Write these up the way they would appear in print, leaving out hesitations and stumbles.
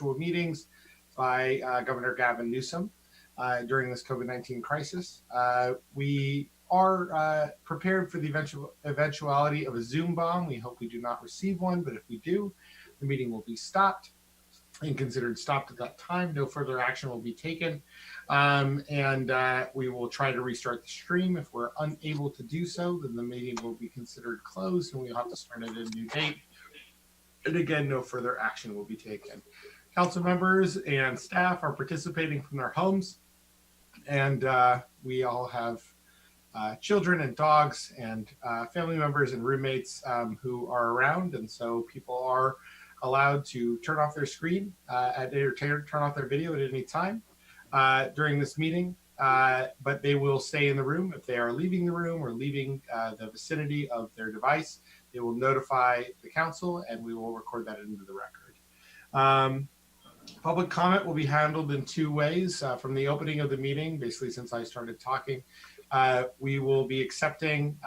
meetings by Governor Gavin Newsom during this COVID-19 crisis. We are prepared for the eventuality of a Zoom bomb. We hope we do not receive one, but if we do, the meeting will be stopped and considered stopped at that time. No further action will be taken. We will try to restart the stream. If we're unable to do so, then the meeting will be considered closed and we'll have to start at a new date. And again, no further action will be taken. Council members and staff are participating from their homes, and we all have children and dogs and family members and roommates who are around, and so people are allowed to turn off their screen or turn off their video at any time during this meeting, but they will stay in the room. If they are leaving the room or leaving the vicinity of their device, they will notify the council and we will record that into the record. Public comment will be handled in two ways. From the opening of the meeting, basically since I started talking, we will be accepting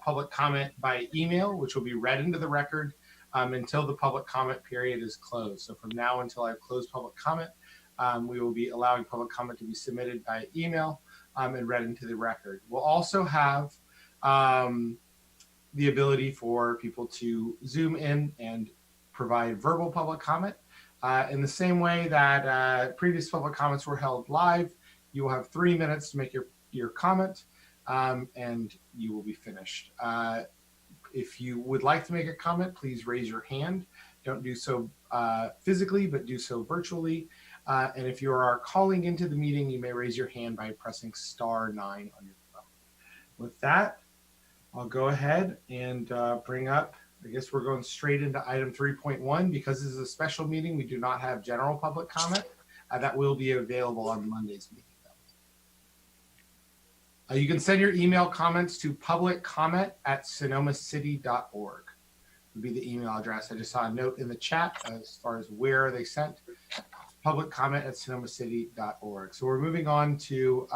public comment by email, which will be read into the record until the public comment period is closed. So from now until I've closed public comment, we will be allowing public comment to be submitted by email and read into the record. We'll also have the ability for people to Zoom in and provide verbal public comment. In the same way that previous public comments were held live, you will have 3 minutes to make your comment and you will be finished. If you would like to make a comment, please raise your hand. Don't do so physically, but do so virtually. And if you are calling into the meeting, you may raise your hand by pressing *9 on your phone. With that, I'll go ahead and bring up, I guess we're going straight into item 3.1. Because this is a special meeting, we do not have general public comment. That will be available on Monday's meeting. You can send your email comments to publiccomment@sonomacity.org would be the email address. I just saw a note in the chat as far as where they sent. publiccomment@sonomacity.org. So we're moving on to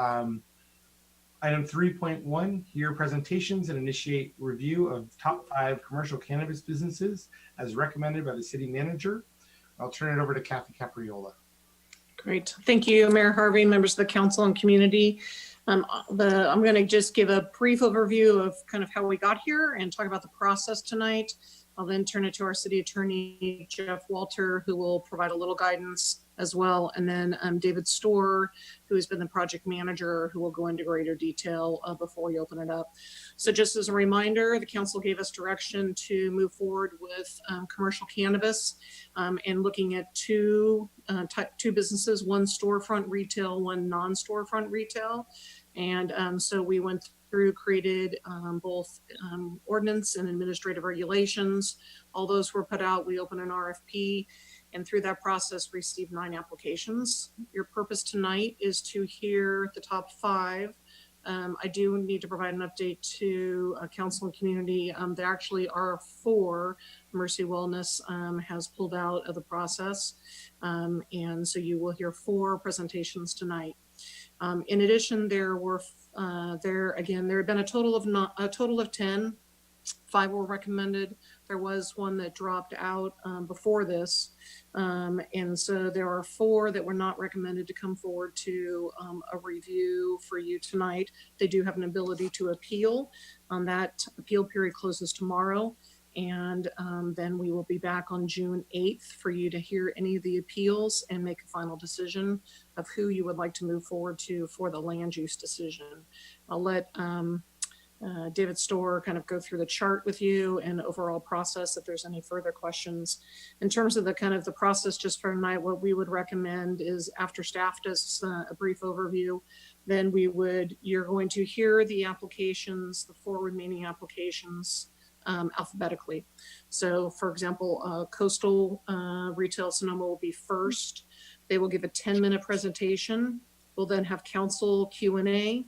item 3.1, hear presentations and initiate review of top 5 commercial cannabis businesses as recommended by the city manager. I'll turn it over to Kathy Capriola. Great. Thank you, Mayor Harvey, members of the council and community. I'm going to just give a brief overview of kind of how we got here and talk about the process tonight. I'll then turn it to our city attorney, Jeff Walter, who will provide a little guidance as well. And then David Storr, who has been the project manager, who will go into greater detail before we open it up. So just as a reminder, the council gave us direction to move forward with commercial cannabis and looking at two businesses, one storefront retail, one non-storefront retail. And so we went through, created both ordinance and administrative regulations. All those were put out. We opened an RFP, and through that process received 9 applications. Your purpose tonight is to hear the top 5. I do need to provide an update to council and community. There actually are 4. Mercy Wellness has pulled out of the process. And so you will hear 4 presentations tonight. In addition, there had been a total of 10. 5 were recommended. There was one that dropped out before this. And so there are 4 that were not recommended to come forward to a review for you tonight. They do have an ability to appeal. That appeal period closes tomorrow. And then we will be back on June 8th for you to hear any of the appeals and make a final decision of who you would like to move forward to for the land use decision. I'll let David Storr kind of go through the chart with you and overall process if there's any further questions. In terms of the kind of the process just for tonight, what we would recommend is after staff does a brief overview, then you're going to hear the applications, the 4 remaining applications alphabetically. So for example, Coastal Retail Sonoma will be first. They will give a 10-minute presentation. We'll then have council Q&A.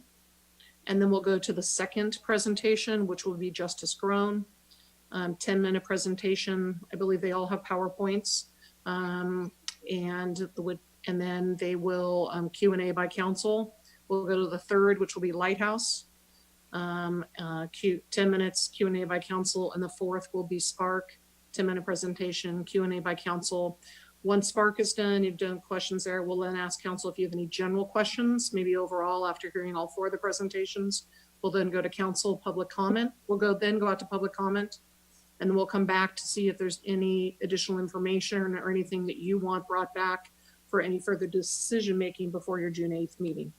And then we'll go to the second presentation, which will be Justice Grown. 10-minute presentation. I believe they all have PowerPoints. And then they will Q&A by council. We'll go to the third, which will be Lighthouse. 10 minutes Q&A by council. And the fourth will be Spark. 10-minute presentation, Q&A by council. Once Spark is done, you've done questions there, we'll then ask council if you have any general questions, maybe overall after hearing all 4 of the presentations. We'll then go to council public comment. We'll then go out to public comment, and then we'll come back to see if there's any additional information or anything that you want brought back for any further decision-making before your June 8th meeting.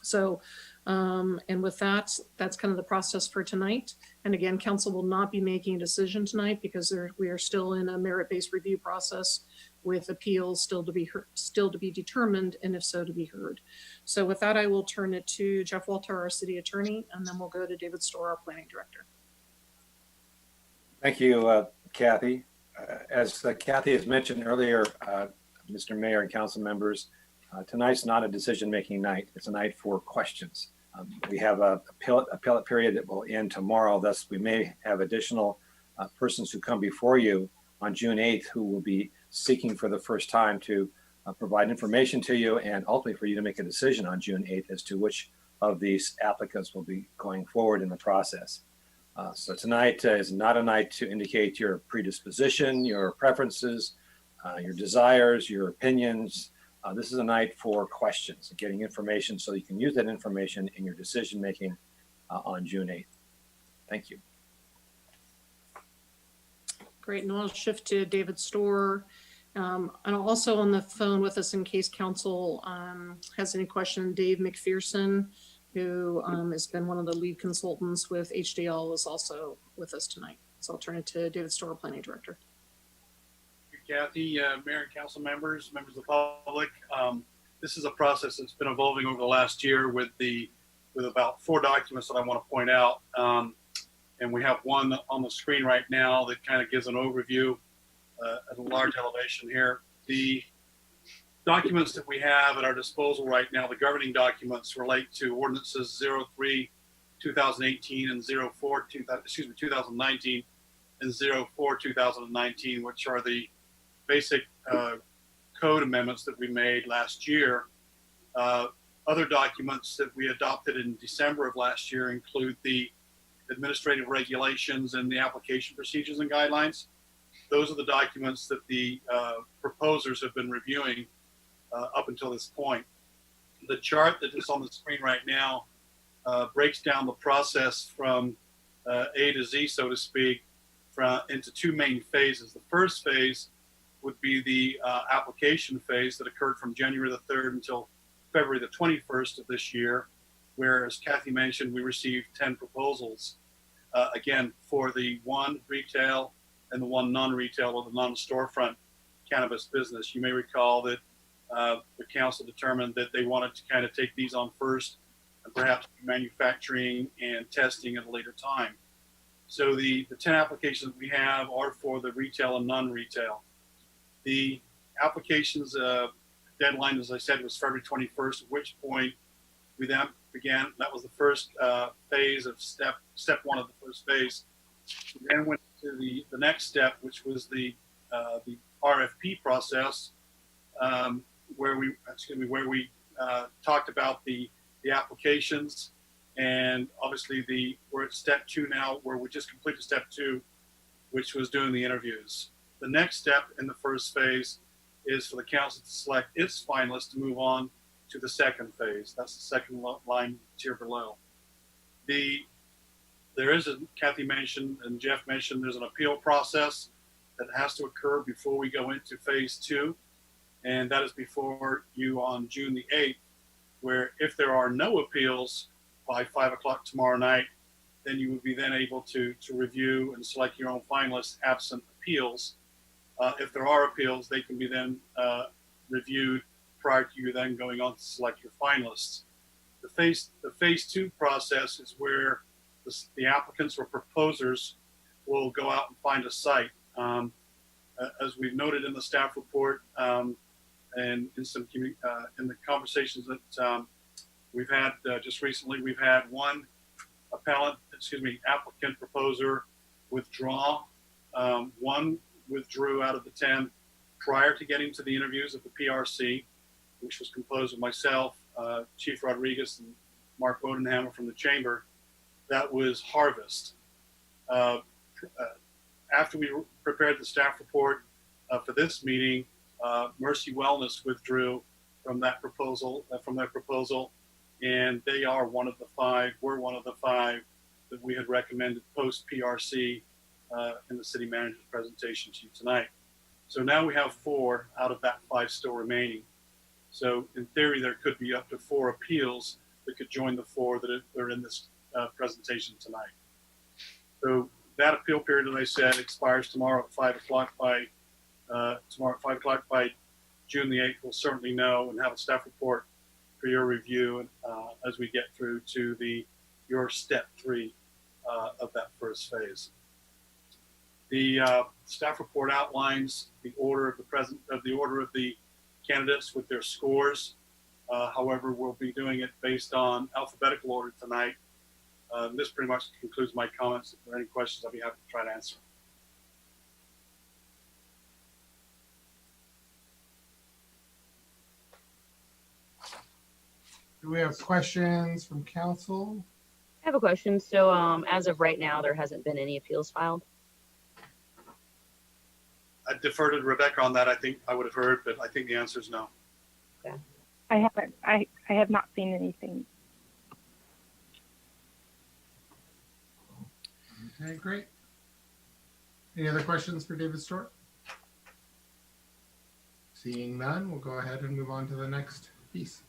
So, and with that, that's kind of the process for tonight. And again, council will not be making a decision tonight because we are still in a merit-based review process with appeals still to be determined, and if so, to be heard. So with that, I will turn it to Jeff Walter, our city attorney, and then we'll go to David Storr, our planning director. Thank you, Kathy. As Kathy has mentioned earlier, Mr. Mayor and council members, tonight's not a decision-making night. It's a night for questions. We have a appellate period that will end tomorrow. Thus, we may have additional persons who come before you on June 8th who will be seeking for the first time to provide information to you and ultimately for you to make a decision on June 8th as to which of these applicants will be going forward in the process. So tonight is not a night to indicate your predisposition, your preferences, your desires, your opinions. This is a night for questions, getting information so you can use that information in your decision making on June 8th. Thank you. Great, and I'll shift to David Storr. And also on the phone with us in case council has any question, Dave McPherson, who has been one of the lead consultants with HDL, is also with us tonight. So I'll turn it to David Storr, planning director. Kathy, Mayor and council members, members of the public. This is a process that's been evolving over the last year with about 4 documents that I want to point out. And we have one on the screen right now that kind of gives an overview at a large elevation here. The documents that we have at our disposal right now, the governing documents, relate to ordinances 03-2018 and 2019 and 04-2019, which are the basic code amendments that we made last year. Other documents that we adopted in December of last year include the administrative regulations and the application procedures and guidelines. Those are the documents that the proposers have been reviewing up until this point. The chart that is on the screen right now breaks down the process from A to Z, so to speak, into 2 main phases. The first phase would be the application phase that occurred from January the 3rd until February the 21st of this year, where, as Kathy mentioned, we received 10 proposals, again, for the 1 retail and the 1 non-retail or the non-storefront cannabis business. You may recall that the council determined that they wanted to kind of take these on first and perhaps manufacturing and testing at a later time. So the 10 applications that we have are for the retail and non-retail. The applications deadline, as I said, was February 21st, at which point we then began. That was the first phase of step 1 of the first phase. We then went to the next step, which was the RFP process, where we talked about the applications, and obviously we're at step 2 now, where we just completed step 2, which was doing the interviews. The next step in the first phase is for the council to select its finalists to move on to the second phase. That's the second line tier below. There is, as Kathy mentioned and Jeff mentioned, there's an appeal process that has to occur before we go into phase 2. And that is before you on June the 8th, where if there are no appeals by 5 o'clock tomorrow night, then you would be then able to review and select your own finalists absent appeals. If there are appeals, they can be then reviewed prior to you then going on to select your finalists. The phase 2 process is where the applicants or proposers will go out and find a site. As we've noted in the staff report and in the conversations that we've had just recently, we've had 1 applicant proposer withdraw. 1 withdrew out of the 10 prior to getting to the interviews of the PRC, which was composed of myself, Chief Rodriguez, and Mark Bodenhammer from the Chamber. That was Harvest. After we prepared the staff report for this meeting, Mercy Wellness withdrew from that proposal, and they are one of the five. We're one of the five that we had recommended post PRC in the city manager's presentation to you tonight. So now we have 4 out of that 5 still remaining. So in theory, there could be up to 4 appeals that could join the 4 that are in this presentation tonight. So that appeal period, as I said, expires tomorrow at 5 o'clock by June the 8th. We'll certainly know and have a staff report for your review and as we get through to your step 3 of that first phase. The staff report outlines the order of the candidates with their scores. However, we'll be doing it based on alphabetical order tonight. This pretty much concludes my comments. If there are any questions, I'll be happy to try to answer. Do we have questions from council? I have a question. So as of right now, there hasn't been any appeals filed. I defer to Rebecca on that. I think I would have heard, but I think the answer is no. I haven't. I have not seen anything. Okay, great. Any other questions for David Stewart? Seeing none, we'll go ahead and move on to the next piece.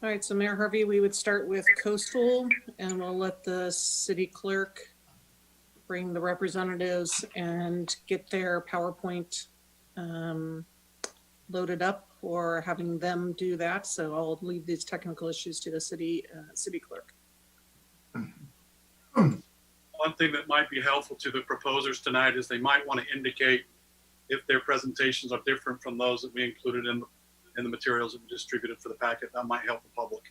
All right, so Mayor Harvey, we would start with Coastal, and we'll let the city clerk bring the representatives and get their PowerPoint loaded up, or having them do that. So I'll leave these technical issues to the city clerk. One thing that might be helpful to the proposers tonight is they might want to indicate if their presentations are different from those that we included in the materials that we distributed for the packet. That might help the public.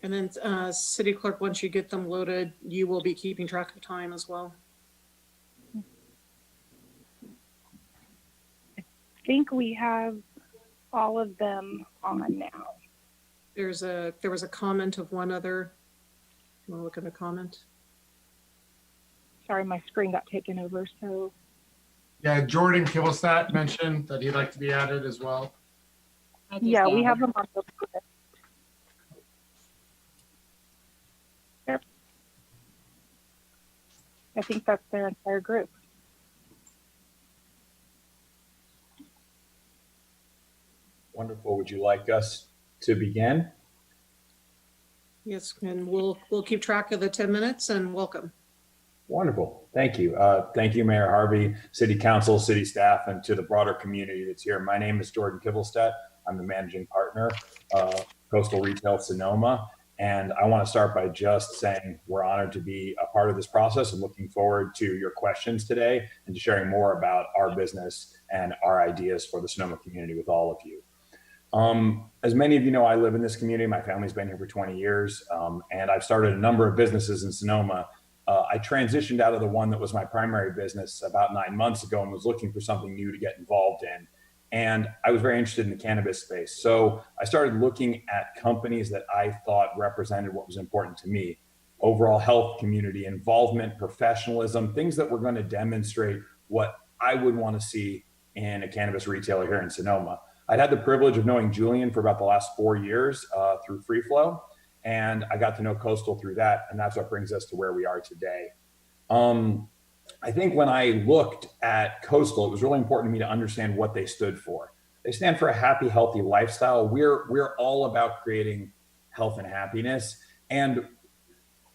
And then city clerk, once you get them loaded, you will be keeping track of time as well. I think we have all of them on now. There was a comment of one other. You want to look at the comment? Sorry, my screen got taken over. So Yeah, Jordan Kibblestat mentioned that he'd like to be added as well. yeah, we have them on the list. Yep. I think that's their entire group. Wonderful. Would you like us to begin? Yes, and we'll keep track of the 10 minutes and welcome. Wonderful. Thank you. Thank you, Mayor Harvey, City Council, city staff, and to the broader community that's here. My name is Jordan Kibblestat. I'm the managing partner of Coastal Retail Sonoma. And I want to start by just saying we're honored to be a part of this process and looking forward to your questions today and to sharing more about our business and our ideas for the Sonoma community with all of you. As many of you know, I live in this community. My family's been here for 20 years, and I've started a number of businesses in Sonoma. I transitioned out of the one that was my primary business about 9 months ago and was looking for something new to get involved in. And I was very interested in the cannabis space. So I started looking at companies that I thought represented what was important to me: overall health, community involvement, professionalism, things that were going to demonstrate what I would want to see in a cannabis retailer here in Sonoma. I'd had the privilege of knowing Julian for about the last 4 years through Free Flow, and I got to know Coastal through that, and that's what brings us to where we are today. I think when I looked at Coastal, it was really important to me to understand what they stood for. They stand for a happy, healthy lifestyle. We're all about creating health and happiness, and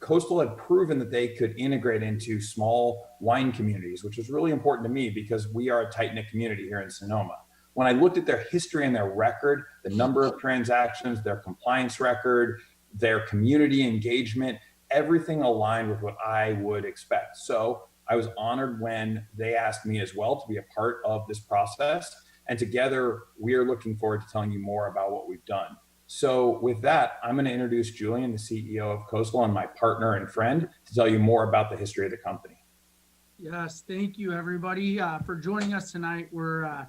Coastal had proven that they could integrate into small wine communities, which was really important to me because we are a tight-knit community here in Sonoma. When I looked at their history and their record, the number of transactions, their compliance record, their community engagement, everything aligned with what I would expect. So I was honored when they asked me as well to be a part of this process. And together, we are looking forward to telling you more about what we've done. So with that, I'm going to introduce Julian, the CEO of Coastal, and my partner and friend, to tell you more about the history of the company. Yes, thank you, everybody, for joining us tonight. We're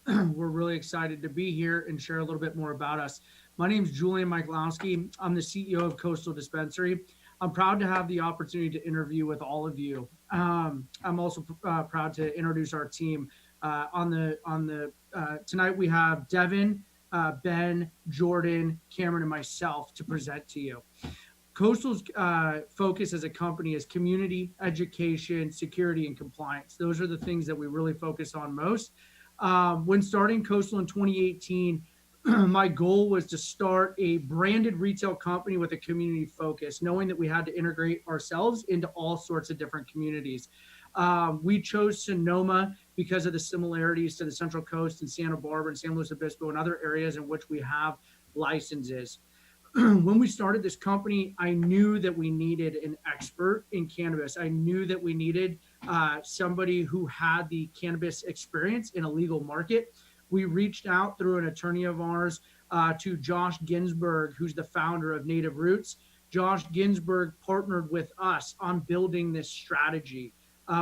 really excited to be here and share a little bit more about us. My name is Julian Michalowski. I'm the CEO of Coastal Dispensary. I'm proud to have the opportunity to interview with all of you. I'm also proud to introduce our team. Tonight we have Devin, Ben, Jordan, Cameron, and myself to present to you. Coastal's focus as a company is community, education, security, and compliance. Those are the things that we really focus on most. When starting Coastal in 2018, my goal was to start a branded retail company with a community focus, knowing that we had to integrate ourselves into all sorts of different communities. We chose Sonoma because of the similarities to the Central Coast and Santa Barbara and San Luis Obispo and other areas in which we have licenses. When we started this company, I knew that we needed an expert in cannabis. I knew that we needed somebody who had the cannabis experience in a legal market. We reached out through an attorney of ours to Josh Ginsburg, who's the founder of Native Roots. Josh Ginsburg partnered with us on building this strategy.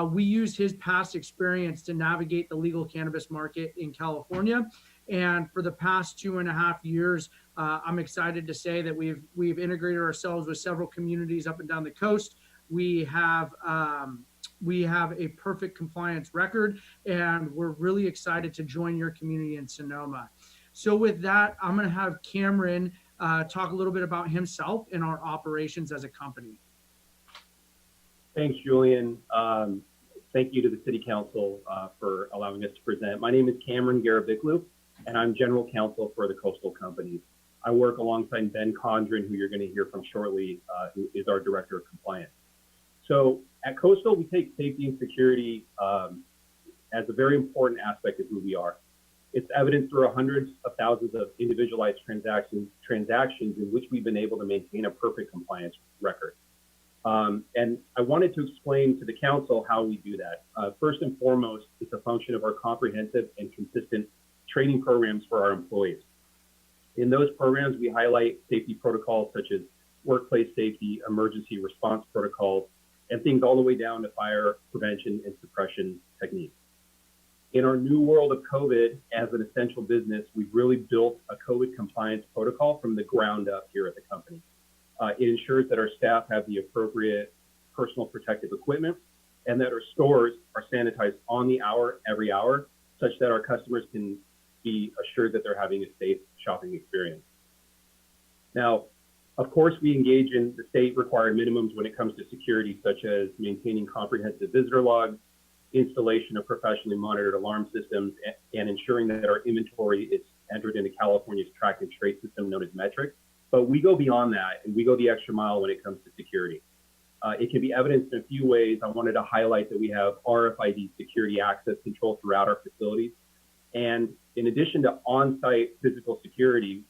We used his past experience to navigate the legal cannabis market in California. And for the past 2.5 years, I'm excited to say that we've integrated ourselves with several communities up and down the coast. We have a perfect compliance record, and we're really excited to join your community in Sonoma. So with that, I'm going to have Cameron talk a little bit about himself and our operations as a company. Thanks, Julian. Thank you to the City Council for allowing us to present. My name is Cameron Garabiklu, and I'm General Counsel for the Coastal Companies. I work alongside Ben Condren, who you're going to hear from shortly, who is our Director of Compliance. So at Coastal, we take safety and security as a very important aspect of who we are. It's evidenced through hundreds of thousands of individualized transactions in which we've been able to maintain a perfect compliance record. And I wanted to explain to the council how we do that. First and foremost, it's a function of our comprehensive and consistent training programs for our employees. In those programs, we highlight safety protocols such as workplace safety, emergency response protocols, and things all the way down to fire prevention and suppression techniques. In our new world of COVID, as an essential business, we've really built a COVID compliance protocol from the ground up here at the company. It ensures that our staff have the appropriate personal protective equipment and that our stores are sanitized on the hour, every hour, such that our customers can be assured that they're having a safe shopping experience. Now, of course, we engage in the state required minimums when it comes to security, such as maintaining comprehensive visitor logs, installation of professionally monitored alarm systems, and ensuring that our inventory is entered into California's track and trace system known as metrics. But we go beyond that, and we go the extra mile when it comes to security. It can be evidenced in a few ways. I wanted to highlight that we have RFID security access control throughout our facilities. And in addition to on-site physical security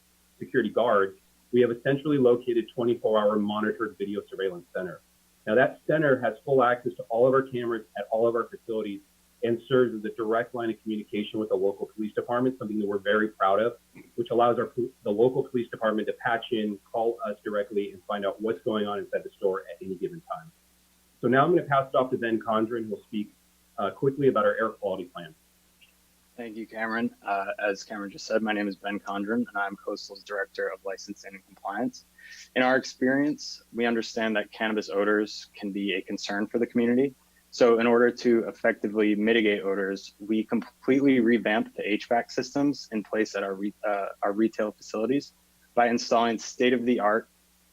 guards, we have a centrally located 24-hour monitored video surveillance center. Now that center has full access to all of our cameras at all of our facilities and serves as a direct line of communication with the local police department, something that we're very proud of, which allows the local police department to patch in, call us directly, and find out what's going on inside the store at any given time. So now I'm going to pass it off to Ben Condren, who will speak quickly about our air quality plan. Thank you, Cameron. As Cameron just said, my name is Ben Condren, and I'm Coastal's Director of Licensing and Compliance. In our experience, we understand that cannabis odors can be a concern for the community. So in order to effectively mitigate odors, we completely revamped the HVAC systems in place at our retail facilities by installing state-of-the-art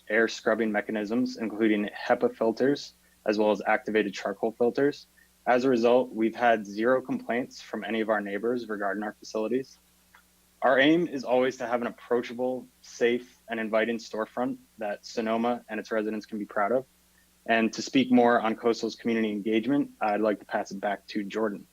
air scrubbing mechanisms, including HEPA filters, as well as activated charcoal filters. As a result, we've had 0 complaints from any of our neighbors regarding our facilities. Our aim is always to have an approachable, safe, and inviting storefront that Sonoma and its residents can be proud of. And to speak more on Coastal's community engagement, I'd like to pass it back to Jordan.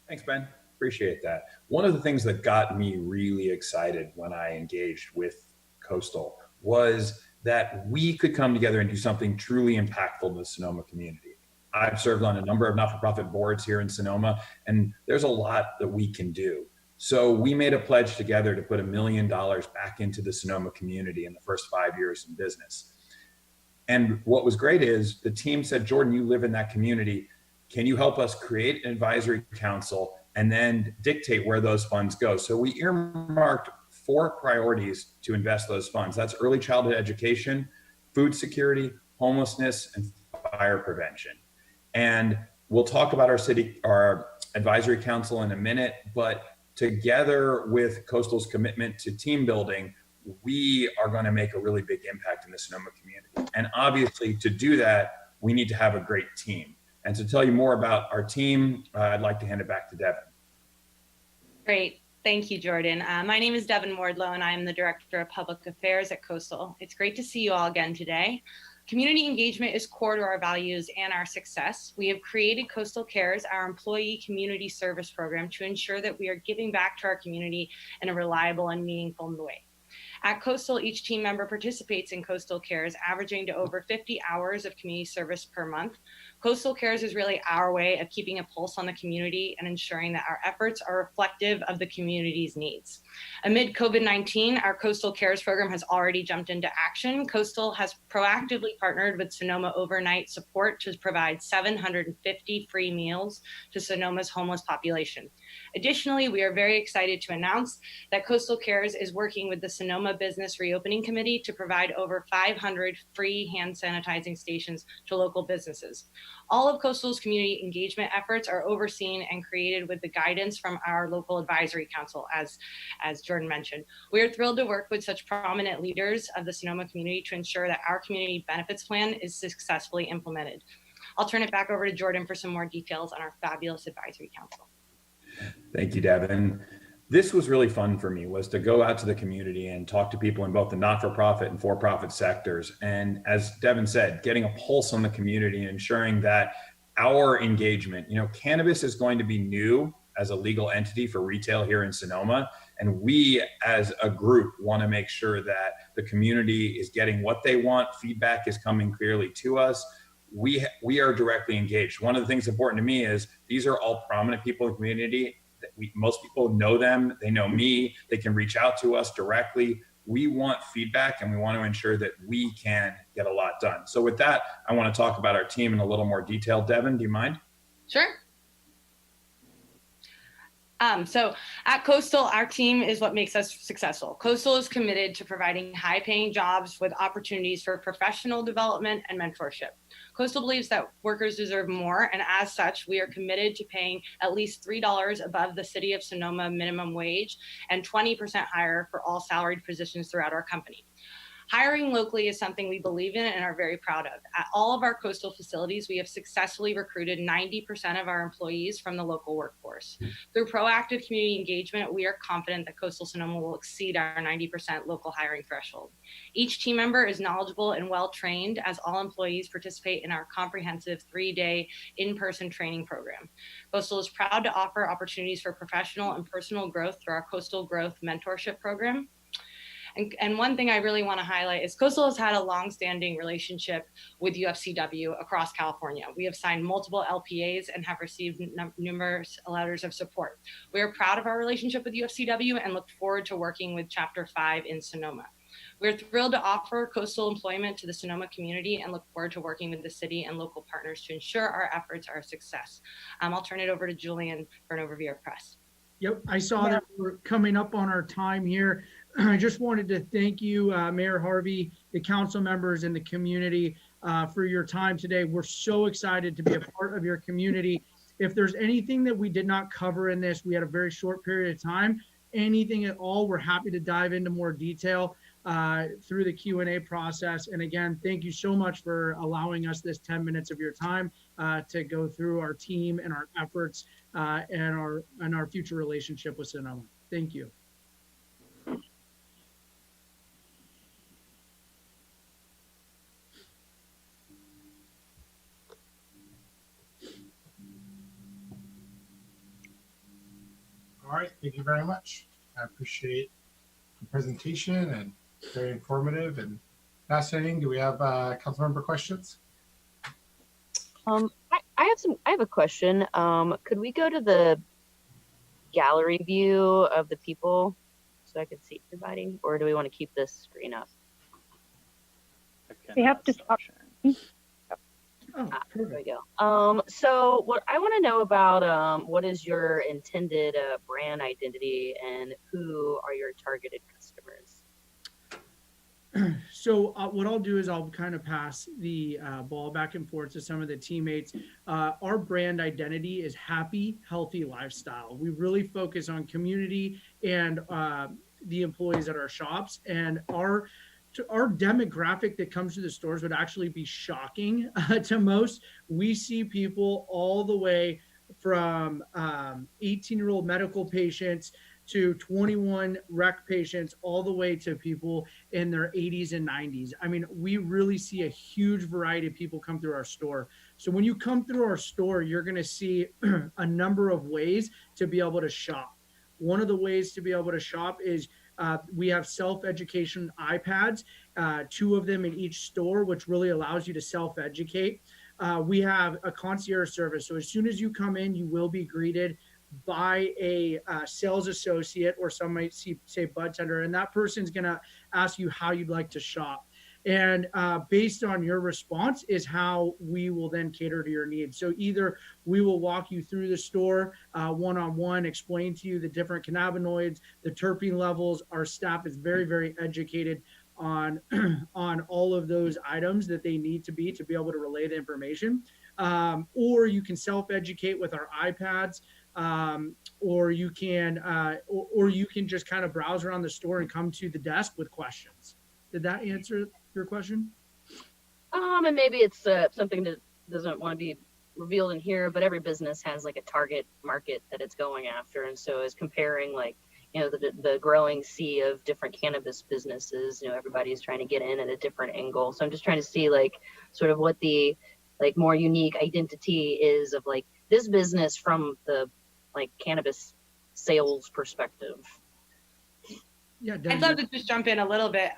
Thanks, Ben. Appreciate that. One of the things that got me really excited when I engaged with Coastal was that we could come together and do something truly impactful in the Sonoma community. I've served on a number of not-for-profit boards here in Sonoma, and there's a lot that we can do. So we made a pledge together to put $1 million back into the Sonoma community in the first 5 years in business. And what was great is the team said, Jordan, you live in that community. Can you help us create an advisory council and then dictate where those funds go? So we earmarked 4 priorities to invest those funds. That's early childhood education, food security, homelessness, and fire prevention. And we'll talk about our advisory council in a minute, but together with Coastal's commitment to team building, we are going to make a really big impact in the Sonoma community. And obviously, to do that, we need to have a great team. And to tell you more about our team, I'd like to hand it back to Devin. Great. Thank you, Jordan. My name is Devin Wardlow, and I am the Director of Public Affairs at Coastal. It's great to see you all again today. Community engagement is core to our values and our success. We have created Coastal Cares, our employee community service program, to ensure that we are giving back to our community in a reliable and meaningful way. At Coastal, each team member participates in Coastal Cares, averaging to over 50 hours of community service per month. Coastal Cares is really our way of keeping a pulse on the community and ensuring that our efforts are reflective of the community's needs. Amid COVID-19, our Coastal Cares program has already jumped into action. Coastal has proactively partnered with Sonoma Overnight Support to provide 750 free meals to Sonoma's homeless population. Additionally, we are very excited to announce that Coastal Cares is working with the Sonoma Business Reopening Committee to provide over 500 free hand sanitizing stations to local businesses. All of Coastal's community engagement efforts are overseen and created with the guidance from our local advisory council, as Jordan mentioned. We are thrilled to work with such prominent leaders of the Sonoma community to ensure that our community benefits plan is successfully implemented. I'll turn it back over to Jordan for some more details on our fabulous advisory council. Thank you, Devin. This was really fun for me, was to go out to the community and talk to people in both the not-for-profit and for-profit sectors. And as Devin said, getting a pulse on the community and ensuring that our engagement, cannabis is going to be new as a legal entity for retail here in Sonoma. And we as a group want to make sure that the community is getting what they want. Feedback is coming clearly to us. We are directly engaged. One of the things important to me is these are all prominent people in the community. Most people know them, they know me, they can reach out to us directly. We want feedback and we want to ensure that we can get a lot done. So with that, I want to talk about our team in a little more detail. Devin, do you mind? Sure. So at Coastal, our team is what makes us successful. Coastal is committed to providing high-paying jobs with opportunities for professional development and mentorship. Coastal believes that workers deserve more, and as such, we are committed to paying at least $3 above the City of Sonoma minimum wage and 20% higher for all salaried positions throughout our company. Hiring locally is something we believe in and are very proud of. At all of our Coastal facilities, we have successfully recruited 90% of our employees from the local workforce. Through proactive community engagement, we are confident that Coastal Sonoma will exceed our 90% local hiring threshold. Each team member is knowledgeable and well-trained, as all employees participate in our comprehensive 3-day in-person training program. Coastal is proud to offer opportunities for professional and personal growth through our Coastal Growth Mentorship Program. And one thing I really want to highlight is Coastal has had a long-standing relationship with UFCW across California. We have signed multiple LPAs and have received numerous letters of support. We are proud of our relationship with UFCW and look forward to working with Chapter 5 in Sonoma. We're thrilled to offer Coastal employment to the Sonoma community and look forward to working with the city and local partners to ensure our efforts are a success. I'll turn it over to Julian for an overview of press. Yep, I saw that we're coming up on our time here. I just wanted to thank you, Mayor Harvey, the council members, and the community for your time today. We're so excited to be a part of your community. If there's anything that we did not cover in this, we had a very short period of time. Anything at all, we're happy to dive into more detail through the Q&A process. And again, thank you so much for allowing us this 10 minutes of your time to go through our team and our efforts and our future relationship with Sonoma. Thank you. All right, thank you very much. I appreciate the presentation and very informative and fascinating. Do we have council member questions? I have a question. Could we go to the gallery view of the people so I can see everybody, or do we want to keep this screen up? They have to stop. There we go. So what I want to know about what is your intended brand identity and who are your targeted customers? So what I'll do is I'll kind of pass the ball back and forth to some of the teammates. Our brand identity is happy, healthy lifestyle. We really focus on community and the employees at our shops, and our demographic that comes to the stores would actually be shocking to most. We see people all the way from 18-year-old medical patients to 21 rec patients, all the way to people in their 80s and 90s. I mean, we really see a huge variety of people come through our store. So when you come through our store, you're going to see a number of ways to be able to shop. One of the ways to be able to shop is we have self-education iPads, 2 of them in each store, which really allows you to self-educate. We have a concierge service. So as soon as you come in, you will be greeted by a sales associate, or some might say bud tender, and that person's going to ask you how you'd like to shop. And based on your response is how we will then cater to your needs. So either we will walk you through the store one-on-one, explain to you the different cannabinoids, the terpene levels. Our staff is very, very educated on all of those items that they need to be able to relay the information. Or you can self-educate with our iPads. Or you can just kind of browse around the store and come to the desk with questions. Did that answer your question? And maybe it's something that doesn't want to be revealed in here, but every business has like a target market that it's going after, and so is comparing like, you know, the growing sea of different cannabis businesses. You know, everybody's trying to get in at a different angle. So I'm just trying to see like sort of what the like more unique identity is of like this business from the like cannabis sales perspective. Yeah, I'd love to just jump in a little bit.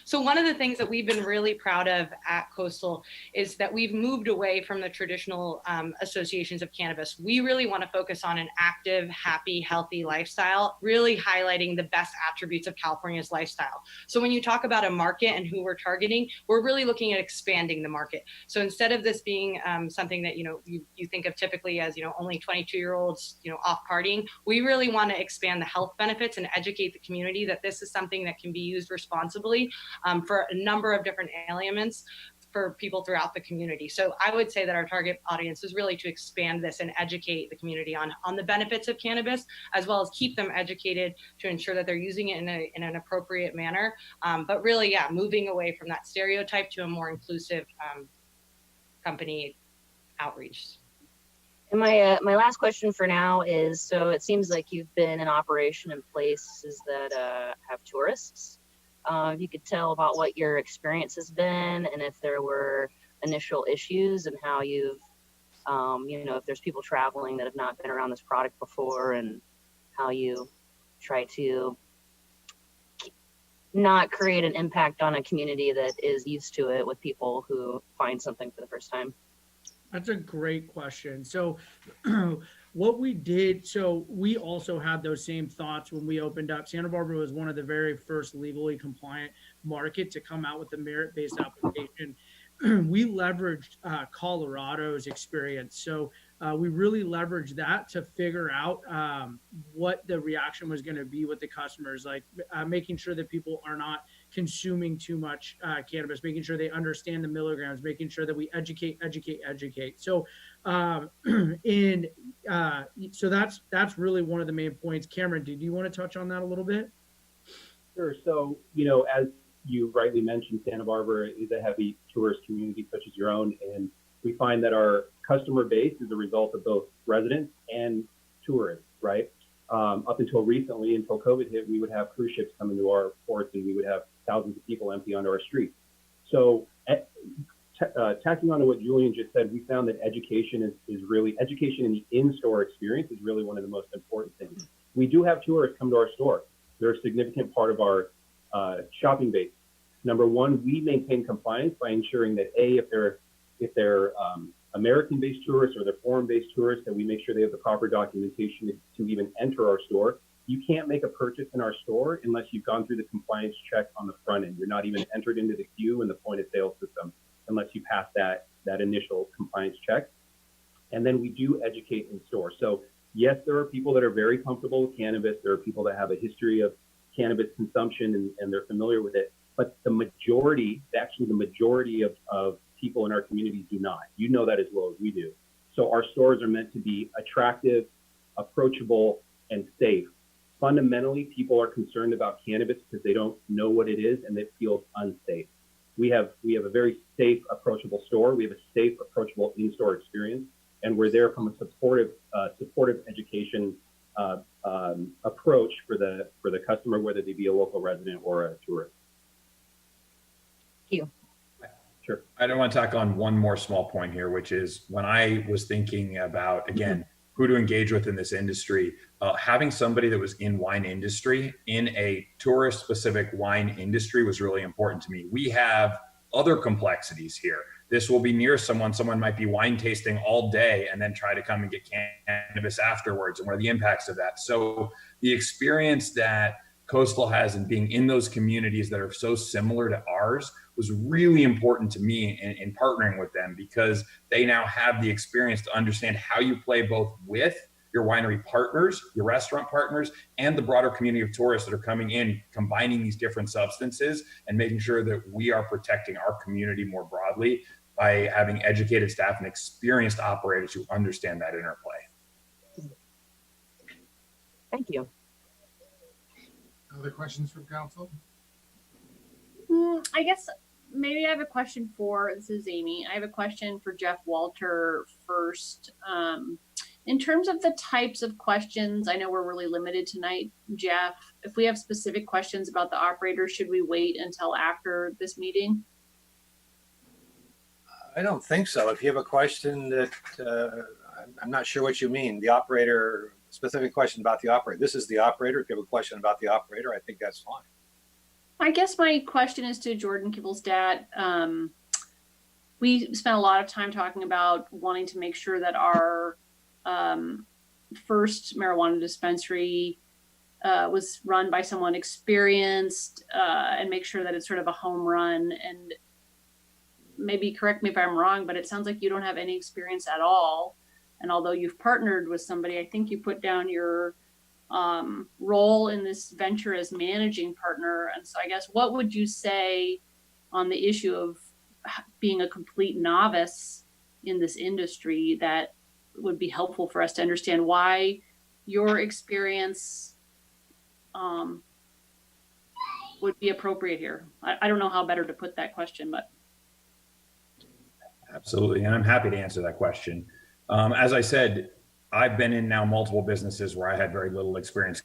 So one of the things that we've been really proud of at Coastal is that we've moved away from the traditional associations of cannabis. We really want to focus on an active, happy, healthy lifestyle, really highlighting the best attributes of California's lifestyle. So when you talk about a market and who we're targeting, we're really looking at expanding the market. So instead of this being something that, you know, you think of typically as, you know, only 22-year-olds, you know, off partying, we really want to expand the health benefits and educate the community that this is something that can be used responsibly for a number of different ailments for people throughout the community. So I would say that our target audience is really to expand this and educate the community on the benefits of cannabis, as well as keep them educated to ensure that they're using it in an appropriate manner. But really, yeah, moving away from that stereotype to a more inclusive company outreach. And my last question for now is, so it seems like you've been in operation in places that have tourists. If you could tell about what your experience has been, and if there were initial issues, and how you've, you know, if there's people traveling that have not been around this product before, and how you try to not create an impact on a community that is used to it with people who find something for the first time. That's a great question. So what we did, so we also had those same thoughts when we opened up. Santa Barbara was one of the very first legally compliant market to come out with the merit-based application. We leveraged Colorado's experience. So we really leveraged that to figure out what the reaction was going to be with the customers, like making sure that people are not consuming too much cannabis, making sure they understand the milligrams, making sure that we educate. So so that's really one of the main points. Cameron, did you want to touch on that a little bit? Sure. So, you know, as you rightly mentioned, Santa Barbara is a heavy tourist community such as your own, and we find that our customer base is a result of both residents and tourists, right? Up until recently, until COVID hit, we would have cruise ships come into our ports, and we would have thousands of people empty onto our streets. So tacking on to what Julian just said, we found that education in the in-store experience is really one of the most important things. We do have tourists come to our store. They're a significant part of our shopping base. Number one, we maintain compliance by ensuring that if they're American-based tourists or they're foreign-based tourists, that we make sure they have the proper documentation to even enter our store. You can't make a purchase in our store unless you've gone through the compliance check on the front end. You're not even entered into the queue in the point of sale system unless you pass that initial compliance check. And then we do educate in store. So yes, there are people that are very comfortable with cannabis. There are people that have a history of cannabis consumption and they're familiar with it. but the majority of people in our community do not. You know that as well as we do. So our stores are meant to be attractive, approachable, and safe. Fundamentally, people are concerned about cannabis because they don't know what it is and it feels unsafe. We have a very safe, approachable store. We have a safe, approachable in-store experience, and we're there from a supportive education approach for the customer, whether they be a local resident or a tourist. Thank you. Sure. I don't want to tack on one more small point here, which is when I was thinking about, again, who to engage with in this industry, having somebody that was in wine industry, in a tourist specific wine industry was really important to me. We have other complexities here. This will be near someone might be wine tasting all day and then try to come and get cannabis afterwards, and what are the impacts of that. So the experience that Coastal has in being in those communities that are so similar to ours was really important to me in partnering with them, because they now have the experience to understand how you play both with your winery partners, your restaurant partners, and the broader community of tourists that are coming in, combining these different substances and making sure that we are protecting our community more broadly by having educated staff and experienced operators who understand that interplay. Thank you. Other questions from council? I guess maybe I have a question this is Amy. I have a question for Jeff Walter first. In terms of the types of questions, I know we're really limited tonight, Jeff. If we have specific questions about the operator, should we wait until after this meeting? I don't think so. If you have a question that I'm not sure what you mean, the operator, specific question about the operator. This is the operator. If you have a question about the operator, I think that's fine. I guess my question is to Jordan Kibblestat. We spent a lot of time talking about wanting to make sure that our first marijuana dispensary was run by someone experienced and make sure that it's sort of a home run. And maybe correct me if I'm wrong, but it sounds like you don't have any experience at all. And although you've partnered with somebody, I think you put down your role in this venture as managing partner. And so I guess what would you say on the issue of being a complete novice in this industry that would be helpful for us to understand why your experience would be appropriate here? I don't know how better to put that question, but. Absolutely, and I'm happy to answer that question. As I said, I've been in now multiple businesses where I had very little experience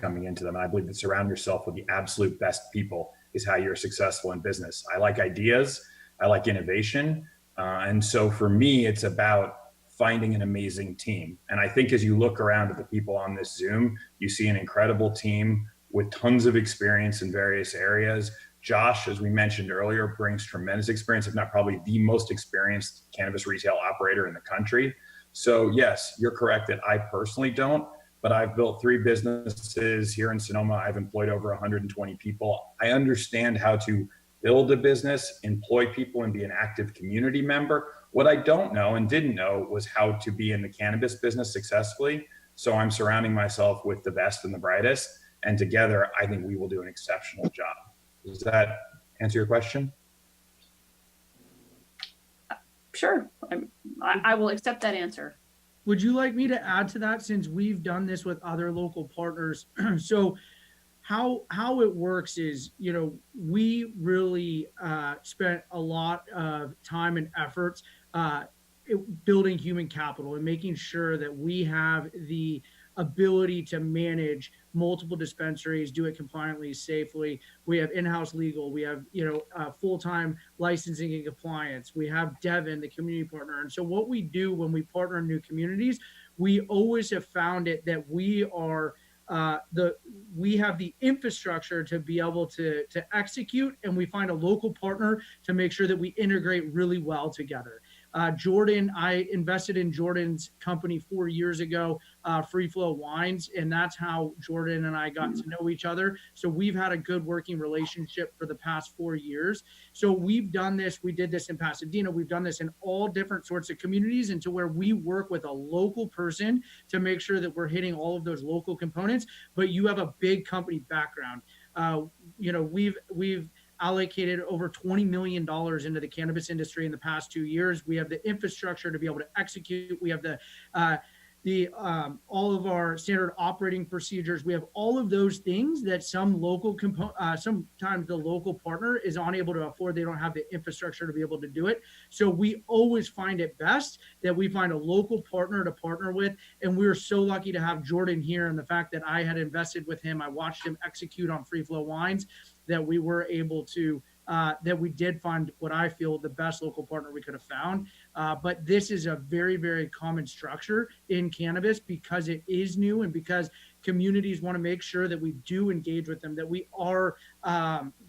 coming into them. And I believe that surround yourself with the absolute best people is how you're successful in business. I like ideas, I like innovation. And so for me, it's about finding an amazing team. And I think as you look around at the people on this Zoom, you see an incredible team with tons of experience in various areas. Josh, as we mentioned earlier, brings tremendous experience, if not probably the most experienced cannabis retail operator in the country. So yes, you're correct that I personally don't, but I've built 3 businesses here in Sonoma. I've employed over 120 people. I understand how to build a business, employ people, and be an active community member. What I don't know and didn't know was how to be in the cannabis business successfully. So I'm surrounding myself with the best and the brightest, and together I think we will do an exceptional job. Does that answer your question? Sure, I will accept that answer. Would you like me to add to that, since we've done this with other local partners? So how it works is, we really spent a lot of time and efforts building human capital and making sure that we have the ability to manage multiple dispensaries, do it compliantly, safely. We have in-house legal. We have, full-time licensing and compliance. We have Devin, the community partner. And so what we do when we partner in new communities, we always have found it that we are we have the infrastructure to be able to execute, and we find a local partner to make sure that we integrate really well together. Jordan, I invested in Jordan's company 4 years ago, Free Flow Wines, and that's how Jordan and I got to know each other. So we've had a good working relationship for the past 4 years. So we've done this. We did this in Pasadena. We've done this in all different sorts of communities, and to where we work with a local person to make sure that we're hitting all of those local components. But you have a big company background. We've allocated over $20 million into the cannabis industry in the past 2 years. We have the infrastructure to be able to execute. We have all of our standard operating procedures. We have all of those things that sometimes the local partner is unable to afford. They don't have the infrastructure to be able to do it. So we always find it best that we find a local partner to partner with. And we're so lucky to have Jordan here, and the fact that I had invested with him. I watched him execute on Free Flow Wines, that we were able to that we did find what I feel the best local partner we could have found. But this is a very, very common structure in cannabis because it is new and because communities want to make sure that we do engage with them, that we are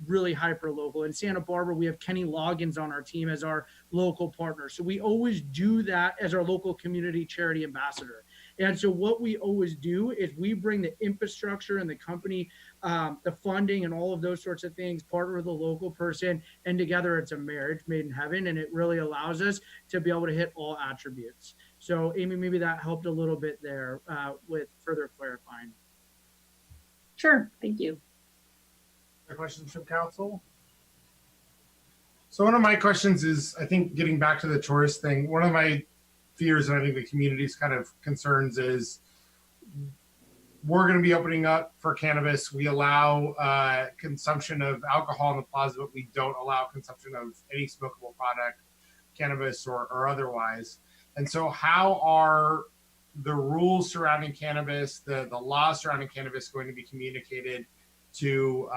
really hyper local. In Santa Barbara, we have Kenny Loggins on our team as our local partner. So we always do that as our local community charity ambassador. And so what we always do is we bring the infrastructure and the company, the funding and all of those sorts of things, partner with a local person, and together it's a marriage made in heaven. And it really allows us to be able to hit all attributes. So Amy, maybe that helped a little bit there with further clarifying. Sure, thank you. Other questions from council? So one of my questions is, I think getting back to the tourist thing, one of my fears, and I think the community's kind of concerns, is we're going to be opening up for cannabis. We allow consumption of alcohol in the plaza, but we don't allow consumption of any smokable product, cannabis or otherwise. And so how are the rules surrounding cannabis, the laws surrounding cannabis going to be communicated to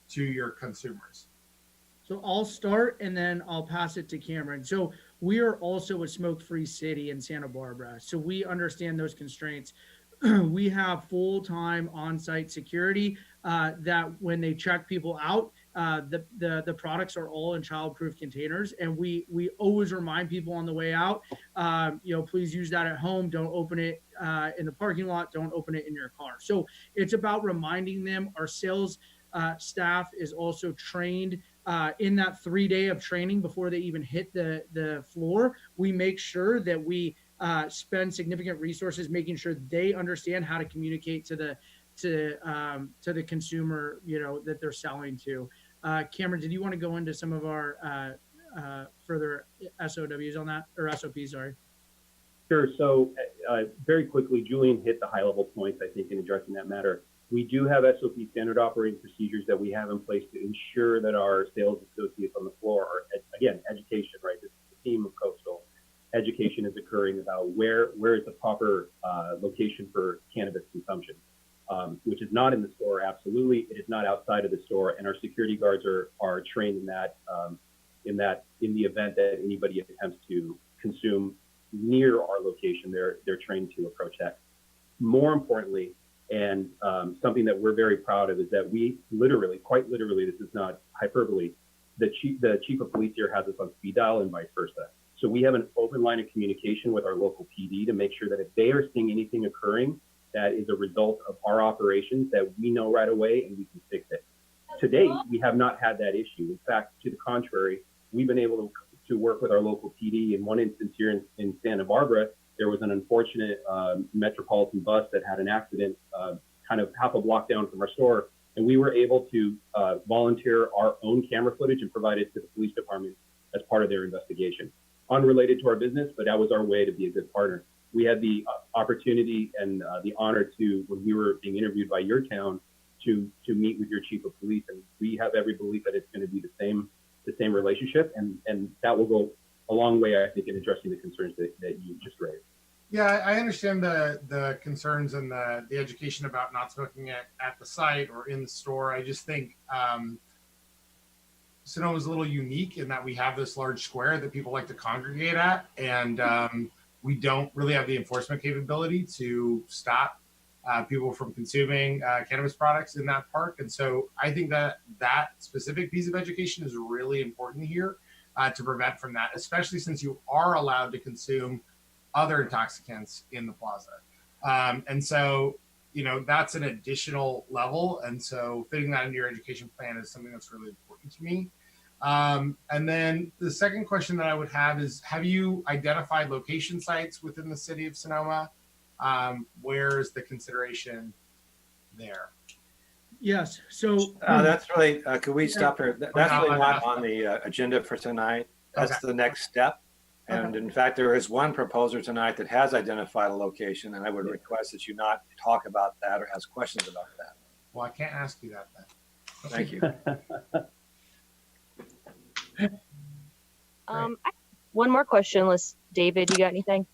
your consumers? So I'll start and then I'll pass it to Cameron. So we are also a smoke-free city in Santa Barbara. So we understand those constraints. We have full-time on-site security that when they check people out, the products are all in child-proof containers. And we always remind people on the way out, please use that at home. Don't open it in the parking lot. Don't open it in your car. So it's about reminding them. Our sales staff is also trained in that 3-day of training before they even hit the floor. We make sure that we spend significant resources making sure they understand how to communicate to the consumer, that they're selling to. Cameron, did you want to go into some of our further SOWs on that, or SOPs, sorry? Sure. So very quickly, Julian hit the high-level points, I think, in addressing that matter. We do have SOP, standard operating procedures, that we have in place to ensure that our sales associates on the floor are, again, education, right? This is the theme of Coastal. Education is occurring about where is the proper location for cannabis consumption, which is not in the store, absolutely. It is not outside of the store, and our security guards are trained in that, in the event that anybody attempts to consume near our location, they're trained to approach that. More importantly, and something that we're very proud of, is that we literally, quite literally, this is not hyperbole, the chief of police here has us on speed dial and vice versa. So we have an open line of communication with our local PD to make sure that if they are seeing anything occurring that is a result of our operations, that we know right away and we can fix it. To date, we have not had that issue. In fact, to the contrary, we've been able to work with our local PD. In one instance here in Santa Barbara, there was an unfortunate Metropolitan bus that had an accident kind of half a block down from our store. And we were able to volunteer our own camera footage and provide it to the police department as part of their investigation. Unrelated to our business, but that was our way to be a good partner. We had the opportunity and the honor to, when we were being interviewed by your town, to meet with your chief of police. And we have every belief that it's going to be the same relationship. And that will go a long way, I think, in addressing the concerns that you just raised. Yeah, I understand the concerns and the education about not smoking at the site or in the store. I just think Sonoma is a little unique in that we have this large square that people like to congregate at, and we don't really have the enforcement capability to stop people from consuming cannabis products in that park. And so I think that specific piece of education is really important here to prevent from that, especially since you are allowed to consume other intoxicants in the plaza. And so, that's an additional level. And so fitting that into your education plan is something that's really important to me. And then the second question that I would have is, have you identified location sites within the city of Sonoma? Where's the consideration there? Yes. So That's really, could we stop here? That's Okay. really not on the agenda for tonight. That's the next step. And in fact, there is one proposer tonight that has identified a location, and I would request that you not talk about that or ask questions about that. Well, I can't ask you that then. Thank you. One more question, unless David, you got anything?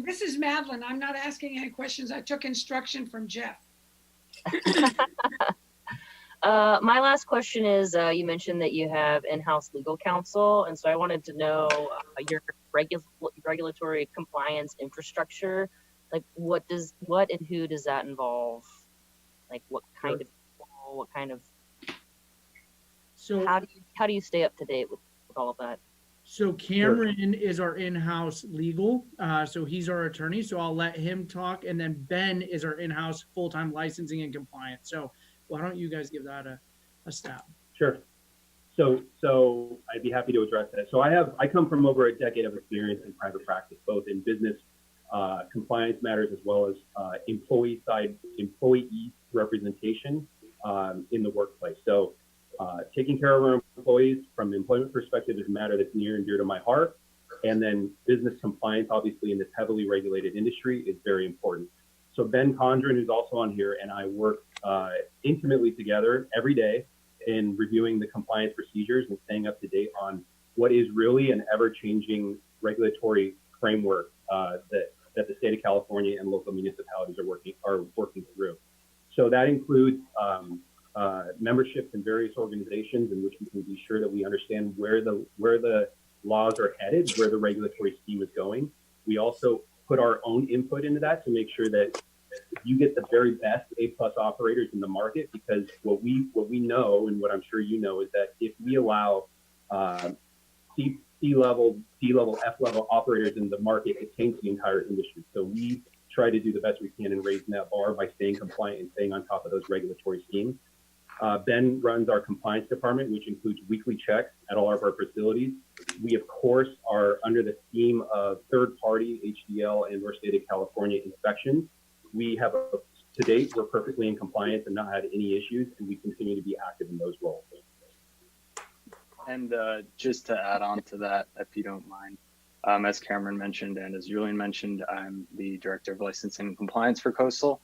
This is Madeline. I'm not asking any questions. I took instruction from Jeff. My last question is, you mentioned that you have in-house legal counsel, and so I wanted to know your regulatory compliance infrastructure. Like, what and who does that involve? Like, what kind of people, what kind of? So how do you stay up to date with all of that? So Cameron is our in-house legal, so he's our attorney. So I'll let him talk, and then Ben is our in-house full-time licensing and compliance. So why don't you guys give that a stab? Sure. So I'd be happy to address that. So I come from over a decade of experience in private practice, both in business compliance matters as well as employee representation in the workplace. So taking care of our employees from an employment perspective is a matter that's near and dear to my heart. And then business compliance, obviously in this heavily regulated industry, is very important. So Ben Condren, who's also on here, and I work intimately together every day in reviewing the compliance procedures and staying up to date on what is really an ever-changing regulatory framework that the state of California and local municipalities are working through. So that includes memberships in various organizations in which we can be sure that we understand where the laws are headed, where the regulatory scheme is going. We also put our own input into that to make sure that you get the very best A+ operators in the market, because what we know, and what I'm sure you know, is that if we allow C-level, D-level, F-level operators in the market, it taints the entire industry. So we try to do the best we can in raising that bar by staying compliant and staying on top of those regulatory schemes. Ben runs our compliance department, which includes weekly checks at all of our facilities. We, of course, are under the scheme of third-party HDL and or state of California inspections. We have, to date, we're perfectly in compliance and not had any issues, and we continue to be active in those roles. And just to add on to that, if you don't mind, as Cameron mentioned and as Julian mentioned, I'm the Director of Licensing and Compliance for Coastal.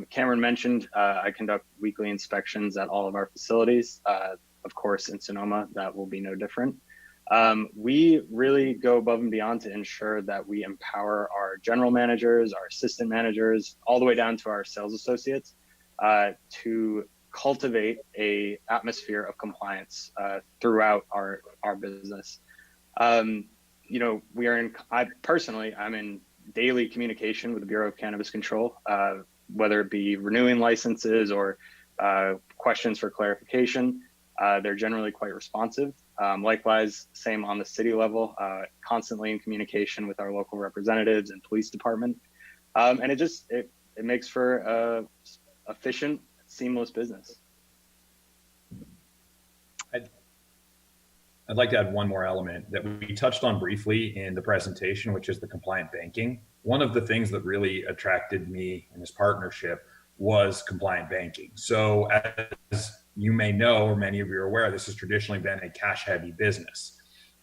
Cameron mentioned I conduct weekly inspections at all of our facilities. Of course, in Sonoma, that will be no different. We really go above and beyond to ensure that we empower our general managers, our assistant managers, all the way down to our sales associates to cultivate a atmosphere of compliance throughout our business. You know, I'm in daily communication with the Bureau of Cannabis Control, whether it be renewing licenses or questions for clarification. They're generally quite responsive. Likewise, same on the city level, constantly in communication with our local representatives and police department. And it makes for a efficient, seamless business. I'd like to add one more element that we touched on briefly in the presentation, which is the compliant banking. One of the things that really attracted me in this partnership was compliant banking. So as you may know, or many of you are aware, this has traditionally been a cash-heavy business.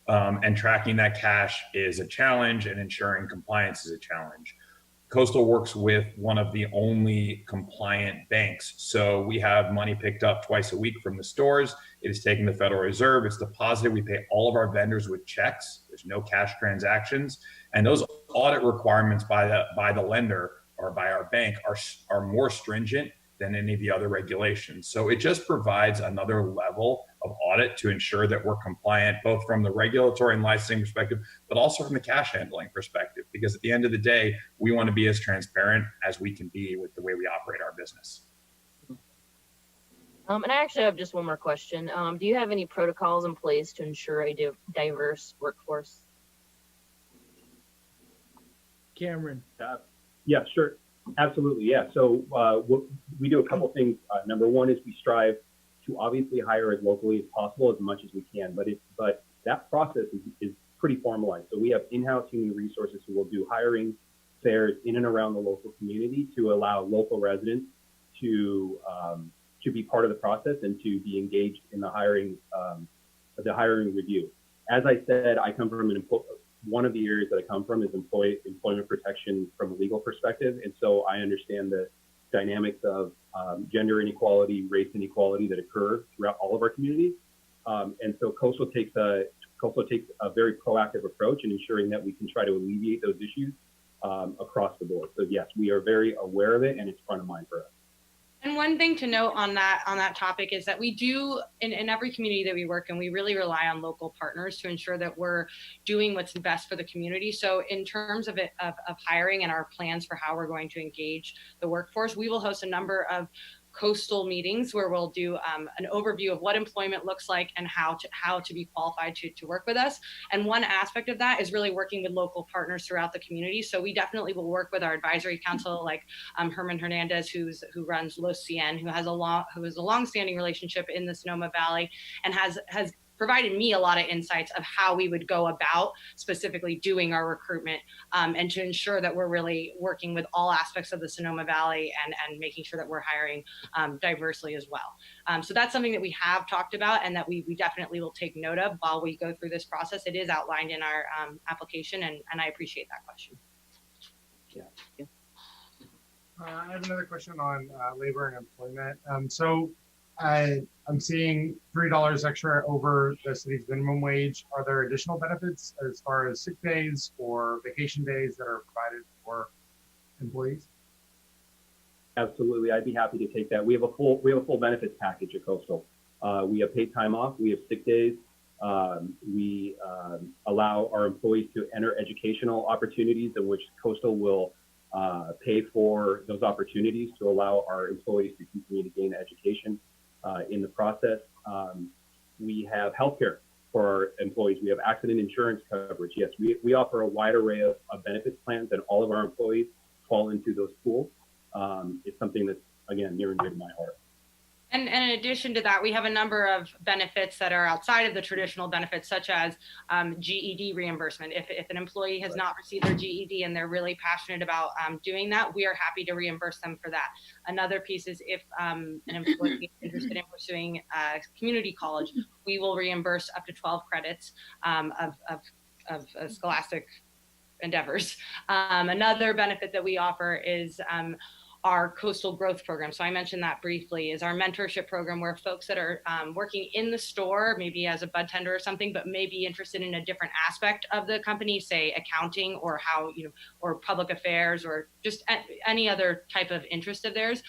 And tracking that cash is a challenge, and ensuring compliance is a challenge. Coastal works with one of the only compliant banks. So we have money picked up twice a week from the stores. It is taken to the Federal Reserve. It's deposited. We pay all of our vendors with checks. There's no cash transactions. And those audit requirements by the lender or by our bank are more stringent than any of the other regulations. So it just provides another level of audit to ensure that we're compliant, both from the regulatory and licensing perspective, but also from the cash handling perspective. Because at the end of the day, we want to be as transparent as we can be with the way we operate our business. And I actually have just one more question. Do you have any protocols in place to ensure a diverse workforce? Cameron. Yeah, sure. Absolutely. Yeah. So we do a couple things. Number one is we strive to obviously hire as locally as possible, as much as we can. But that process is pretty formalized. So we have in-house human resources who will do hiring, affairs in and around the local community to allow local residents to be part of the process and to be engaged in the hiring review. As I said, I come from one of the areas that I come from is employment protection from a legal perspective, and so I understand the dynamics of gender inequality, race inequality that occur throughout all of our communities. And so Coastal takes a very proactive approach in ensuring that we can try to alleviate those issues across the board. So yes, we are very aware of it, and it's front of mind for us. And one thing to note on that topic is that we do in every community that we work in, we really rely on local partners to ensure that we're doing what's best for the community. So in terms of hiring and our plans for how we're going to engage the workforce, we will host a number of Coastal meetings where we'll do an overview of what employment looks like and how to be qualified to work with us. And one aspect of that is really working with local partners throughout the community. So we definitely will work with our advisory council, like Herman Hernandez, who runs Los Cien, who has a long-standing relationship in the Sonoma Valley and has provided me a lot of insights of how we would go about specifically doing our recruitment and to ensure that we're really working with all aspects of the Sonoma Valley and making sure that we're hiring diversely as well. So that's something that we have talked about and that we definitely will take note of while we go through this process. It is outlined in our application, and I appreciate that question. Yeah. I have another question on labor and employment. So I'm seeing $3 extra over the city's minimum wage. Are there additional benefits as far as sick days or vacation days that are provided for employees? Absolutely, I'd be happy to take that. We have a full benefits package at Coastal. We have paid time off. We have sick days. We allow our employees to enter educational opportunities in which Coastal will pay for those opportunities to allow our employees to continue to gain education. In the process, we have healthcare for our employees. We have accident insurance coverage. Yes, we offer a wide array of benefits plans, and all of our employees fall into those pools. It's something that's, again, near and dear to my heart. And in addition to that, we have a number of benefits that are outside of the traditional benefits, such as GED reimbursement. If an employee has not received their GED and they're really passionate about doing that, we are happy to reimburse them for that. Another piece is if an employee is interested in pursuing community college, we will reimburse up to 12 credits of scholastic endeavors. Another benefit that we offer is our Coastal Growth Program. So I mentioned that briefly, is our mentorship program where folks that are working in the store, maybe as a bud tender or something, but may be interested in a different aspect of the company, say accounting or or public affairs or just any other type of interest of theirs,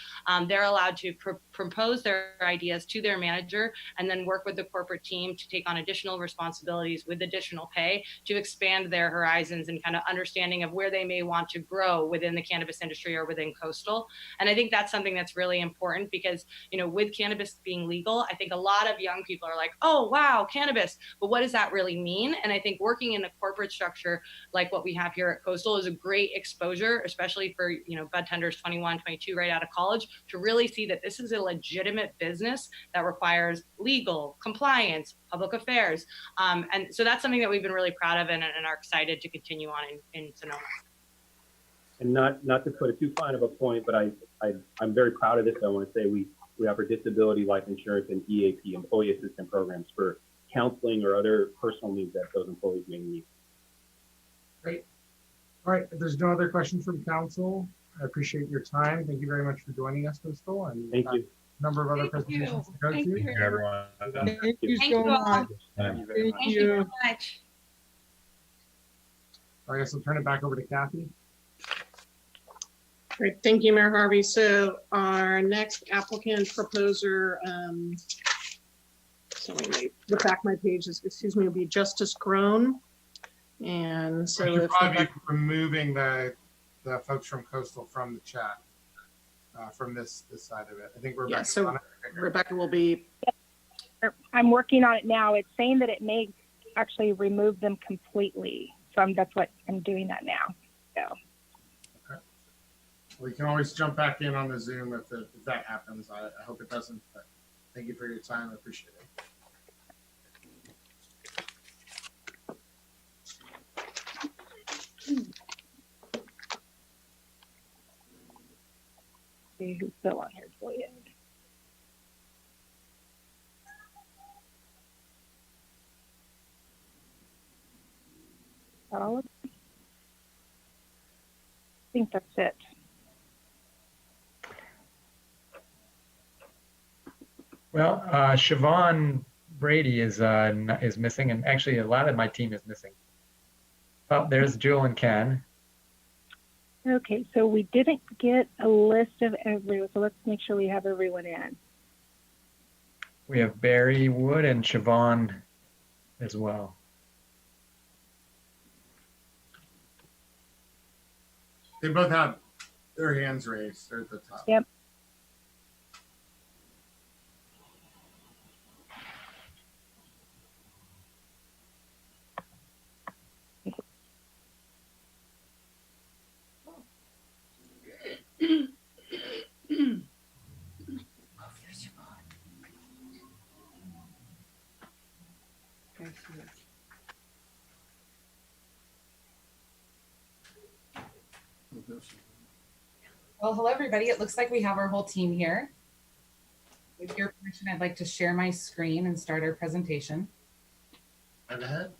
they're allowed to propose their ideas to their manager and then work with the corporate team to take on additional responsibilities with additional pay to expand their horizons and kind of understanding of where they may want to grow within the cannabis industry or within Coastal. And I think that's something that's really important because, with cannabis being legal, I think a lot of young people are like, oh, wow, cannabis. But what does that really mean? And I think working in a corporate structure like what we have here at Coastal is a great exposure, especially for, bud tenders 21, 22 right out of college, to really see that this is a legitimate business that requires legal, compliance, public affairs. And so that's something that we've been really proud of and are excited to continue on in Sonoma. And not to put it too fine of a point, but I'm very proud of this. I want to say we offer disability, life insurance, and EAP, employee assistance programs for counseling or other personal needs that those employees may need. Great. All right, if there's no other questions from council, I appreciate your time. Thank you very much for joining us, Coastal. And thank you. A number of other presentations to go Thank to. you. Thank you, everyone. Thank you Thank so you all. much. Thank you very much. Thank you very much. I guess I'll turn it back over to Kathy. Great, thank you, Mayor Harvey. So our next applicant proposer, so let me look back my pages, will be Justice Grown. And so I should if probably be removing the folks from Coastal from the chat, from this side of it. I think Rebecca. Yeah, so Rebecca will be. I'm working on it now. It's saying that it may actually remove them completely. So that's what I'm doing that now. So. We can always jump back in on the Zoom if that happens. I hope it doesn't, but thank you for your time. I appreciate it. see who's still on here. Julian. All of them? I think that's it. Well, Siobhan Brady is missing, and actually a lot of my team is missing. Oh, there's Jewel and Ken. Okay, so we didn't get a list of everyone, so let's make sure we have everyone in. We have Barry Wood and Siobhan as well. They both have their hands raised. They're at the top. Yep. Well, hello, everybody. It looks like we have our whole team here. With your permission, I'd like to share my screen and start our presentation. Right ahead.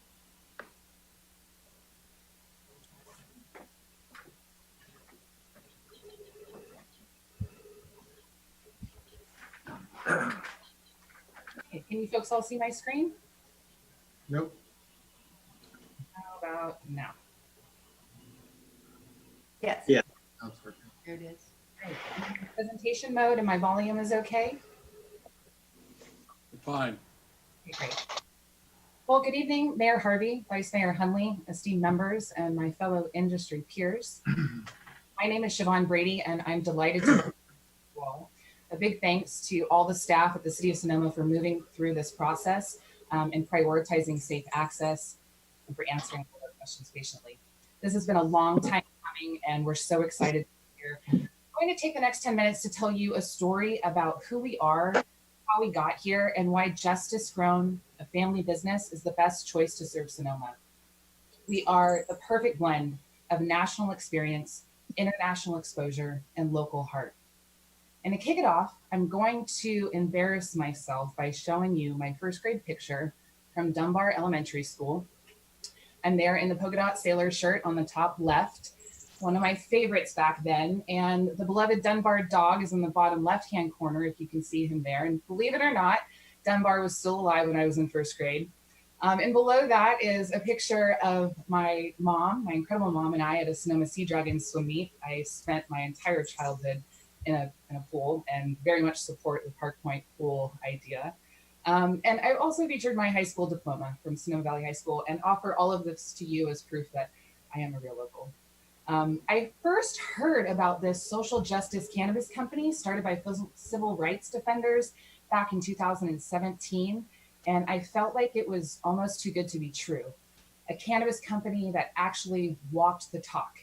Okay, can you folks all see my screen? Nope. How about now? Yes. Yeah. That's working. There it is. Great. Presentation mode and my volume is okay? Fine. Okay, great. Well, good evening, Mayor Harvey, Vice Mayor Hunley, esteemed members, and my fellow industry peers. My name is Siobhan Brady, and I'm delighted to work with you all. A big thanks to all the staff at the City of Sonoma for moving through this process and prioritizing safe access and for answering all our questions patiently. This has been a long time coming, and we're so excited to be here. I'm going to take the next 10 minutes to tell you a story about who we are, how we got here, and why Justice Grown, a family business, is the best choice to serve Sonoma. We are the perfect blend of national experience, international exposure, and local heart. And to kick it off, I'm going to embarrass myself by showing you my first grade picture from Dunbar Elementary School. I'm there in the polka dot sailor shirt on the top left, one of my favorites back then. And the beloved Dunbar dog is in the bottom left-hand corner, if you can see him there. And believe it or not, Dunbar was still alive when I was in first grade. And below that is a picture of my mom, my incredible mom, and I at a Sonoma Sea Dragon swim meet. I spent my entire childhood in a pool and very much support the Park Point pool idea. And I also featured my high school diploma from Sonoma Valley High School and offer all of this to you as proof that I am a real local. I first heard about this social justice cannabis company started by civil rights defenders back in 2017. And I felt like it was almost too good to be true. A cannabis company that actually walked the talk.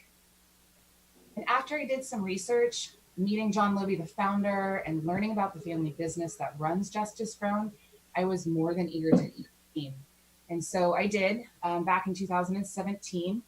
And after I did some research, meeting John Loby, the founder, and learning about the family business that runs Justice Grown, I was more than eager to eat the team. And so I did back in 2017.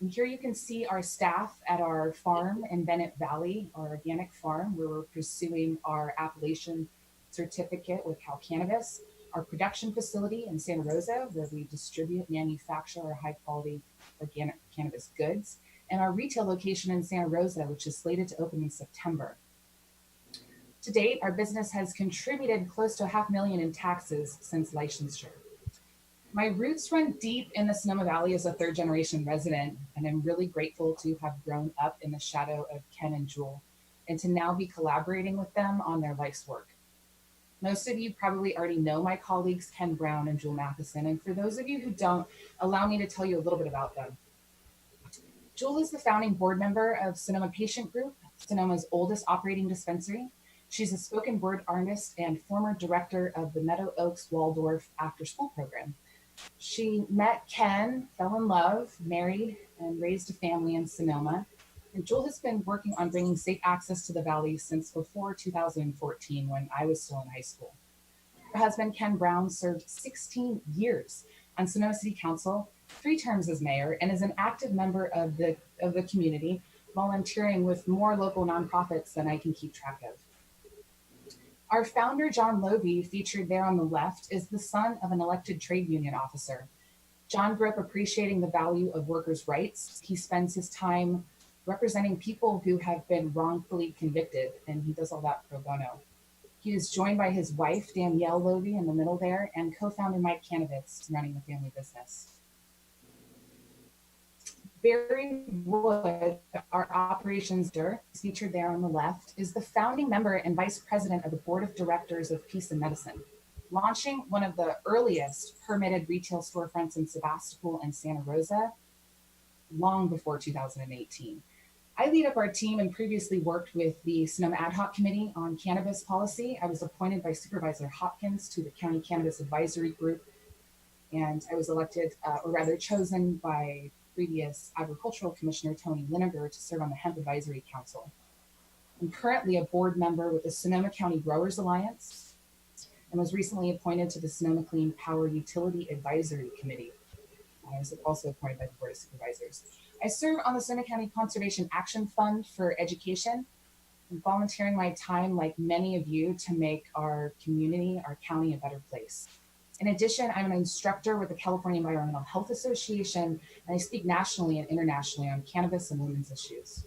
And here you can see our staff at our farm in Bennett Valley, our organic farm, where we're pursuing our appellation certificate with Cal Cannabis, our production facility in Santa Rosa, where we distribute, manufacture our high quality organic cannabis goods, and our retail location in Santa Rosa, which is slated to open in September. To date, our business has contributed close to $500,000 in taxes since licensure. My roots run deep in the Sonoma Valley as a third generation resident, and I'm really grateful to have grown up in the shadow of Ken and Jewel and to now be collaborating with them on their life's work. Most of you probably already know my colleagues, Ken Brown and Jewel Matheson, and for those of you who don't, allow me to tell you a little bit about them. Jewel is the founding board member of Sonoma Patient Group, Sonoma's oldest operating dispensary. She's a spoken word artist and former director of the Meadow Oaks Waldorf after school program. She met Ken, fell in love, married, and raised a family in Sonoma. And Jewel has been working on bringing safe access to the Valley since before 2014, when I was still in high school. Her husband, Ken Brown, served 16 years on Sonoma City Council, 3 terms as mayor, and is an active member of the community, volunteering with more local nonprofits than I can keep track of. Our founder, John Logie, featured there on the left, is the son of an elected trade union officer. John grew up appreciating the value of workers' rights. He spends his time representing people who have been wrongfully convicted, and he does all that pro bono. He is joined by his wife, Danielle Logie, in the middle there, and co-founder Mike Cannabis, running the family business. Barry Wood, our operations director, featured there on the left, is the founding member and vice president of the board of directors of Peace and Medicine, launching one of the earliest permitted retail storefronts in Sebastopol and Santa Rosa long before 2018. I lead up our team and previously worked with the Sonoma Ad Hoc Committee on Cannabis Policy. I was appointed by Supervisor Hopkins to the County Cannabis Advisory Group, and I was elected, or rather chosen by previous Agricultural Commissioner Tony Linegar to serve on the Hemp Advisory Council. I'm currently a board member with the Sonoma County Growers Alliance and was recently appointed to the Sonoma Clean Power Utility Advisory Committee. I was also appointed by the Board of Supervisors. I serve on the Sonoma County Conservation Action Fund for Education. I'm volunteering my time, like many of you, to make our community, our county, a better place. In addition, I'm an instructor with the California Environmental Health Association, and I speak nationally and internationally on cannabis and women's issues.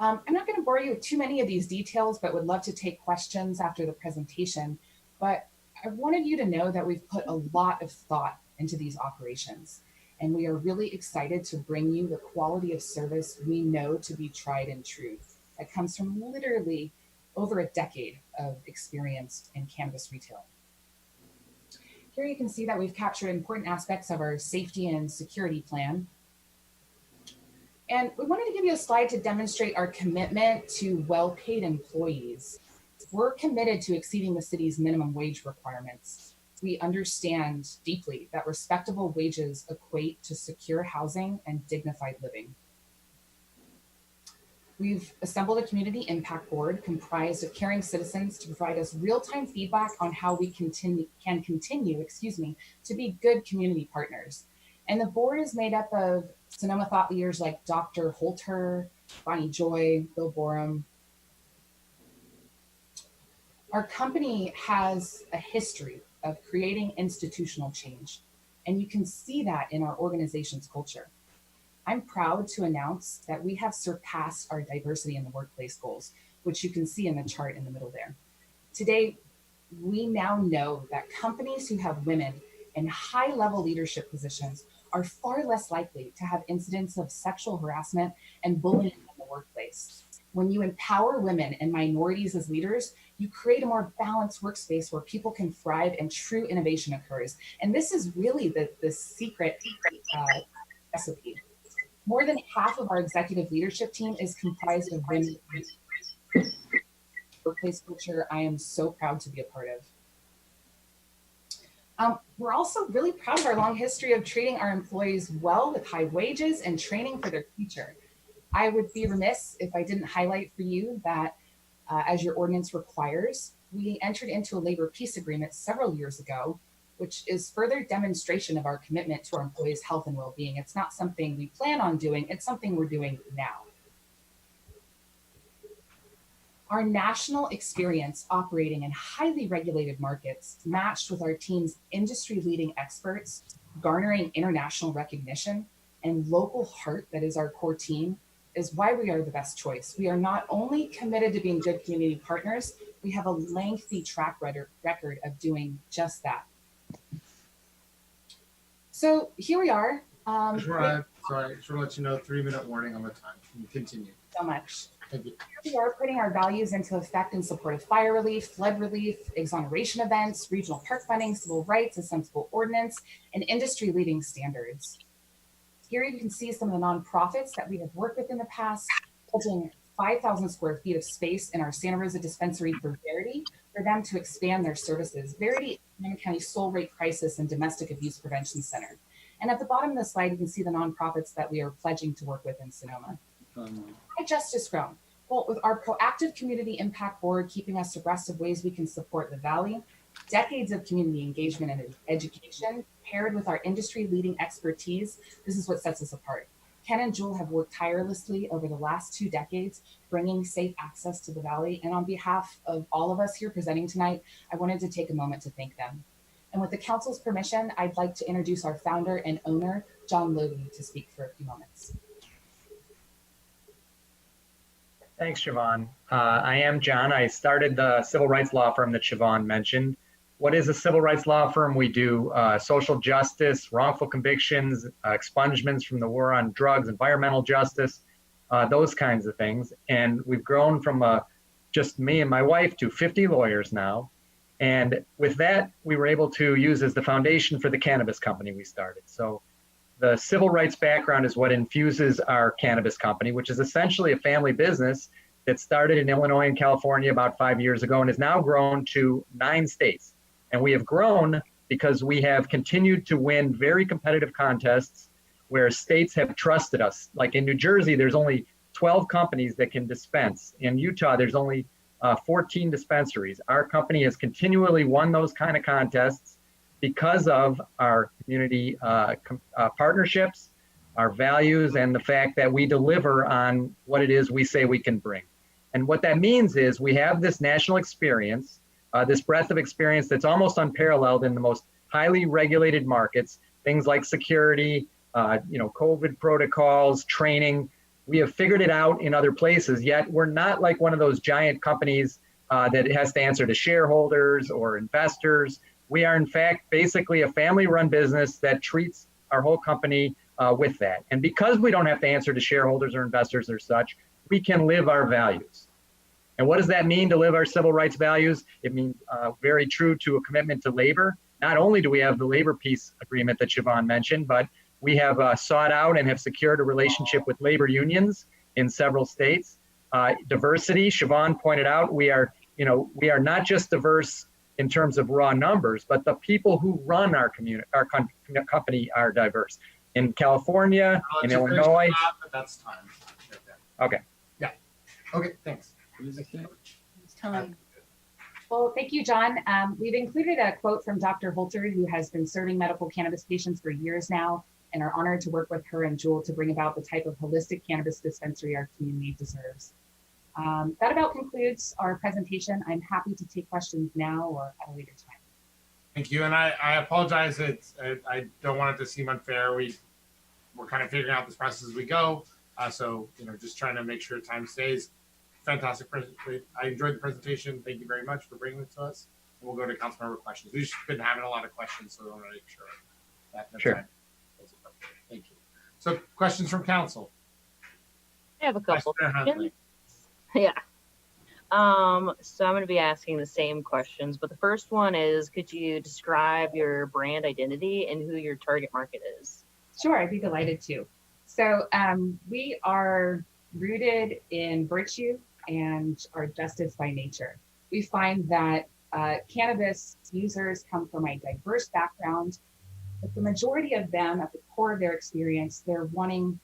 I'm not going to bore you with too many of these details, but would love to take questions after the presentation. But I wanted you to know that we've put a lot of thought into these operations, and we are really excited to bring you the quality of service we know to be tried and true that comes from literally over a decade of experience in cannabis retail. Here you can see that we've captured important aspects of our safety and security plan. And we wanted to give you a slide to demonstrate our commitment to well-paid employees. We're committed to exceeding the city's minimum wage requirements. We understand deeply that respectable wages equate to secure housing and dignified living. We've assembled a community impact board comprised of caring citizens to provide us real-time feedback on how we can continue to be good community partners. And the board is made up of Sonoma thought leaders like Dr. Holter, Bonnie Joy, Bill Borum. Our company has a history of creating institutional change, and you can see that in our organization's culture. I'm proud to announce that we have surpassed our diversity in the workplace goals, which you can see in the chart in the middle there. Today, we now know that companies who have women in high-level leadership positions are far less likely to have incidents of sexual harassment and bullying in the workplace. When you empower women and minorities as leaders, you create a more balanced workspace where people can thrive and true innovation occurs. And this is really the secret recipe. More than half of our executive leadership team is comprised of women. Workplace culture I am so proud to be a part of. We're also really proud of our long history of treating our employees well with high wages and training for their future. I would be remiss if I didn't highlight for you that as your ordinance requires, we entered into a labor peace agreement several years ago, which is further demonstration of our commitment to our employees' health and well-being. It's not something we plan on doing, it's something we're doing now. Our national experience operating in highly regulated markets, matched with our team's industry-leading experts, garnering international recognition, and local heart that is our core team, is why we are the best choice. We are not only committed to being good community partners, we have a lengthy track record of doing just that. So here we are. Sorry, just want to let you know, 3-minute warning on the time. You continue. So much. Thank you. Here we are putting our values into effect in support of fire relief, flood relief, exoneration events, regional park funding, civil rights, a sensible ordinance, and industry-leading standards. Here you can see some of the nonprofits that we have worked with in the past, holding 5,000 square feet of space in our Santa Rosa dispensary for Verity, for them to expand their services. Verity is Sonoma County Soul Rate Crisis and Domestic Abuse Prevention Center. And at the bottom of the slide, you can see the nonprofits that we are pledging to work with in Sonoma. Why Justice Grown? Well, with our proactive community impact board keeping us abreast of ways we can support the Valley, decades of community engagement and education paired with our industry-leading expertise, this is what sets us apart. Ken and Jewel have worked tirelessly over the last 2 decades, bringing safe access to the Valley. And on behalf of all of us here presenting tonight, I wanted to take a moment to thank them. And with the council's permission, I'd like to introduce our founder and owner, John Logie, to speak for a few moments. Thanks, Siobhan. I am John. I started the civil rights law firm that Siobhan mentioned. What is a civil rights law firm? We do social justice, wrongful convictions, expungements from the war on drugs, environmental justice, those kinds of things. And we've grown from just me and my wife to 50 lawyers now. And with that, we were able to use as the foundation for the cannabis company we started. So the civil rights background is what infuses our cannabis company, which is essentially a family business that started in Illinois and California about 5 years ago and has now grown to 9 states. And we have grown because we have continued to win very competitive contests where states have trusted us. Like in New Jersey, there's only 12 companies that can dispense. In Utah, there's only 14 dispensaries. Our company has continually won those kind of contests because of our community partnerships, our values, and the fact that we deliver on what it is we say we can bring. And what that means is we have this national experience, this breadth of experience that's almost unparalleled in the most highly regulated markets, things like security, COVID protocols, training. We have figured it out in other places, yet we're not like one of those giant companies that has to answer to shareholders or investors. We are, in fact, basically a family-run business that treats our whole company with that. And because we don't have to answer to shareholders or investors or such, we can live our values. And what does that mean to live our civil rights values? It means very true to a commitment to labor. Not only do we have the labor peace agreement that Siobhan mentioned, but we have sought out and have secured a relationship with labor unions in several states. Diversity, Siobhan pointed out, we are not just diverse in terms of raw numbers, but the people who run our community, our company are diverse. In California, in Illinois. But that's time. Okay. Yeah. Okay, thanks. It's time. Well, thank you, John. We've included a quote from Dr. Holter, who has been serving medical cannabis patients for years now, and are honored to work with her and Jewel to bring about the type of holistic cannabis dispensary our community deserves. That about concludes our presentation. I'm happy to take questions now or at a later time. Thank you, and I apologize. I don't want it to seem unfair. We're kind of figuring out this process as we go. So just trying to make sure time stays. Fantastic presentation. I enjoyed the presentation. Thank you very much for bringing it to us. And we'll go to council member questions. We've just been having a lot of questions, so I want to make sure that sure. Time is appropriate. Thank you. So questions from council. I have a couple. Huntley. Yeah. So I'm going to be asking the same questions, but the first one is, could you describe your brand identity and who your target market is? Sure, I'd be delighted to. So we are rooted in virtue and are justice by nature. We find that cannabis users come from a diverse background, but the majority of them, at the core of their experience, they're wanting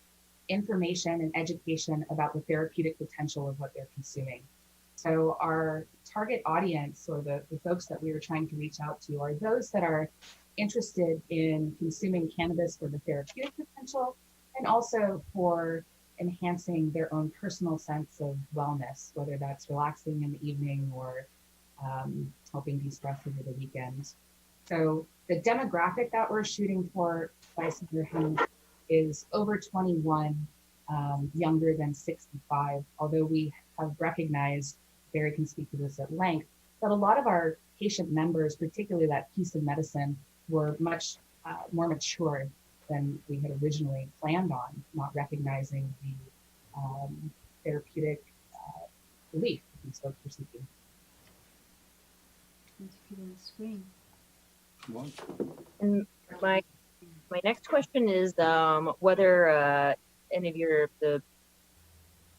information and education about the therapeutic potential of what they're consuming. So our target audience, or the folks that we are trying to reach out to, are those that are interested in consuming cannabis for the therapeutic potential and also for enhancing their own personal sense of wellness, whether that's relaxing in the evening or helping de-stress over the weekend. So the demographic that we're shooting for by Senator Hunt is over 21, younger than 65, although we have recognized, Barry can speak to this at length, that a lot of our patient members, particularly that piece of medicine, were much more mature than we had originally planned on, not recognizing the therapeutic relief these folks were seeking. And my next question is whether any of those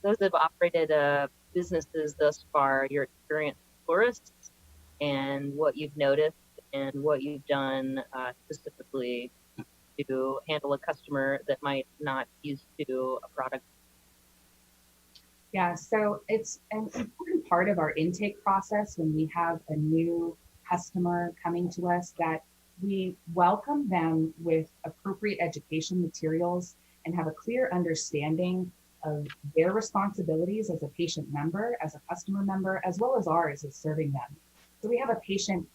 that have operated businesses thus far, your experienced tourists, and what you've noticed and what you've done specifically to handle a customer that might not used to a product. Yeah, so it's an important part of our intake process when we have a new customer coming to us, that we welcome them with appropriate education materials and have a clear understanding of their responsibilities as a patient member, as a customer member, as well as ours as serving them. So we have a patient,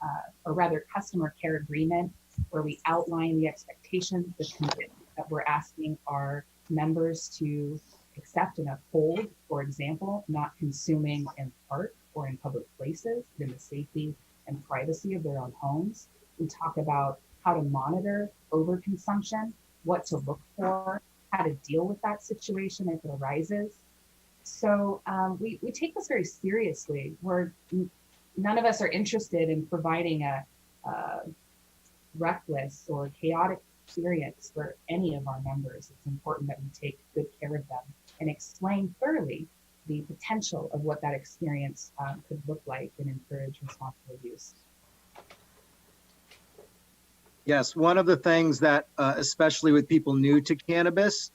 or rather customer care agreement, where we outline the expectations, the commitment that we're asking our members to accept and uphold. For example, not consuming in park or in public places, in the safety and privacy of their own homes. We talk about how to monitor overconsumption, what to look for, how to deal with that situation if it arises. So we take this very seriously. None of us are interested in providing a reckless or chaotic experience for any of our members. It's important that we take good care of them and explain thoroughly the potential of what that experience could look like and encourage responsible use. Yes, one of the things that, especially with people new to cannabis,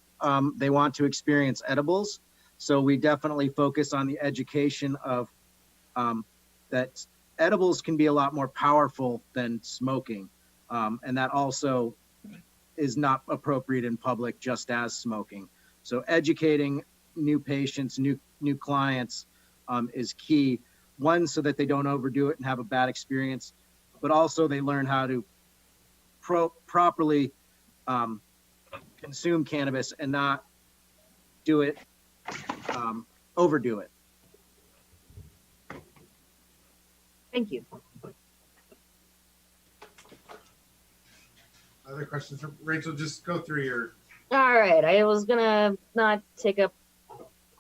they want to experience edibles. So we definitely focus on the education of that edibles can be a lot more powerful than smoking. And that also is not appropriate in public, just as smoking. So educating new patients, new clients is key. One, so that they don't overdo it and have a bad experience, but also they learn how to properly consume cannabis and not do it, overdo it. Thank you. Other questions? Rachel, just go through your. All right, I was gonna not take up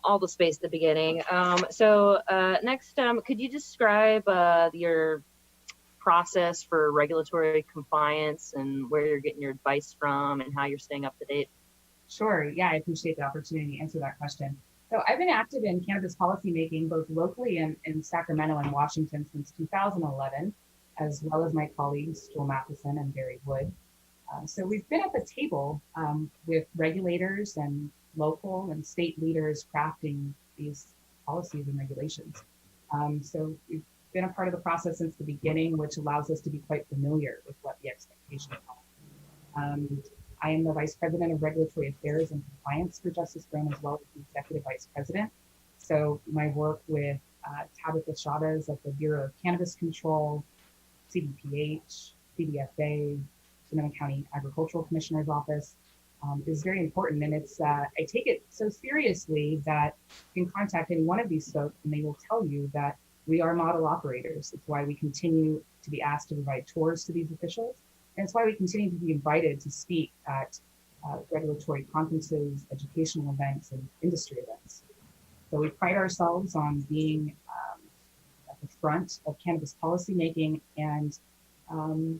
all the space at the beginning. Next, could you describe your process for regulatory compliance and where you're getting your advice from and how you're staying up to date? Sure, yeah, I appreciate the opportunity to answer that question. So I've been active in cannabis policymaking both locally and in Sacramento and Washington since 2011, as well as my colleagues, Joel Matheson and Barry Wood. So we've been at the table with regulators and local and state leaders crafting these policies and regulations. So we've been a part of the process since the beginning, which allows us to be quite familiar with what the expectations are. I am the Vice President of Regulatory Affairs and Compliance for Justice Grown, as well as the Executive Vice President. So my work with Tabitha Chavez at the Bureau of Cannabis Control, CDPH, CDFA, Sonoma County Agricultural Commissioner's Office is very important. And it's I take it so seriously that you can contact any one of these folks and they will tell you that we are model operators. It's why we continue to be asked to provide tours to these officials. And it's why we continue to be invited to speak at regulatory conferences, educational events, and industry events. So we pride ourselves on being at the front of cannabis policymaking and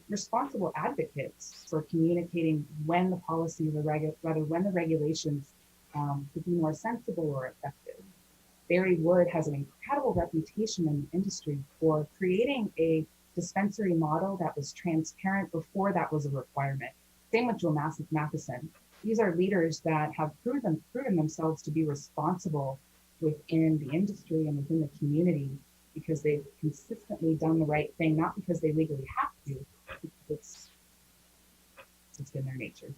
responsible advocates for communicating when the policies are when the regulations could be more sensible or effective. Barry Wood has an incredible reputation in the industry for creating a dispensary model that was transparent before that was a requirement. Same with Joel Matheson. These are leaders that have proven themselves to be responsible within the industry and within the community because they've consistently done the right thing, not because they legally have to, because it's been their nature.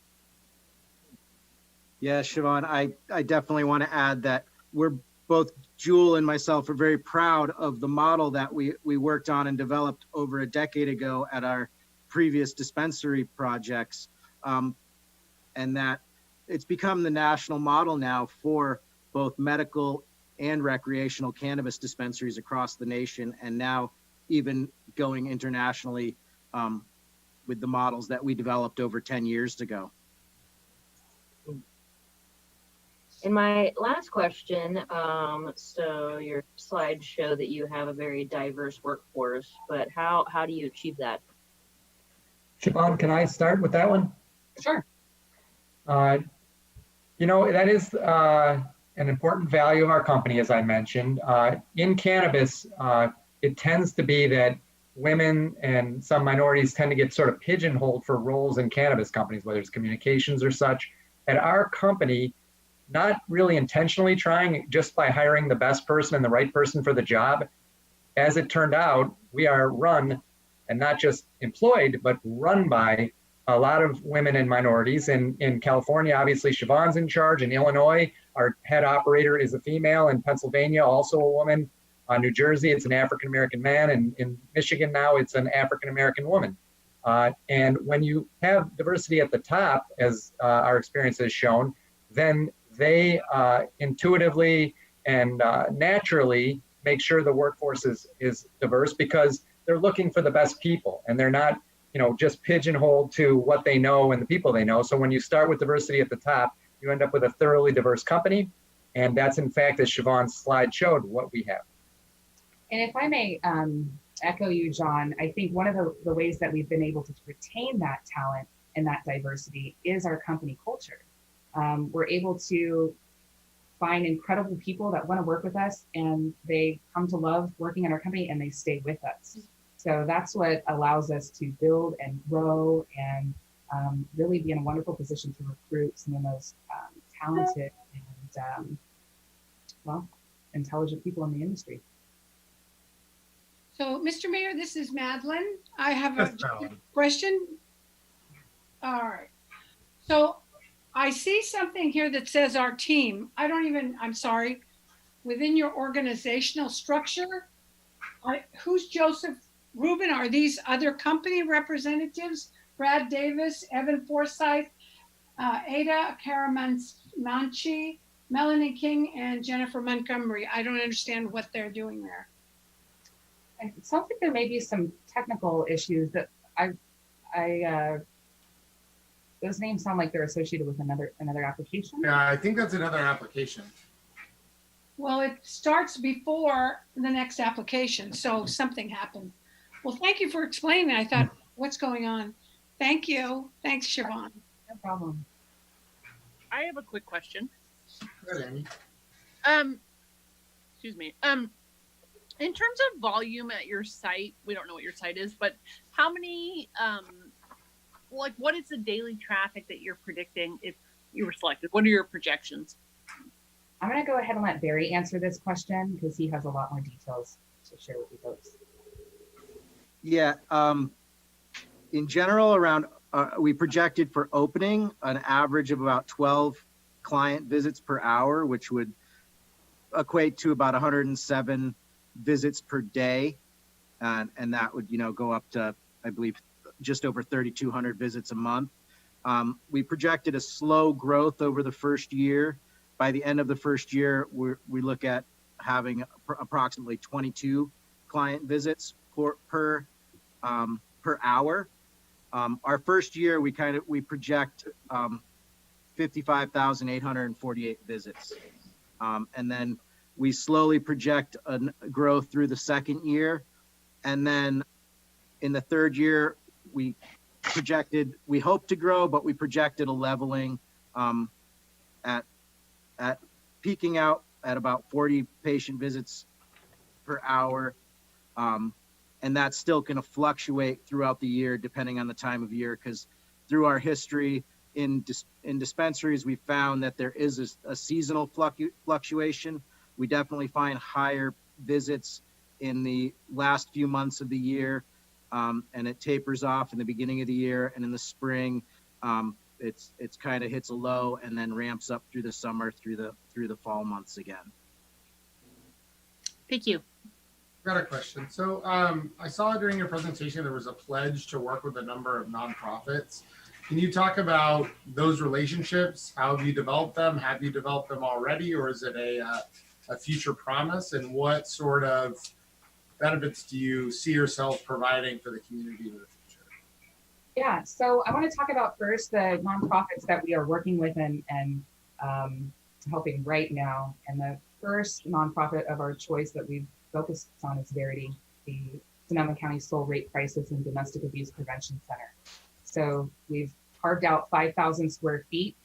Yeah, Siobhan, I definitely want to add that we're both Jewel and myself are very proud of the model that we worked on and developed over a decade ago at our previous dispensary projects. And that it's become the national model now for both medical and recreational cannabis dispensaries across the nation, and now even going internationally with the models that we developed over 10 years ago. And my last question, so your slides show that you have a very diverse workforce, but how do you achieve that? Siobhan, can I start with that one? Sure. You know, that is an important value of our company, as I mentioned. In cannabis, it tends to be that women and some minorities tend to get sort of pigeonholed for roles in cannabis companies, whether it's communications or such. At our company, not really intentionally trying, just by hiring the best person and the right person for the job. As it turned out, we are run, and not just employed, but run by a lot of women and minorities. In California, obviously Siobhan's in charge. In Illinois, our head operator is a female. In Pennsylvania, also a woman. New Jersey, it's an African-American man. And in Michigan now, it's an African-American woman. And when you have diversity at the top, as our experience has shown, then they intuitively and naturally make sure the workforce is diverse because they're looking for the best people and they're not, just pigeonholed to what they know and the people they know. So when you start with diversity at the top, you end up with a thoroughly diverse company. And that's in fact, as Siobhan's slide showed, what we have. And if I may echo you, John, I think one of the ways that we've been able to retain that talent and that diversity is our company culture. We're able to find incredible people that want to work with us and they come to love working in our company and they stay with us. So that's what allows us to build and grow and really be in a wonderful position to recruit some of the most talented and, intelligent people in the industry. So, Mr. Mayor, this is Madeline. I have a question. All right. So I see something here that says our team. I'm sorry, within your organizational structure, who's Joseph Rubin? Are these other company representatives? Brad Davis, Evan Forsyth, Ada Karamanchi, Melanie King, and Jennifer Montgomery. I don't understand what they're doing there. It sounds like there may be some technical issues that those names sound like they're associated with another application. Yeah, I think that's another application. Well, it starts before the next application, so something happened. Well, thank you for explaining. I thought, what's going on? Thank you. Thanks, Siobhan. No problem. I have a quick question. Good, Amy. Excuse me. In terms of volume at your site, we don't know what your site is, but how many, what is the daily traffic that you're predicting if you were selected? What are your projections? I'm going to go ahead and let Barry answer this question because he has a lot more details to share with you folks. Yeah, in general, we projected for opening an average of about 12 client visits per hour, which would equate to about 107 visits per day. And that would, go up to, I believe, just over 3,200 visits a month. We projected a slow growth over the first year. By the end of the first year, we look at having approximately 22 client visits per hour. Our first year, we project 55,848 visits. And then we slowly project a growth through the second year. And then in the third year, we hope to grow, but we projected a leveling at peaking out at about 40 patient visits per hour. And that's still going to fluctuate throughout the year, depending on the time of year, because through our history in dispensaries, we found that there is a seasonal fluctuation. We definitely find higher visits in the last few months of the year, and it tapers off in the beginning of the year, and in the spring, it's kind of hits a low and then ramps up through the summer, through the fall months again. Thank you. Got a question. So I saw during your presentation there was a pledge to work with a number of nonprofits. Can you talk about those relationships? How have you developed them? Have you developed them already, or is it a future promise? And what sort of benefits do you see yourself providing for the community in the future? Yeah, so I want to talk about first the nonprofits that we are working with and helping right now. And the first nonprofit of our choice that we've focused on is Verity, the Sonoma County Soul Rape Crisis and Domestic Abuse Prevention Center. So we've carved out 5,000 square feet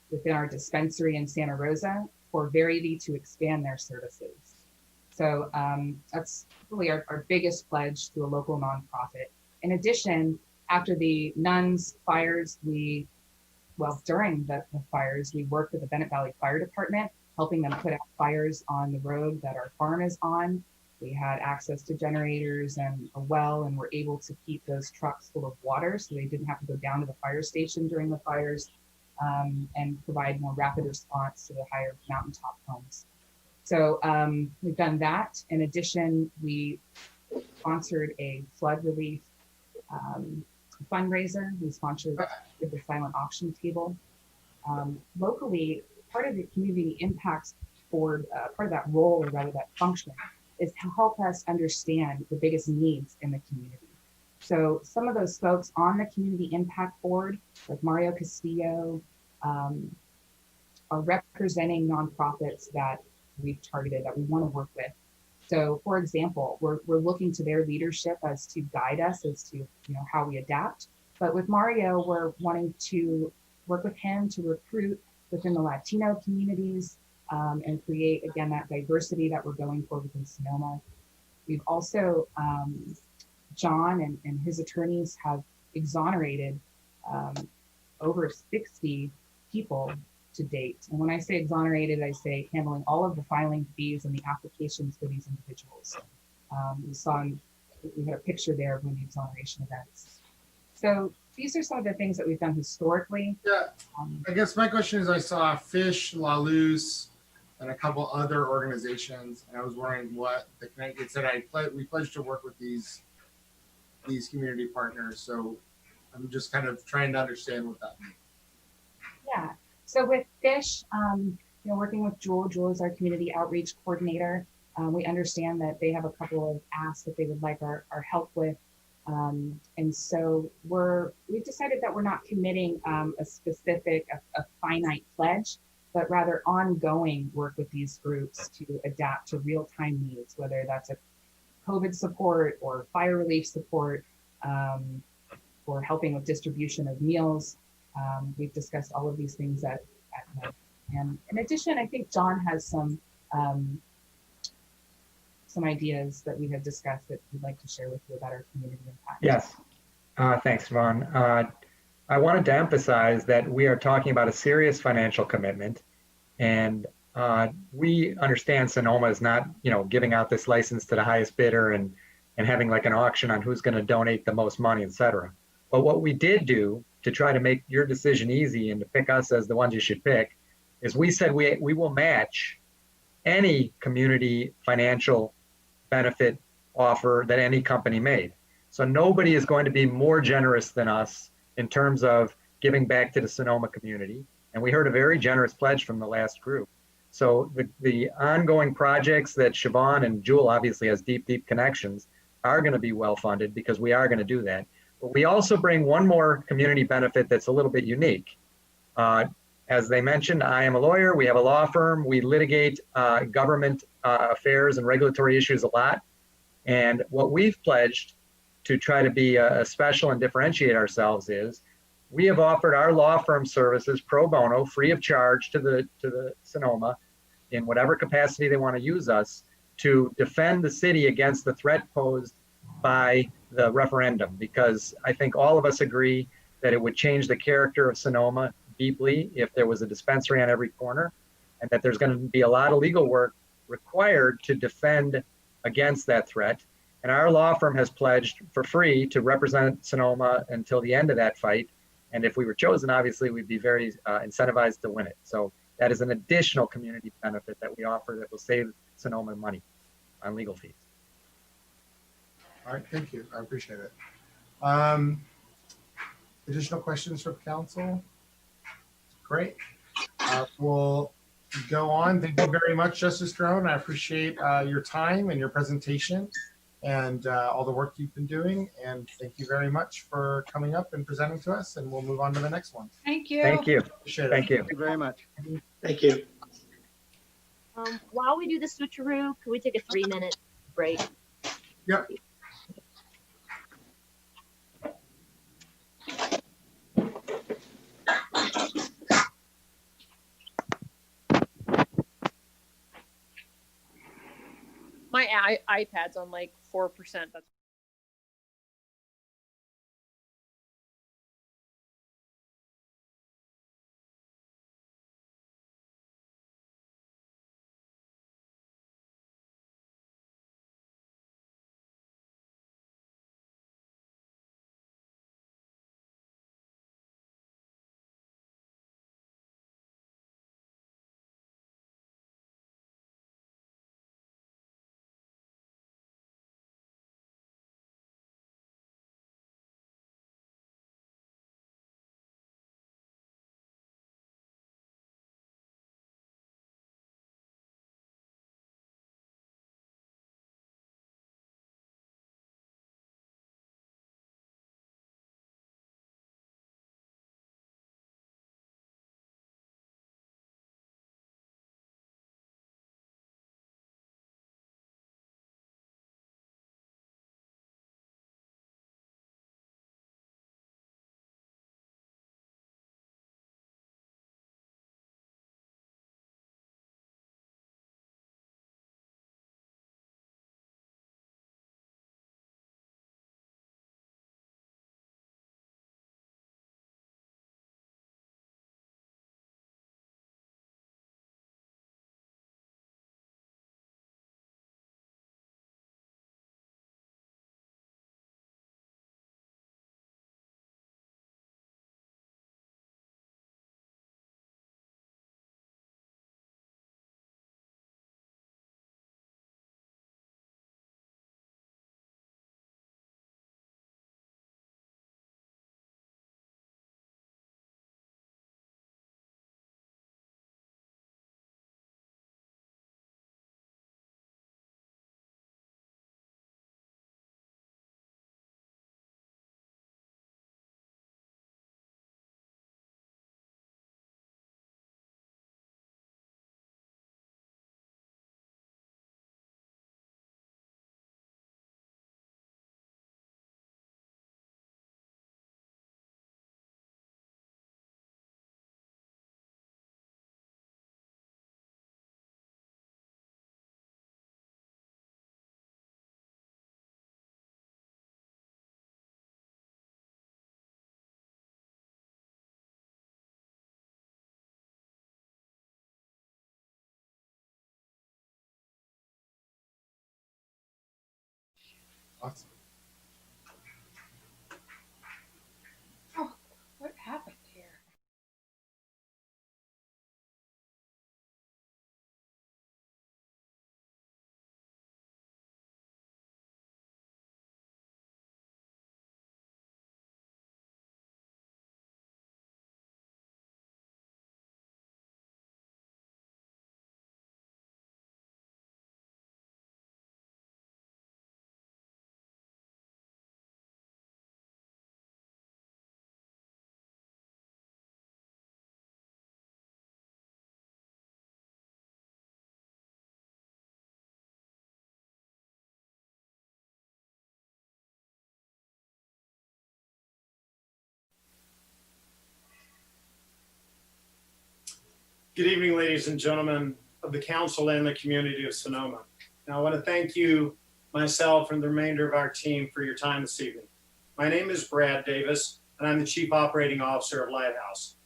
within our dispensary in Santa Rosa for Verity to expand their services. So that's really our biggest pledge to a local nonprofit. In addition, after the Nuns fires, during the fires, we worked with the Bennett Valley Fire Department, helping them put out fires on the road that our farm is on. We had access to generators and a well, and were able to keep those trucks full of water so they didn't have to go down to the fire station during the fires, and provide more rapid response to the higher mountaintop homes. So we've done that. In addition, we sponsored a flood relief fundraiser. We sponsored the silent auction table. Locally, part of the community impacts board, part of that role, or rather that function, is to help us understand the biggest needs in the community. So some of those folks on the community impact board, like Mario Castillo, are representing nonprofits that we've targeted, that we want to work with. So for example, we're looking to their leadership as to guide us as to how we adapt. But with Mario, we're wanting to work with him to recruit within the Latino communities, and create, again, that diversity that we're going for within Sonoma. We've also, John and his attorneys have exonerated over 60 people to date. And when I say exonerated, I say handling all of the filing fees and the applications for these individuals. We had a picture there of one of the exoneration events. So these are some of the things that we've done historically. Yeah, I guess my question is, I saw Fish, La Luz, and a couple other organizations, and I was wondering what the Connecticut said. We pledged to work with these community partners. So I'm just kind of trying to understand what that means. Yeah. So with Fish, working with Jewel is our community outreach coordinator. We understand that they have a couple of asks that they would like our help with. And so we've decided that we're not committing a specific, a finite pledge, but rather ongoing work with these groups to adapt to real-time needs, whether that's a COVID support or fire relief support, or helping with distribution of meals. We've discussed all of these things at night. And in addition, I think John has some ideas that we had discussed that we'd like to share with you about our community impact. Yes. Thanks, Ron. I wanted to emphasize that we are talking about a serious financial commitment, and we understand Sonoma is not, giving out this license to the highest bidder and having like an auction on who's going to donate the most money, et cetera. But what we did do to try to make your decision easy and to pick us as the ones you should pick is we said we will match any community financial benefit offer that any company made. So nobody is going to be more generous than us in terms of giving back to the Sonoma community. And we heard a very generous pledge from the last group. So the ongoing projects that Siobhan and Jewel obviously has deep connections are going to be well funded, because we are going to do that. But we also bring one more community benefit that's a little bit unique. As they mentioned, I am a lawyer. We have a law firm. We litigate government affairs and regulatory issues a lot. And what we've pledged to try to be special and differentiate ourselves is we have offered our law firm services pro bono, free of charge to the Sonoma, in whatever capacity they want to use us, to defend the city against the threat posed by the referendum. Because I think all of us agree that it would change the character of Sonoma deeply if there was a dispensary on every corner, and that there's going to be a lot of legal work required to defend against that threat. And our law firm has pledged for free to represent Sonoma until the end of that fight. And if we were chosen, obviously, we'd be very incentivized to win it. So that is an additional community benefit that we offer that will save Sonoma money on legal fees. All right, thank you. I appreciate it. Additional questions from council? Great. We'll go on. Thank you very much, Justice Drone. I appreciate your time and your presentation and all the work you've been doing. And thank you very much for coming up and presenting to us. And we'll move on to the next one. Thank you. Thank you. Appreciate it. Thank you. Thank you very much. Thank you. While we do the switcheroo, can we take a 3-minute break? Yep. My iPad's on like 4%. That's Awesome. Oh, what happened here? Good evening, ladies and gentlemen of the council and the community of Sonoma. Now, I want to thank you, myself, and the remainder of our team for your time this evening. My name is Brad Davis, and I'm the Chief Operating Officer of Lighthouse.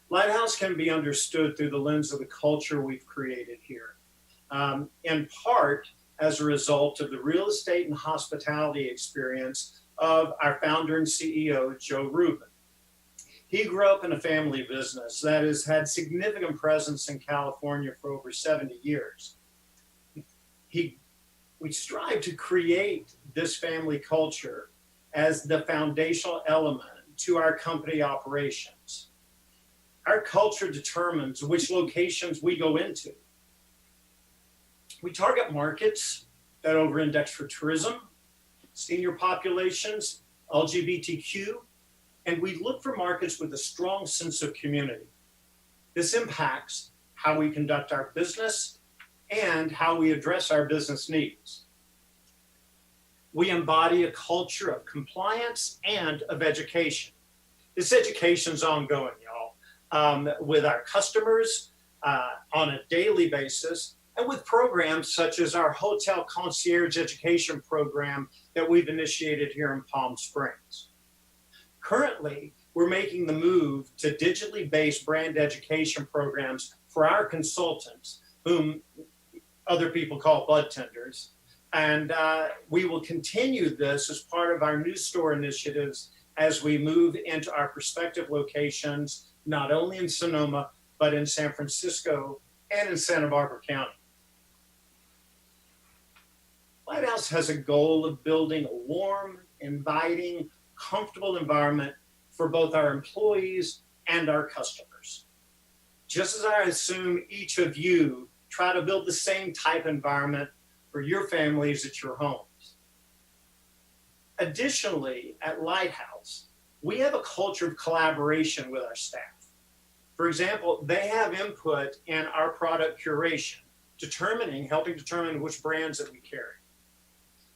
Lighthouse can be understood through the lens of the culture we've created here, in part as a result of the real estate and hospitality experience of our founder and CEO, Joe Rubin. He grew up in a family business that has had significant presence in California for over 70 years. We strive to create this family culture as the foundational element to our company operations. Our culture determines which locations we go into. We target markets that over-index for tourism, senior populations, LGBTQ, and we look for markets with a strong sense of community. This impacts how we conduct our business and how we address our business needs. We embody a culture of compliance and of education. This education is ongoing, y'all, with our customers on a daily basis, and with programs such as our Hotel Concierge Education Program that we've initiated here in Palm Springs. Currently, we're making the move to digitally based brand education programs for our consultants, whom other people call bud tenders. And we will continue this as part of our new store initiatives as we move into our prospective locations, not only in Sonoma, but in San Francisco and in Santa Barbara County. Lighthouse has a goal of building a warm, inviting, comfortable environment for both our employees and our customers. Just as I assume each of you try to build the same type environment for your families at your homes. Additionally, at Lighthouse, we have a culture of collaboration with our staff. For example, they have input in our product curation, helping determine which brands that we carry.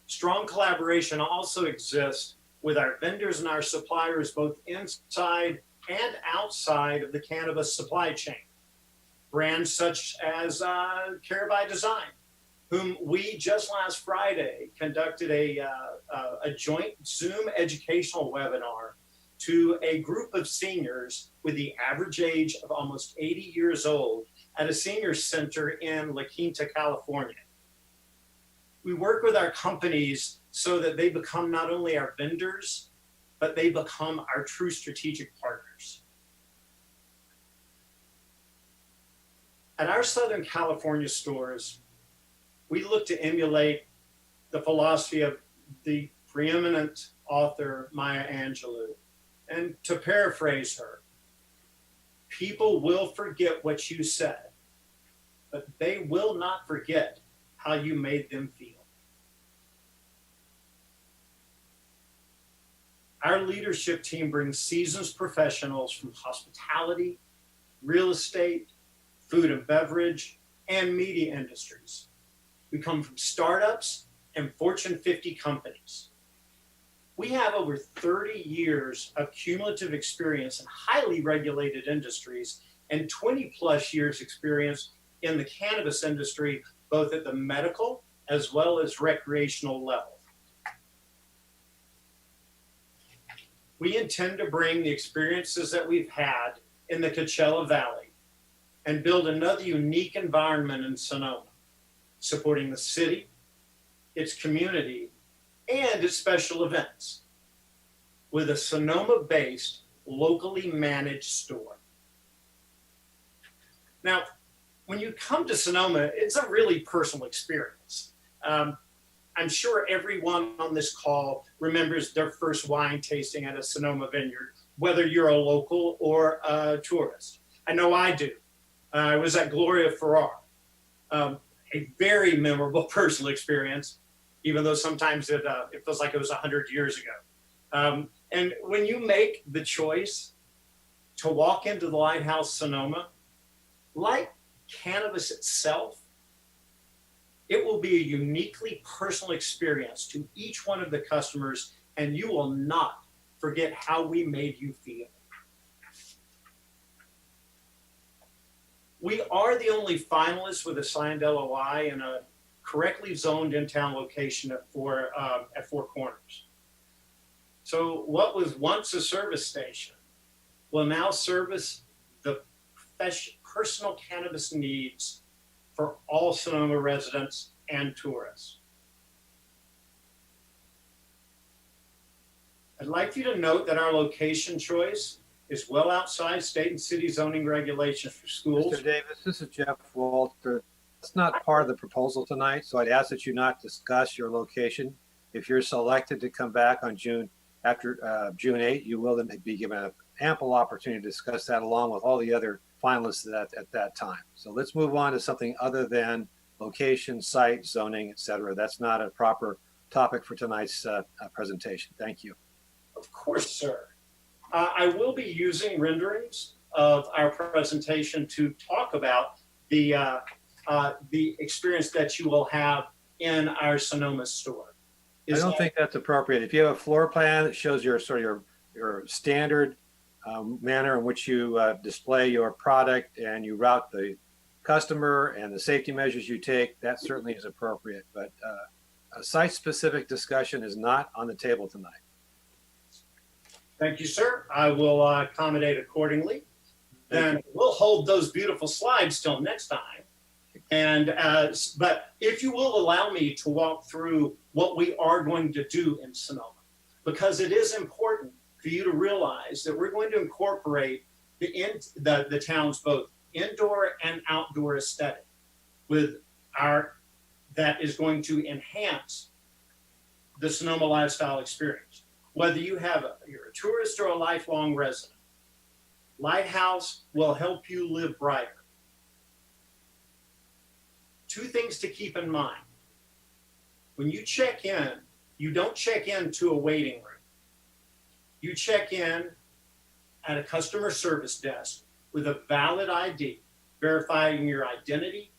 Strong collaboration also exists with our vendors and our suppliers, both inside and outside of the cannabis supply chain. Brands such as Care by Design, whom we just last Friday conducted a joint Zoom educational webinar to a group of seniors with the average age of almost 80 years old at a senior center in La Quinta, California. We work with our companies so that they become not only our vendors, but they become our true strategic partners. At our Southern California stores, we look to emulate the philosophy of the preeminent author Maya Angelou. And to paraphrase her, people will forget what you said, but they will not forget how you made them feel. Our leadership team brings seasoned professionals from hospitality, real estate, food and beverage, and media industries. We come from startups and Fortune 50 companies. We have over 30 years of cumulative experience in highly regulated industries and 20 plus years experience in the cannabis industry, both at the medical as well as recreational level. We intend to bring the experiences that we've had in the Coachella Valley and build another unique environment in Sonoma, supporting the city, its community, and its special events with a Sonoma-based, locally managed store. Now, when you come to Sonoma, it's a really personal experience. I'm sure everyone on this call remembers their first wine tasting at a Sonoma vineyard, whether you're a local or a tourist. I know I do. I was at Gloria Ferrar. A very memorable personal experience, even though sometimes it feels like it was 100 years ago. And when you make the choice to walk into the Lighthouse Sonoma, like cannabis itself, it will be a uniquely personal experience to each one of the customers, and you will not forget how we made you feel. We are the only finalists with a signed LOI in a correctly zoned in-town location at Four Corners. So what was once a service station will now service the personal cannabis needs for all Sonoma residents and tourists. I'd like you to note that our location choice is well outside state and city zoning regulations for schools. Mr. Davis, this is Jeff Walter. It's not part of the proposal tonight, so I'd ask that you not discuss your location. If you're selected to come back on June 8, you will then be given an ample opportunity to discuss that along with all the other finalists at that time. So let's move on to something other than location, site, zoning, et cetera. That's not a proper topic for tonight's presentation. Thank you. Of course, sir. I will be using renderings of our presentation to talk about the experience that you will have in our Sonoma store. I don't think that's appropriate. If you have a floor plan that shows your standard manner in which you display your product and you route the customer and the safety measures you take, that certainly is appropriate. But a site-specific discussion is not on the table tonight. Thank you, sir. I will accommodate accordingly. Then we'll hold those beautiful slides till next time. And but if you will allow me to walk through what we are going to do in Sonoma, because it is important for you to realize that we're going to incorporate the town's both indoor and outdoor aesthetic that is going to enhance the Sonoma lifestyle experience. Whether you're a tourist or a lifelong resident, Lighthouse will help you live brighter. Two things to keep in mind. When you check in, you don't check into a waiting room. You check in at a customer service desk with a valid ID, verifying your identity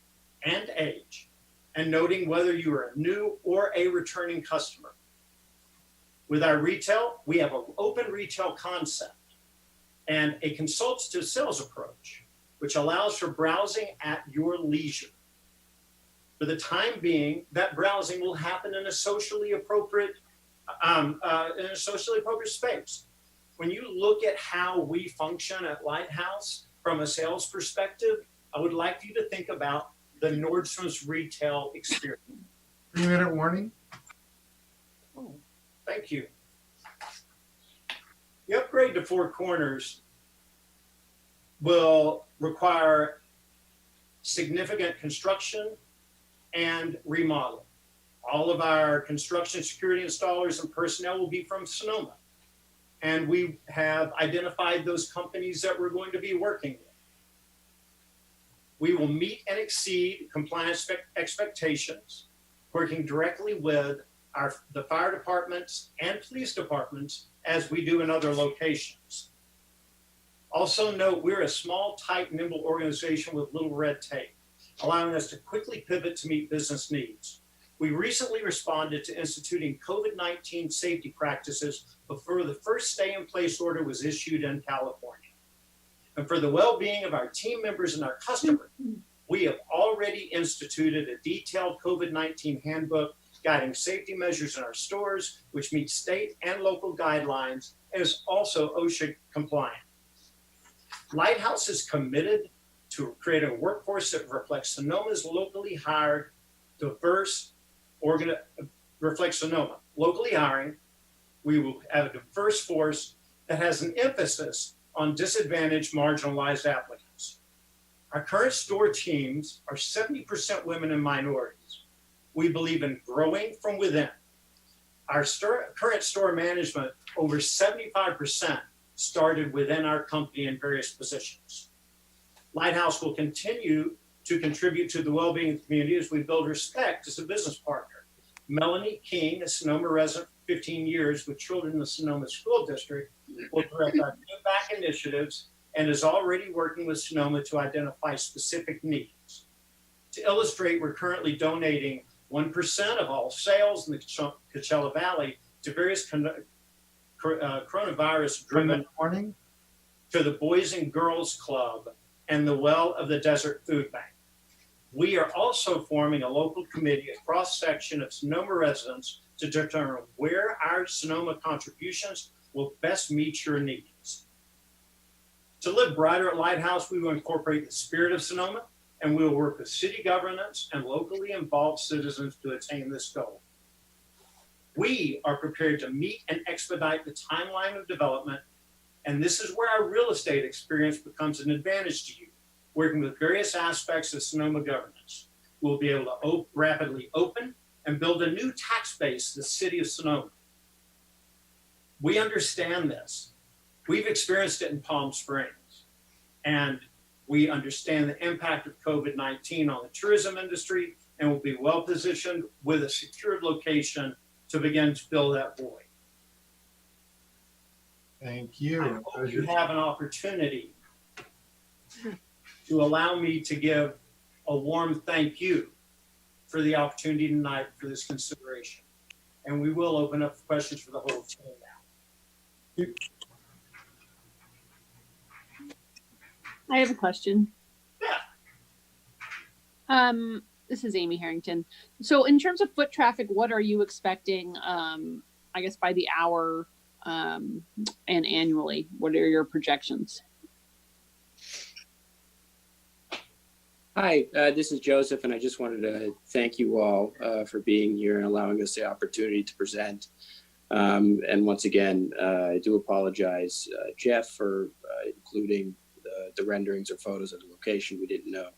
and age, and noting whether you are a new or a returning customer. With our retail, we have an open retail concept and a consultative sales approach, which allows for browsing at your leisure. For the time being, that browsing will happen in a socially appropriate space. When you look at how we function at Lighthouse from a sales perspective, I would like you to think about the Nordstrom's retail experience. 3-minute warning. Oh, thank you. The upgrade to Four Corners will require significant construction and remodeling. All of our construction, security installers, and personnel will be from Sonoma. And we have identified those companies that we're going to be working with. We will meet and exceed compliance expectations, working directly with the fire departments and police departments as we do in other locations. Also note, we're a small, tight, nimble organization with little red tape, allowing us to quickly pivot to meet business needs. We recently responded to instituting COVID-19 safety practices before the first stay-in-place order was issued in California. And for the well-being of our team members and our customers, we have already instituted a detailed COVID-19 handbook guiding safety measures in our stores, which meets state and local guidelines and is also OSHA compliant. Lighthouse is committed to create a workforce that reflects Sonoma's locally hired, diverse reflects Sonoma. Locally hiring, we will have a diverse force that has an emphasis on disadvantaged, marginalized applicants. Our current store teams are 70% women and minorities. We believe in growing from within. Our current store management, over 75%, started within our company in various positions. Lighthouse will continue to contribute to the well-being of the community as we build respect as a business partner. Melanie King, a Sonoma resident for 15 years with children in the Sonoma School District, will direct our Give Back initiatives and is already working with Sonoma to identify specific needs. To illustrate, we're currently donating 1% of all sales in the Coachella Valley to various coronavirus-driven morning to the Boys and Girls Club and the Well of the Desert Food Bank. We are also forming a local committee, a cross-section of Sonoma residents to determine where our Sonoma contributions will best meet your needs. To live brighter at Lighthouse, we will incorporate the spirit of Sonoma, and we will work with city governance and locally involved citizens to attain this goal. We are prepared to meet and expedite the timeline of development, and this is where our real estate experience becomes an advantage to you. Working with various aspects of Sonoma governance, we'll be able to rapidly open and build a new tax base in the city of Sonoma. We understand this. We've experienced it in Palm Springs, and we understand the impact of COVID-19 on the tourism industry and will be well positioned with a secured location to begin to fill that void. Thank you. I hope you have an opportunity to allow me to give a warm thank you for the opportunity tonight for this consideration. And we will open up questions for the whole team now. I have a question. Yeah. This is Amy Harrington. So in terms of foot traffic, what are you expecting, I guess, by the hour and annually? What are your projections? Hi, this is Joseph, and I just wanted to thank you all for being here and allowing us the opportunity to present. And once again, I do apologize, Jeff, for including the renderings or photos of the location. We didn't know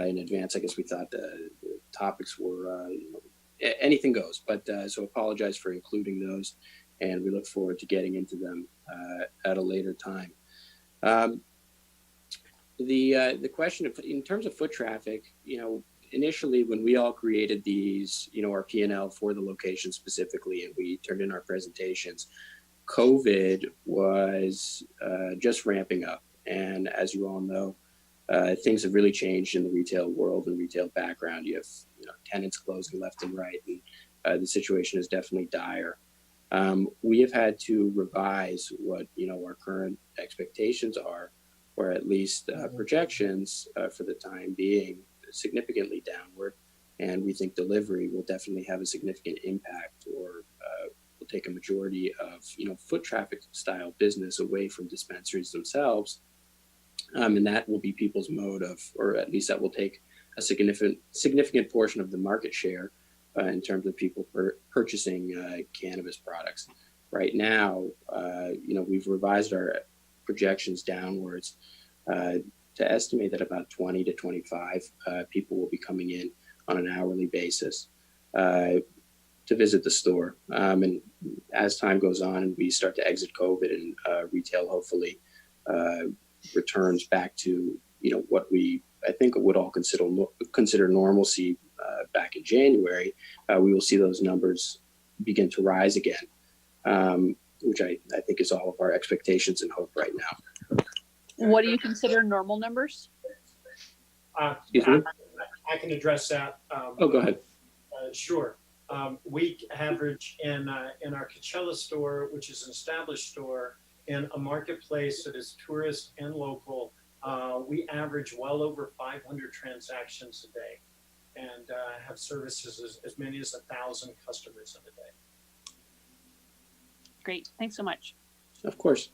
in advance. I guess we thought the topics were anything goes, but so apologize for including those, and we look forward to getting into them at a later time. The question of, in terms of foot traffic, initially when we all created these, our P&L for the location specifically, and we turned in our presentations, COVID was just ramping up. And as you all know, things have really changed in the retail world and retail background. You have, tenants closing left and right, and the situation is definitely dire. We have had to revise what, our current expectations are, or at least projections for the time being, significantly downward. And we think delivery will definitely have a significant impact, or will take a majority of, foot traffic style business away from dispensaries themselves. And that will be people's mode of, or at least that will take a significant portion of the market share in terms of people purchasing cannabis products. Right now, we've revised our projections downwards to estimate that about 20 to 25 people will be coming in on an hourly basis to visit the store. And as time goes on and we start to exit COVID and retail hopefully returns back to, what I think would all consider normalcy back in January, we will see those numbers begin to rise again, which I think is all of our expectations and hope right now. What do you consider normal numbers? I can address that. Oh, go ahead. Sure. We average in our Coachella store, which is an established store in a marketplace that is tourist and local, we average well over 500 transactions a day, and have services as many as 1,000 customers in a day. Great. Thanks so much. Of course.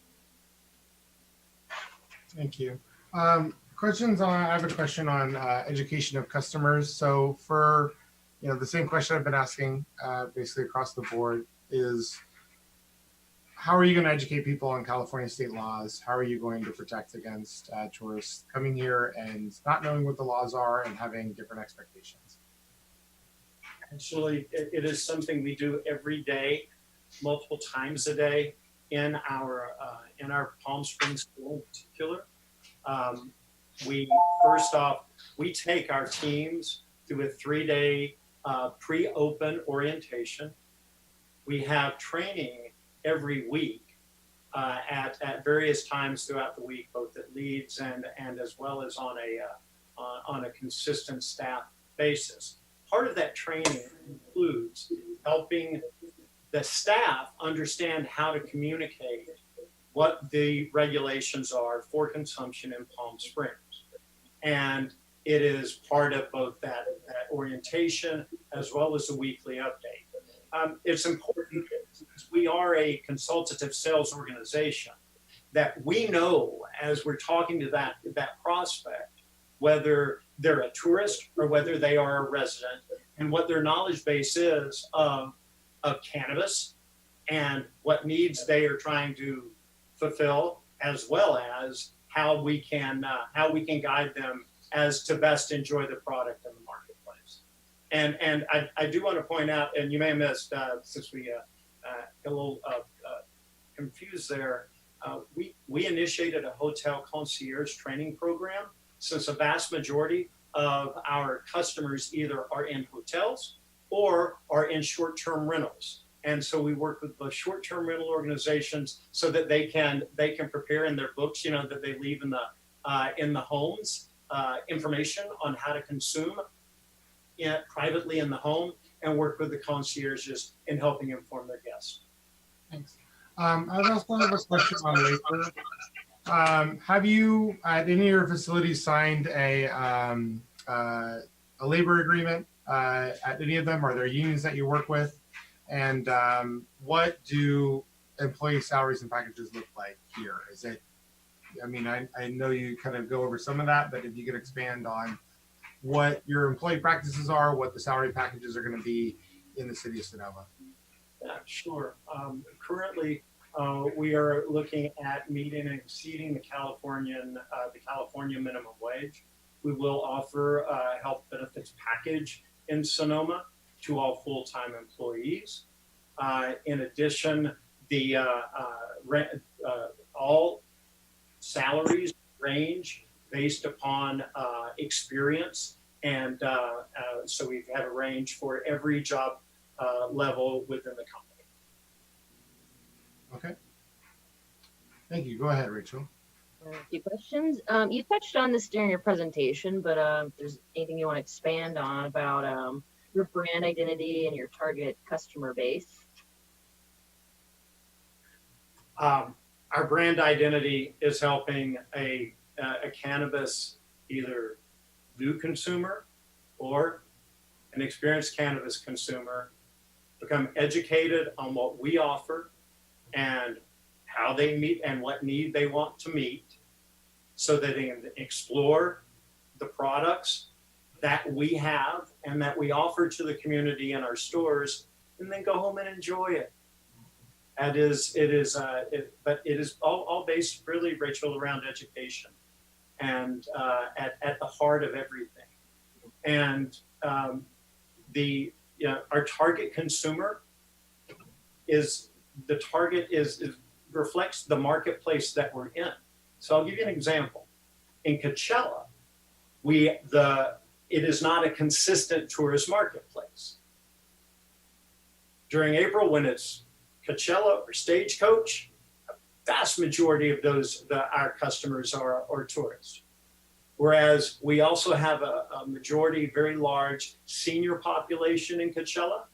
Thank you. I have a question on education of customers. So for the same question I've been asking basically across the board is, how are you going to educate people on California state laws? How are you going to protect against tourists coming here and not knowing what the laws are and having different expectations? Actually, it is something we do every day, multiple times a day in our Palm Springs school in particular. First off, we take our teams through a 3-day pre-open orientation. We have training every week at various times throughout the week, both at leads and as well as on a consistent staff basis. Part of that training includes helping the staff understand how to communicate what the regulations are for consumption in Palm Springs. And it is part of both that orientation as well as a weekly update. It's important because we are a consultative sales organization that we know as we're talking to that prospect, whether they're a tourist or whether they are a resident, and what their knowledge base is of cannabis and what needs they are trying to fulfill, as well as how we can guide them as to best enjoy the product in the marketplace. And I do want to point out, and you may have missed since we got a little confused there, we initiated a hotel concierge training program, since a vast majority of our customers either are in hotels or are in short-term rentals. And so we work with the short-term rental organizations so that they can prepare in their books, that they leave in the homes, information on how to consume privately in the home, and work with the concierges in helping inform their guests. Thanks. I also have a question on labor. Have you at any of your facilities signed a labor agreement at any of them? Are there unions that you work with? And what do employee salaries and packages look like here? Is it, I know you kind of go over some of that, but if you could expand on what your employee practices are, what the salary packages are going to be in the city of Sonoma. Yeah, sure. Currently, we are looking at meeting and exceeding the California minimum wage. We will offer a health benefits package in Sonoma to all full-time employees. In addition, all salaries range based upon experience, and so we have a range for every job level within the company. Okay. Thank you. Go ahead, Rachel. A few questions. You touched on this during your presentation, but if there's anything you want to expand on about your brand identity and your target customer base? Our brand identity is helping a cannabis, either new consumer or an experienced cannabis consumer, become educated on what we offer and how they meet and what need they want to meet, so that they can explore the products that we have and that we offer to the community in our stores, and then go home and enjoy it. But it is all based really, Rachel, around education and at the heart of everything. And our target consumer reflects the marketplace that we're in. So I'll give you an example. In Coachella, it is not a consistent tourist marketplace. During April, when it's Coachella or Stagecoach, a vast majority of our customers are tourists. Whereas we also have a majority, very large senior population in Coachella,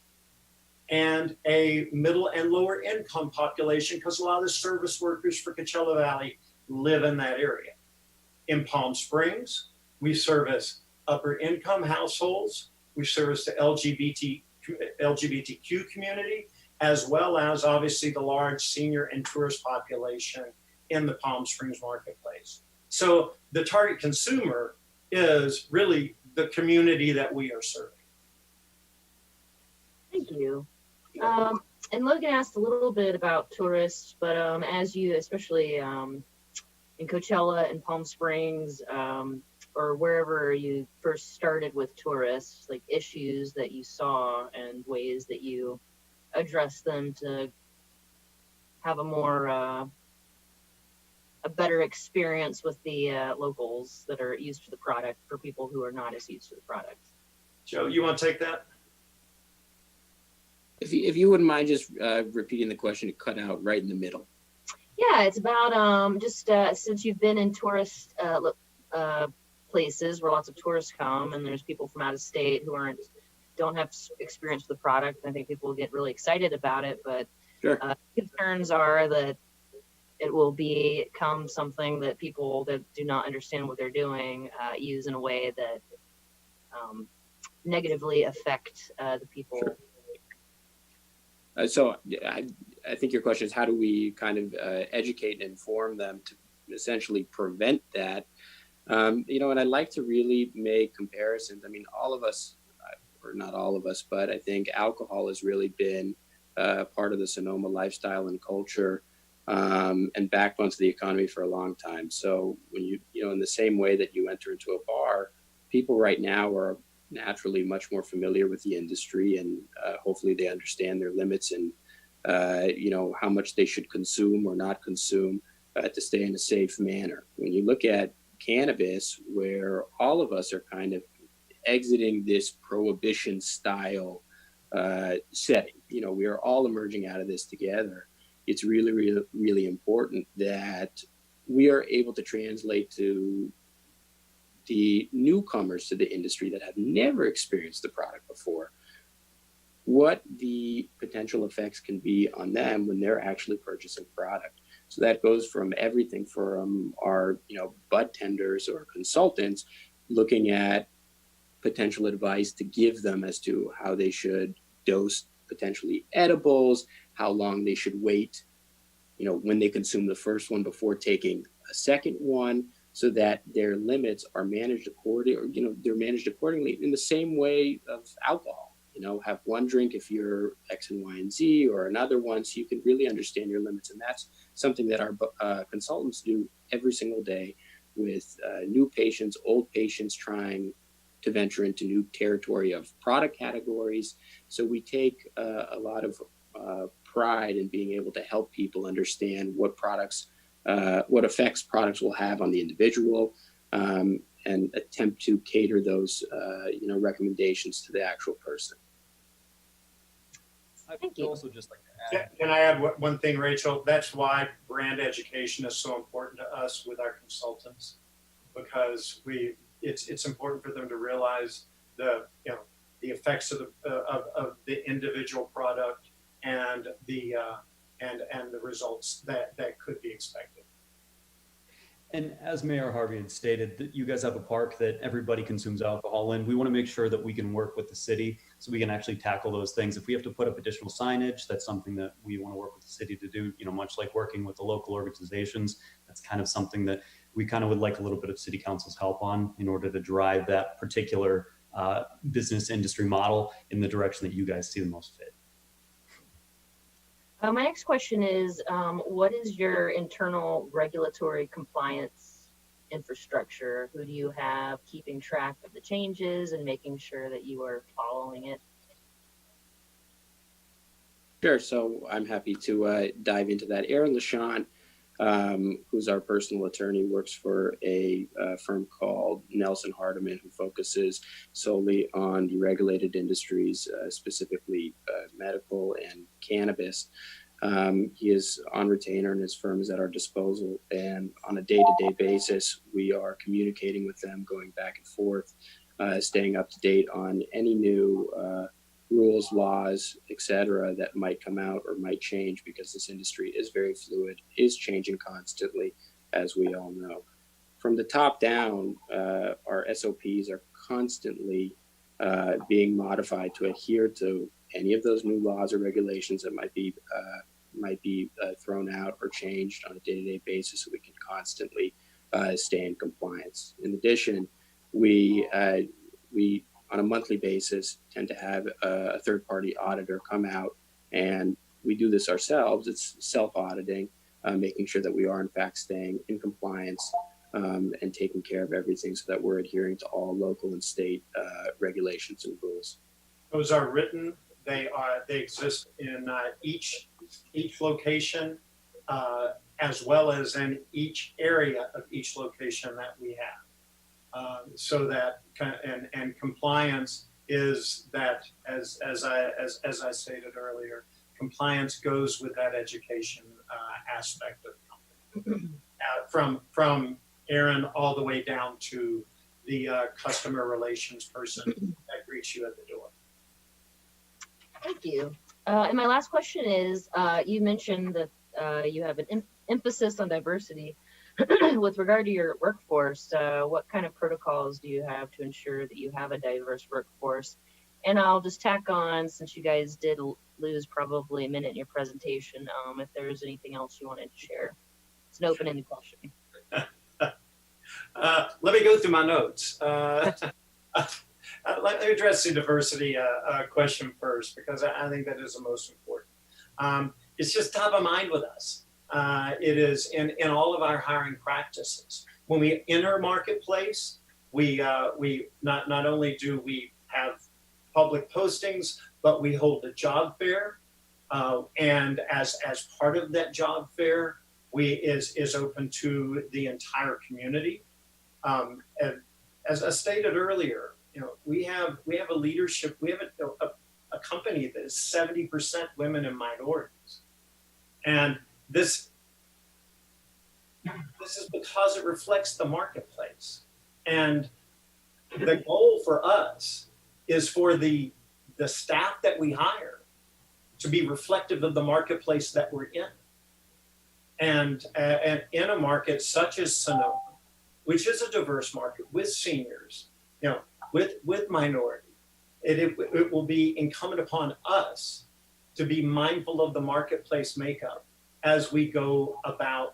and a middle and lower income population, because a lot of the service workers for Coachella Valley live in that area. In Palm Springs, we service upper income households, we service the LGBTQ community, as well as obviously the large senior and tourist population in the Palm Springs marketplace. So the target consumer is really the community that we are serving. Thank you. And Logan asked a little bit about tourists, but as you, especially in Coachella and Palm Springs, or wherever you first started with tourists, like issues that you saw and ways that you address them to have a more a better experience with the locals that are used to the product for people who are not as used to the product. Joe, you want to take that? If you wouldn't mind just repeating the question, it cut out right in the middle. Yeah, it's about just since you've been in tourist places where lots of tourists come, and there's people from out of state who don't have experience with the product. I think people get really excited about it, but sure. Concerns are that it will become something that people that do not understand what they're doing use in a way that negatively affect the people. Sure. So I think your question is, how do we kind of educate and inform them to essentially prevent that? And I'd like to really make comparisons. I mean, all of us, or not all of us, but I think alcohol has really been part of the Sonoma lifestyle and culture and backbone to the economy for a long time. So when in the same way that you enter into a bar, people right now are naturally much more familiar with the industry, and hopefully they understand their limits and how much they should consume or not consume to stay in a safe manner. When you look at cannabis, where all of us are kind of exiting this prohibition style setting, we are all emerging out of this together. It's really, really, really important that we are able to translate to the newcomers to the industry that have never experienced the product before what the potential effects can be on them when they're actually purchasing product. So that goes from everything from our bud tenders or consultants looking at potential advice to give them as to how they should dose potentially edibles, how long they should wait when they consume the first one before taking a second one, so that their limits are managed accordingly, or they're managed accordingly in the same way of alcohol. Have one drink if you're X and Y and Z, or another one, so you can really understand your limits. And that's something that our consultants do every single day with new patients, old patients trying to venture into new territory of product categories. So we take a lot of pride in being able to help people understand what effects products will have on the individual, and attempt to cater those recommendations to the actual person. I would also just like to add. Can I add one thing, Rachel? That's why brand education is so important to us with our consultants, because it's important for them to realize the effects of the individual product and the results that could be expected. And as Mayor Harvey had stated, that you guys have a park that everybody consumes alcohol in. We want to make sure that we can work with the city so we can actually tackle those things. If we have to put up additional signage, that's something that we want to work with the city to do, much like working with the local organizations. That's kind of something that we kind of would like a little bit of city council's help on in order to drive that particular business industry model in the direction that you guys see the most fit. My next question is, what is your internal regulatory compliance infrastructure? Who do you have keeping track of the changes and making sure that you are following it? Sure. So I'm happy to dive into that. Aaron LaShawn, who's our personal attorney, works for a firm called Nelson Hardiman, who focuses solely on deregulated industries, specifically medical and cannabis. He is on retainer and his firm is at our disposal. And on a day-to-day basis, we are communicating with them, going back and forth, staying up to date on any new rules, laws, etc., that might come out or might change, because this industry is very fluid, is changing constantly, as we all know. From the top down, our SOPs are constantly being modified to adhere to any of those new laws or regulations that might be thrown out or changed on a day-to-day basis, so we can constantly stay in compliance. In addition, we on a monthly basis, tend to have a third-party auditor come out, and we do this ourselves. It's self-auditing, making sure that we are in fact staying in compliance and taking care of everything so that we're adhering to all local and state regulations and rules. Those are written. They exist in each location, as well as in each area of each location that we have. So that and compliance is that, as I stated earlier, compliance goes with that education aspect of the company, from Aaron all the way down to the customer relations person that greets you at the door. Thank you. And my last question is, you mentioned that you have an emphasis on diversity. With regard to your workforce, what kind of protocols do you have to ensure that you have a diverse workforce? And I'll just tack on, since you guys did lose probably a minute in your presentation, if there's anything else you wanted to share. It's an open-ended question. Let me go through my notes. Let me address the diversity question first, because I think that is the most important. It's just top of mind with us. It is in all of our hiring practices. When we enter a marketplace, we not only do we have public postings, but we hold a job fair, and as part of that job fair, is open to the entire community. And as I stated earlier, we have a leadership. We have a company that is 70% women and minorities, and this is because it reflects the marketplace. And the goal for us is for the staff that we hire to be reflective of the marketplace that we're in. And in a market such as Sonoma, which is a diverse market with seniors, with minority, it will be incumbent upon us to be mindful of the marketplace makeup as we go about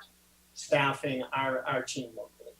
staffing our team locally.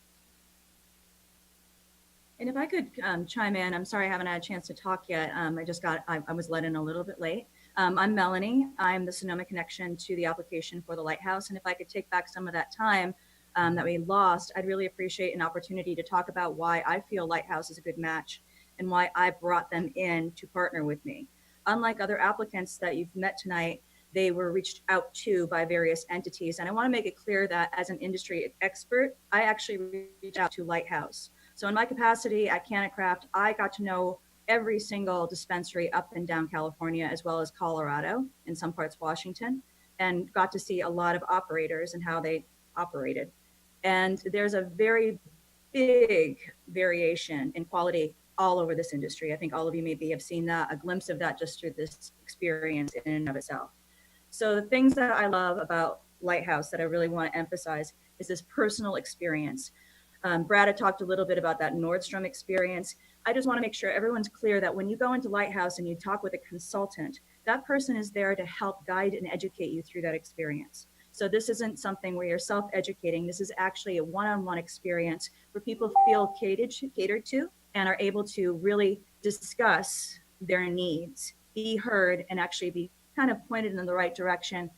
And if I could chime in, I'm sorry I haven't had a chance to talk yet. I was let in a little bit late. I'm Melanie. I'm the Sonoma connection to the application for the Lighthouse. And if I could take back some of that time that we lost, I'd really appreciate an opportunity to talk about why I feel Lighthouse is a good match and why I brought them in to partner with me. Unlike other applicants that you've met tonight, they were reached out to by various entities. And I want to make it clear that as an industry expert, I actually reached out to Lighthouse. So in my capacity at CannaCraft, I got to know every single dispensary up and down California, as well as Colorado, in some parts Washington, and got to see a lot of operators and how they operated. And there's a very big variation in quality all over this industry. I think all of you maybe have seen that, a glimpse of that just through this experience in and of itself. So the things that I love about Lighthouse that I really want to emphasize is this personal experience. Brad had talked a little bit about that Nordstrom experience. I just want to make sure everyone's clear that when you go into Lighthouse and you talk with a consultant, that person is there to help guide and educate you through that experience. So this isn't something where you're self-educating. This is actually a one-on-one experience where people feel catered to and are able to really discuss their needs, be heard, and actually be kind of pointed in the right direction.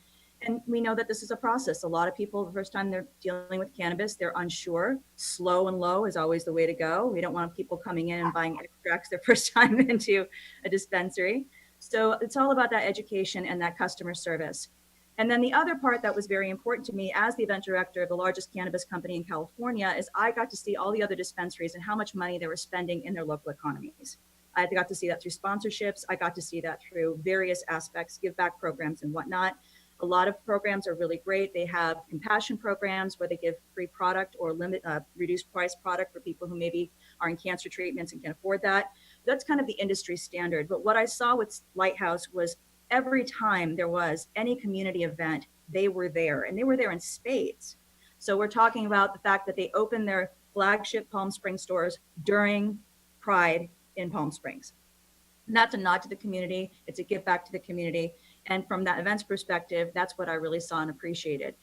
And we know that this is a process. A lot of people, the first time they're dealing with cannabis, they're unsure. Slow and low is always the way to go. We don't want people coming in and buying extracts their first time into a dispensary. So it's all about that education and that customer service. And then the other part that was very important to me as the event director of the largest cannabis company in California is I got to see all the other dispensaries and how much money they were spending in their local economies. I got to see that through sponsorships. I got to see that through various aspects, give back programs and whatnot. A lot of programs are really great. They have compassion programs where they give free product or reduced price product for people who maybe are in cancer treatments and can afford that. That's kind of the industry standard. But what I saw with Lighthouse was every time there was any community event, they were there, and they were there in spades. So we're talking about the fact that they opened their flagship Palm Springs stores during Pride in Palm Springs. And that's a nod to the community. It's a give back to the community. And from that events perspective, that's what I really saw and appreciated.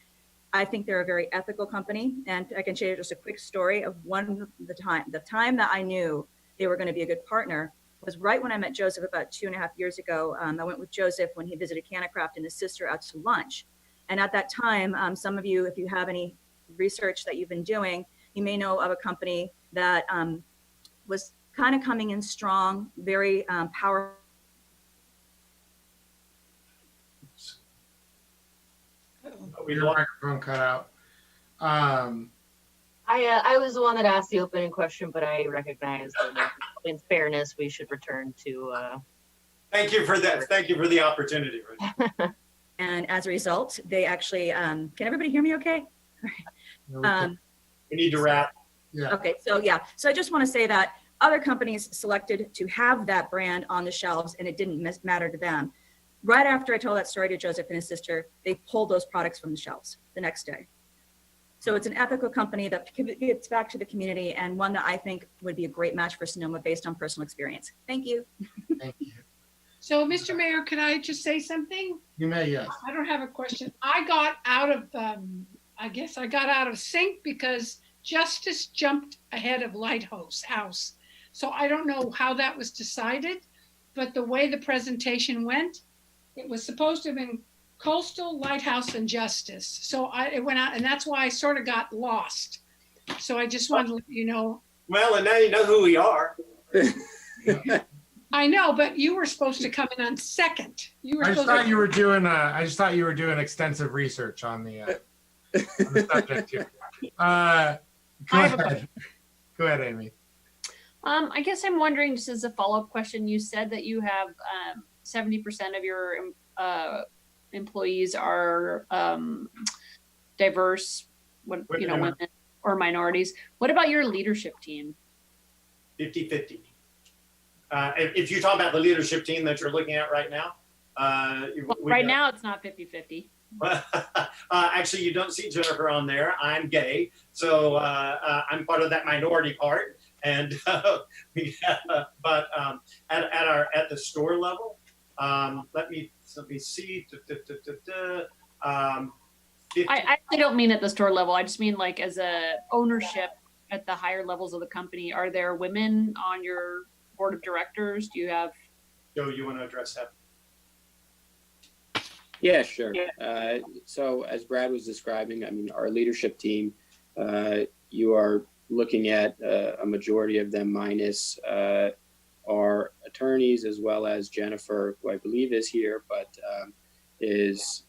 I think they're a very ethical company. And I can share just a quick story of the time that I knew they were going to be a good partner was right when I met Joseph about 2.5 years ago. I went with Joseph when he visited Canacraft and his sister out to lunch. And at that time, some of you, if you have any research that you've been doing, you may know of a company that was kind of coming in strong, very powerful. Your microphone cut out. I was the one that asked the opening question, but I recognize that in fairness, we should return to. Thank you for that. Thank you for the opportunity. And as a result, they actually, can everybody hear me okay? We need to wrap. Yeah. Okay, so yeah. So I just want to say that other companies selected to have that brand on the shelves and it didn't matter to them. Right after I told that story to Joseph and his sister, they pulled those products from the shelves the next day. So it's an ethical company that gives back to the community and one that I think would be a great match for Sonoma based on personal experience. Thank you. Thank you. So, Mr. Mayor, could I just say something? You may, yes. I don't have a question. I got out of, I guess I got out of sync because Justice jumped ahead of Lighthouse House. So I don't know how that was decided, but the way the presentation went, it was supposed to have been Coastal, Lighthouse, and Justice. So it went out, and that's why I sort of got lost. So I just wanted to let you know. Well, and now you know who we are. I know, but you were supposed to come in on second. You were I just supposed thought to. you were doing. I just thought you were doing extensive research on the subject here. Go ahead. Go ahead, Amy. I guess I'm wondering, just as a follow-up question, you said that you have 70% of your employees are diverse, women or minorities. What about your leadership team? 50-50. If you talk about the leadership team that you're looking at right now, Right now it's not 50-50. Actually, you don't see Jennifer on there. I'm gay, so I'm part of that minority part. And at the store level, let me see. I actually don't mean at the store level. I just mean like as a ownership at the higher levels of the company. Are there women on your board of directors? Do you have? Joe, you want to address that? Yeah, sure. So as Brad was describing, I mean, our leadership team, you are looking at a majority of them minus our attorneys, as well as Jennifer, who I believe is here, but is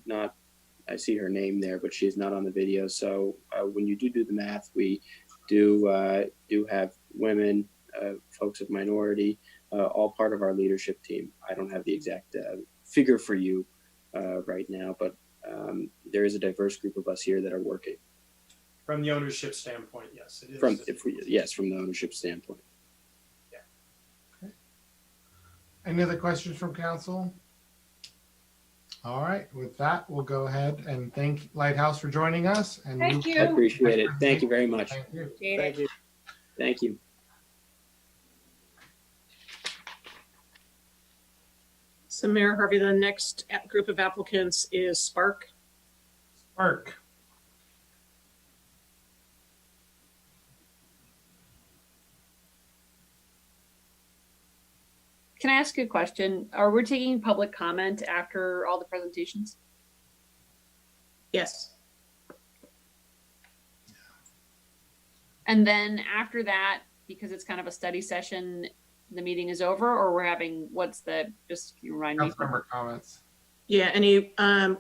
not, I see her name there, but she's not on the video. So when you do the math, we do have women, folks of minority, all part of our leadership team. I don't have the exact figure for you right now, but there is a diverse group of us here that are working. From the ownership standpoint, yes, it is. From the ownership standpoint. Yeah. Okay. Any other questions from council? All right, with that, we'll go ahead and thank Lighthouse for joining us. And Thank you. I appreciate it. Thank you very much. Thank you. Thank you. Thank you. So Mayor Harvey, the next group of applicants is Spark. Spark. Can I ask you a question? Are we taking public comment after all the presentations? Yes. And then after that, because it's kind of a study session, the meeting is over, or we're having, just can you remind me? Councilmember comments. Yeah,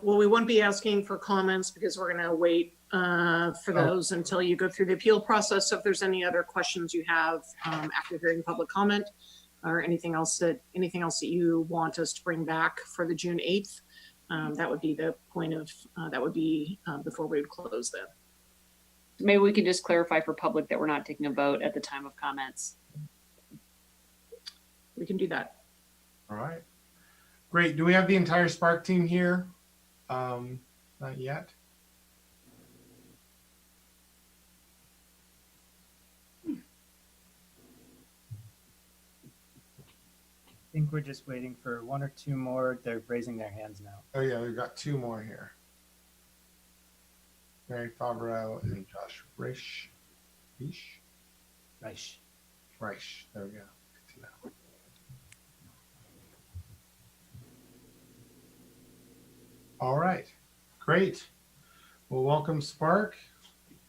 well, we won't be asking for comments because we're going to wait for those until you go through the appeal process. So if there's any other questions you have after hearing public comment or anything else that you want us to bring back for the June 8th, that would be the point of, that would be before we would close then. Maybe we can just clarify for public that we're not taking a vote at the time of comments. We can do that. All right. Great. Do we have the entire Spark team here? Not yet. I think we're just waiting for one or two more. They're raising their hands now. Oh yeah, we've got two more here. Mary Favreau and Josh Reich. There we go. Good to know. All right, great. Well, welcome, Spark.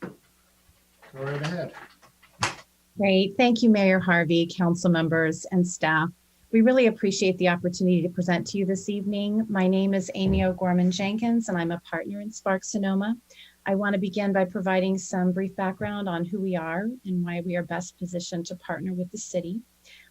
Go right ahead. Great. Thank you, Mayor Harvey, council members, and staff. We really appreciate the opportunity to present to you this evening. My name is Amy O'Gorman Jenkins, and I'm a partner in Spark Sonoma. I want to begin by providing some brief background on who we are and why we are best positioned to partner with the city.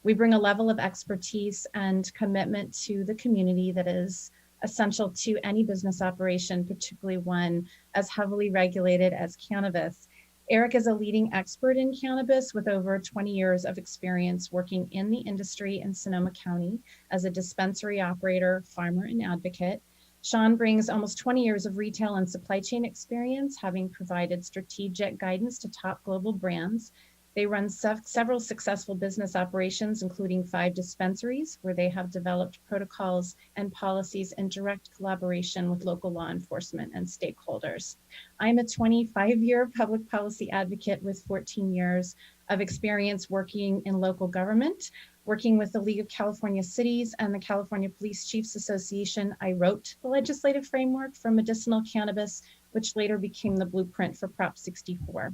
We bring a level of expertise and commitment to the community that is essential to any business operation, particularly one as heavily regulated as cannabis. Eric is a leading expert in cannabis with over 20 years of experience working in the industry in Sonoma County as a dispensary operator, farmer, and advocate. Sean brings almost 20 years of retail and supply chain experience, having provided strategic guidance to top global brands. They run several successful business operations, including 5 dispensaries, where they have developed protocols and policies in direct collaboration with local law enforcement and stakeholders. I'm a 25-year public policy advocate with 14 years of experience working in local government. Working with the League of California Cities and the California Police Chiefs Association, I wrote the legislative framework for medicinal cannabis, which later became the blueprint for Prop 64.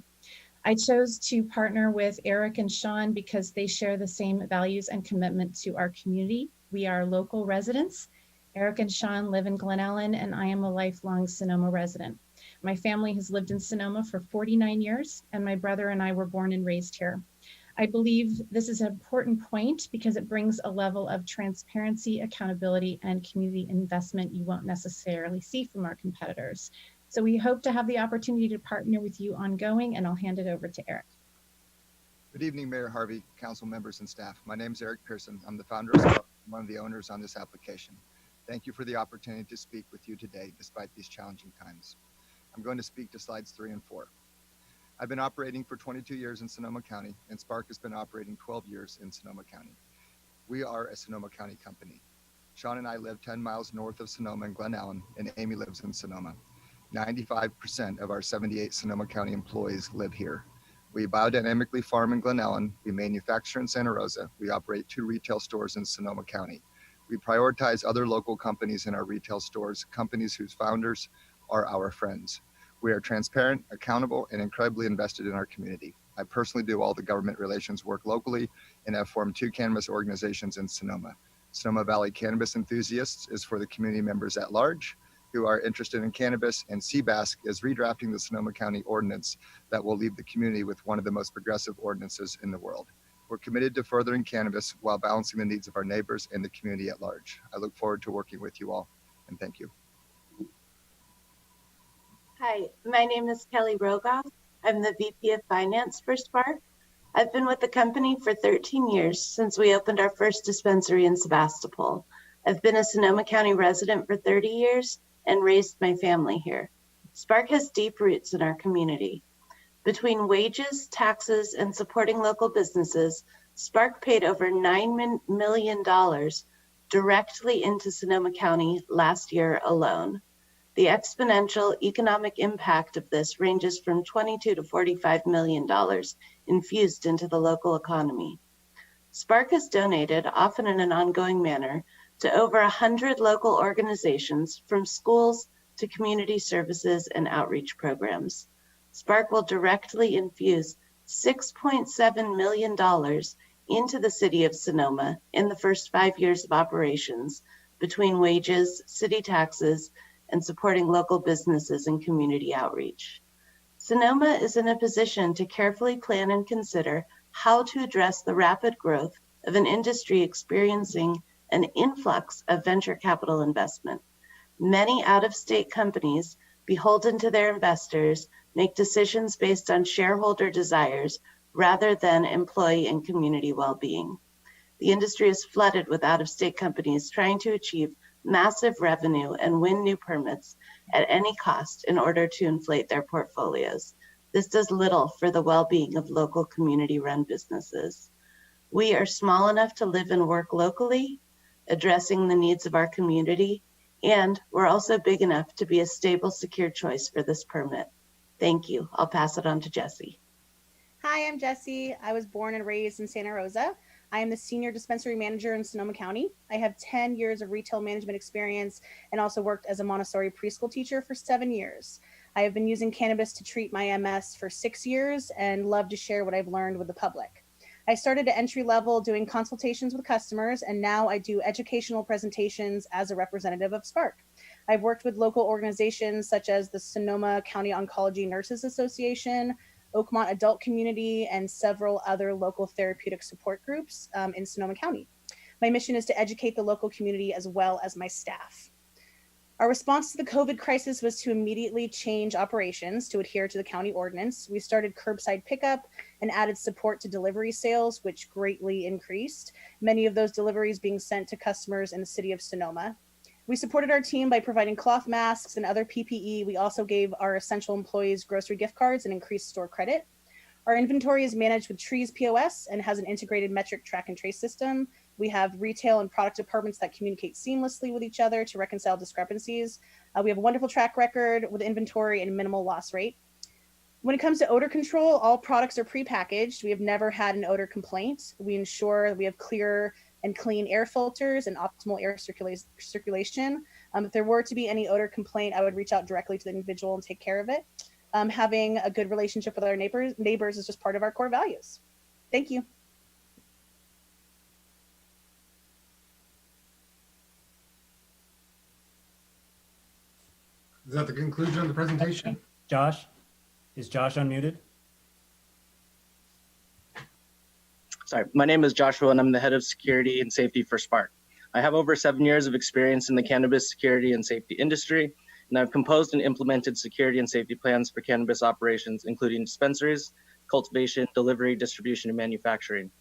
I chose to partner with Eric and Sean because they share the same values and commitment to our community. We are local residents. Eric and Sean live in Glen Ellen, and I am a lifelong Sonoma resident. My family has lived in Sonoma for 49 years, and my brother and I were born and raised here. I believe this is an important point because it brings a level of transparency, accountability, and community investment you won't necessarily see from our competitors. So we hope to have the opportunity to partner with you ongoing, and I'll hand it over to Eric. Good evening, Mayor Harvey, council members, and staff. My name is Eric Pearson. I'm the founder of Spark, one of the owners on this application. Thank you for the opportunity to speak with you today, despite these challenging times. I'm going to speak to slides 3 and 4. I've been operating for 22 years in Sonoma County, and Spark has been operating 12 years in Sonoma County. We are a Sonoma County company. Sean and I live 10 miles north of Sonoma in Glen Ellen, and Amy lives in Sonoma. 95% of our 78 Sonoma County employees live here. We biodynamically farm in Glen Ellen. We manufacture in Santa Rosa. We operate 2 retail stores in Sonoma County. We prioritize other local companies in our retail stores, companies whose founders are our friends. We are transparent, accountable, and incredibly invested in our community. I personally do all the government relations work locally and have formed 2 cannabis organizations in Sonoma. Sonoma Valley Cannabis Enthusiasts is for the community members at large who are interested in cannabis, and CBASC is redrafting the Sonoma County ordinance that will leave the community with one of the most progressive ordinances in the world. We're committed to furthering cannabis while balancing the needs of our neighbors and the community at large. I look forward to working with you all, and thank you. Hi, my name is Kelly Rogoff. I'm the VP of Finance for Spark. I've been with the company for 13 years since we opened our first dispensary in Sebastopol. I've been a Sonoma County resident for 30 years and raised my family here. Spark has deep roots in our community. Between wages, taxes, and supporting local businesses, Spark paid over $9 million directly into Sonoma County last year alone. The exponential economic impact of this ranges from $22 to $45 million infused into the local economy. Spark has donated, often in an ongoing manner, to over 100 local organizations, from schools to community services and outreach programs. Spark will directly infuse $6.7 million into the city of Sonoma in the first 5 years of operations, between wages, city taxes, and supporting local businesses and community outreach. Sonoma is in a position to carefully plan and consider how to address the rapid growth of an industry experiencing an influx of venture capital investment. Many out-of-state companies, beholden to their investors, make decisions based on shareholder desires rather than employee and community well-being. The industry is flooded with out-of-state companies trying to achieve massive revenue and win new permits at any cost in order to inflate their portfolios. This does little for the well-being of local community-run businesses. We are small enough to live and work locally, addressing the needs of our community, and we're also big enough to be a stable, secure choice for this permit. Thank you. I'll pass it on to Jesse. Hi, I'm Jessie. I was born and raised in Santa Rosa. I am the Senior Dispensary Manager in Sonoma County. I have 10 years of retail management experience and also worked as a Montessori preschool teacher for 7 years. I have been using cannabis to treat my MS for 6 years and love to share what I've learned with the public. I started at entry level doing consultations with customers, and now I do educational presentations as a representative of Spark. I've worked with local organizations such as the Sonoma County Oncology Nurses Association, Oakmont Adult Community, and several other local therapeutic support groups in Sonoma County. My mission is to educate the local community as well as my staff. Our response to the COVID crisis was to immediately change operations to adhere to the county ordinance. We started curbside pickup and added support to delivery sales, which greatly increased, many of those deliveries being sent to customers in the city of Sonoma. We supported our team by providing cloth masks and other PPE. We also gave our essential employees grocery gift cards and increased store credit. Our inventory is managed with Trees POS and has an integrated metric track and trace system. We have retail and product departments that communicate seamlessly with each other to reconcile discrepancies. We have a wonderful track record with inventory and minimal loss rate. When it comes to odor control, all products are prepackaged. We have never had an odor complaint. We ensure that we have clear and clean air filters and optimal air circulation. If there were to be any odor complaint, I would reach out directly to the individual and take care of it. Having a good relationship with our neighbors is just part of our core values. Thank you. Is that the conclusion of the presentation? Josh? Is Josh unmuted? Sorry, my name is Joshua and I'm the head of security and safety for Spark. I have over 7 years of experience in the cannabis security and safety industry, and I've composed and implemented security and safety plans for cannabis operations, including dispensaries, cultivation, delivery, distribution, and manufacturing.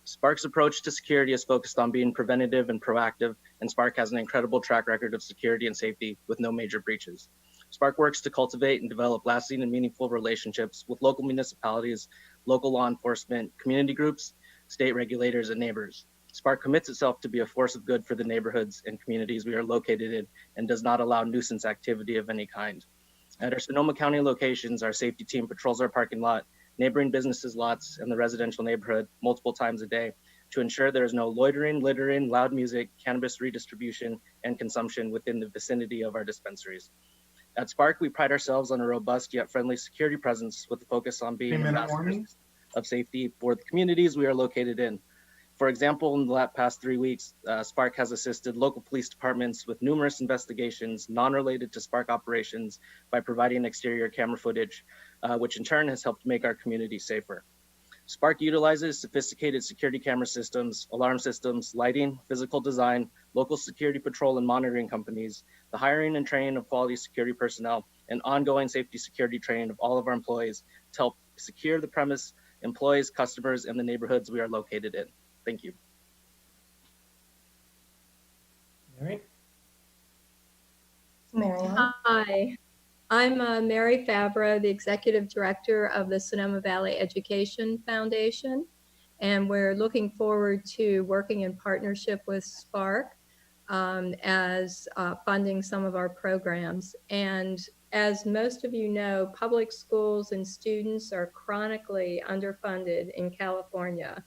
Spark's approach to security is focused on being preventative and proactive, and Spark has an incredible track record of security and safety with no major breaches. Spark works to cultivate and develop lasting and meaningful relationships with local municipalities, local law enforcement, community groups, state regulators, and neighbors. Spark commits itself to be a force of good for the neighborhoods and communities we are located in and does not allow nuisance activity of any kind. At our Sonoma County locations, our safety team patrols our parking lot, neighboring businesses' lots, and the residential neighborhood multiple times a day to ensure there is no loitering, littering, loud music, cannabis redistribution, and consumption within the vicinity of our dispensaries. At Spark, we pride ourselves on a robust yet friendly security presence with a focus on being ambassadors of safety for the communities we are located in. For example, in the past 3 weeks, Spark has assisted local police departments with numerous investigations non-related to Spark operations by providing exterior camera footage, which in turn has helped make our community safer. Spark utilizes sophisticated security camera systems, alarm systems, lighting, physical design, local security patrol and monitoring companies, the hiring and training of quality security personnel, and ongoing safety security training of all of our employees to help secure the premise, employees, customers, and the neighborhoods we are located in. Thank you. Mary? Hi, I'm Mary Fabra, the Executive Director of the Sonoma Valley Education Foundation, and we're looking forward to working in partnership with Spark as funding some of our programs. And as most of you know, public schools and students are chronically underfunded in California.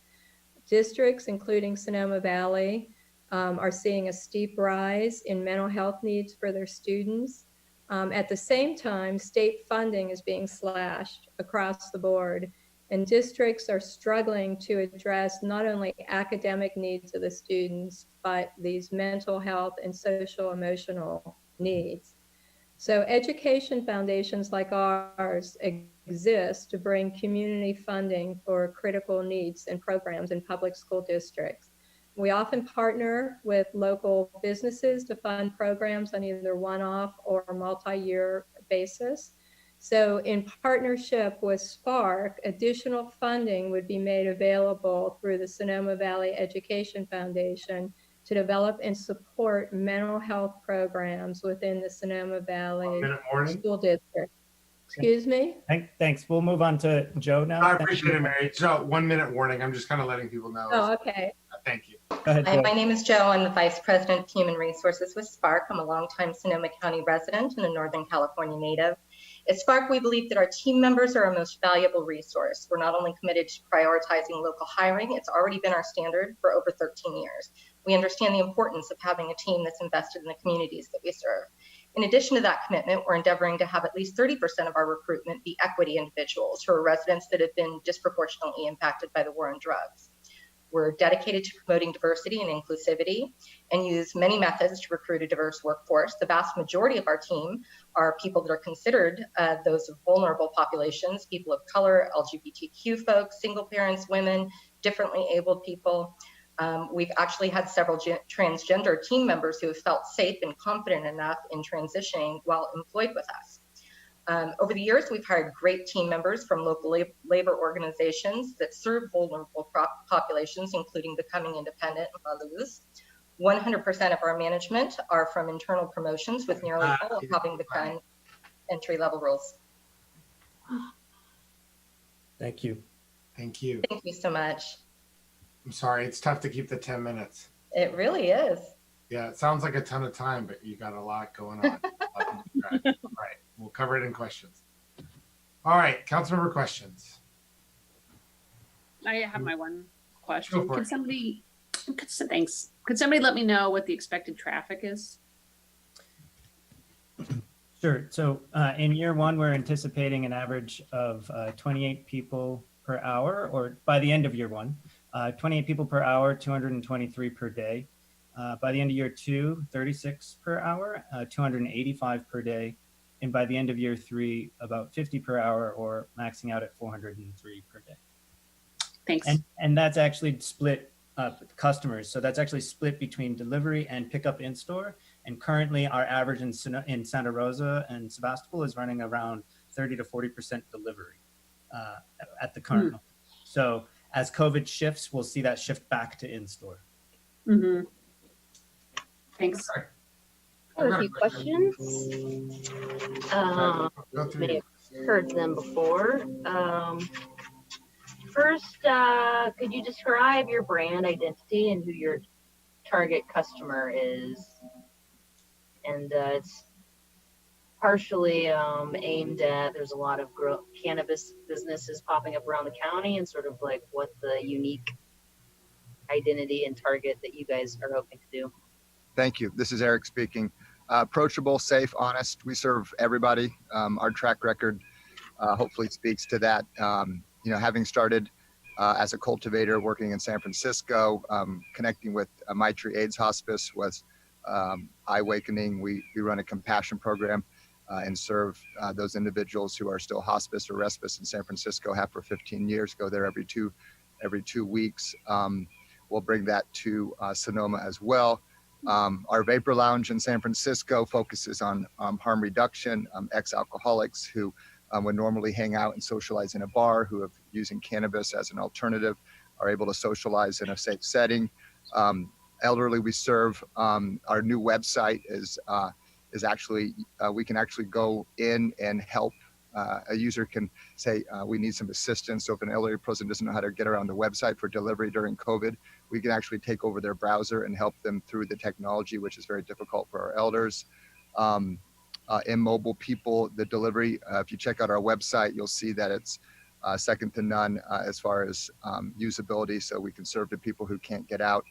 Districts, including Sonoma Valley, are seeing a steep rise in mental health needs for their students. At the same time, state funding is being slashed across the board, and districts are struggling to address not only academic needs of the students, but these mental health and social emotional needs. So education foundations like ours exist to bring community funding for critical needs and programs in public school districts. We often partner with local businesses to fund programs on either one-off or multi-year basis. So in partnership with Spark, additional funding would be made available through the Sonoma Valley Education Foundation to develop and support mental health programs within the Sonoma Valley School District. Excuse me? Thanks. We'll move on to Joe now. I appreciate it, Mary. So 1 minute warning. I'm just kind of letting people know. Oh, okay. Thank you. Go ahead, Hi, my name is Joe. I'm the Vice President of Human Resources with Spark. I'm a longtime Sonoma County resident and a Northern California native. At Spark, we believe that our team members are our most valuable resource. We're not only committed to prioritizing local hiring, it's already been our standard for over 13 years. We understand the importance of having a team that's invested in the communities that we serve. In addition to that commitment, we're endeavoring to have at least 30% of our recruitment be equity individuals who are residents that have been disproportionately impacted by the war on drugs. We're dedicated to promoting diversity and inclusivity and use many methods to recruit a diverse workforce. The vast majority of our team are people that are considered those vulnerable populations, people of color, LGBTQ folks, single parents, women, differently abled people. We've actually had several transgender team members who have felt safe and confident enough in transitioning while employed with us. Over the years, we've hired great team members from local labor organizations that serve vulnerable populations, including Becoming Independent and La Luz. 100% of our management are from internal promotions, with nearly all having become entry-level roles. Thank you. Thank you. Thank you so much. I'm sorry, it's tough to keep the 10 minutes. It really is. Yeah, it sounds like a ton of time, but you got a lot going on. All right, we'll cover it in questions. All right, council member questions. I have my one Go question. for Could it. somebody, thanks. Could somebody let me know what the expected traffic is? Sure. So in year one, we're anticipating an average of 28 people per hour, or by the end of year one, 28 people per hour, 223 per day. By the end of year two, 36 per hour, 285 per day. And by the end of year three, about 50 per hour, or maxing out at 403 per day. Thanks. And that's actually split customers. So that's actually split between delivery and pickup in store. And currently our average in Santa Rosa and Sebastopol is running around 30 to 40% delivery at the current moment. So as COVID shifts, we'll see that shift back to in-store. Mm-hmm. Thanks. I have a few questions. May have heard them before. First, could you describe your brand identity and who your target customer is? And it's partially aimed at, there's a lot of cannabis businesses popping up around the county, and sort of like what the unique identity and target that you guys are hoping to do. Thank you. This is Eric speaking. Approachable, safe, honest. We serve everybody. Our track record hopefully speaks to that. You know, having started as a cultivator working in San Francisco, connecting with Maitri AIDS Hospice was eye-awakening. We run a compassion program and serve those individuals who are still hospice or respite in San Francisco, have for 15 years, go there every two weeks. We'll bring that to Sonoma as well. Our vapor lounge in San Francisco focuses on harm reduction, ex-alcoholics who would normally hang out and socialize in a bar, who have using cannabis as an alternative, are able to socialize in a safe setting. Elderly we serve. Our new website is actually, we can actually go in and help. A user can say, we need some assistance. So if an elderly person doesn't know how to get around the website for delivery during COVID, we can actually take over their browser and help them through the technology, which is very difficult for our elders. Immobile people, the delivery, if you check out our website, you'll see that it's second to none as far as usability. So we can serve the people who can't get out.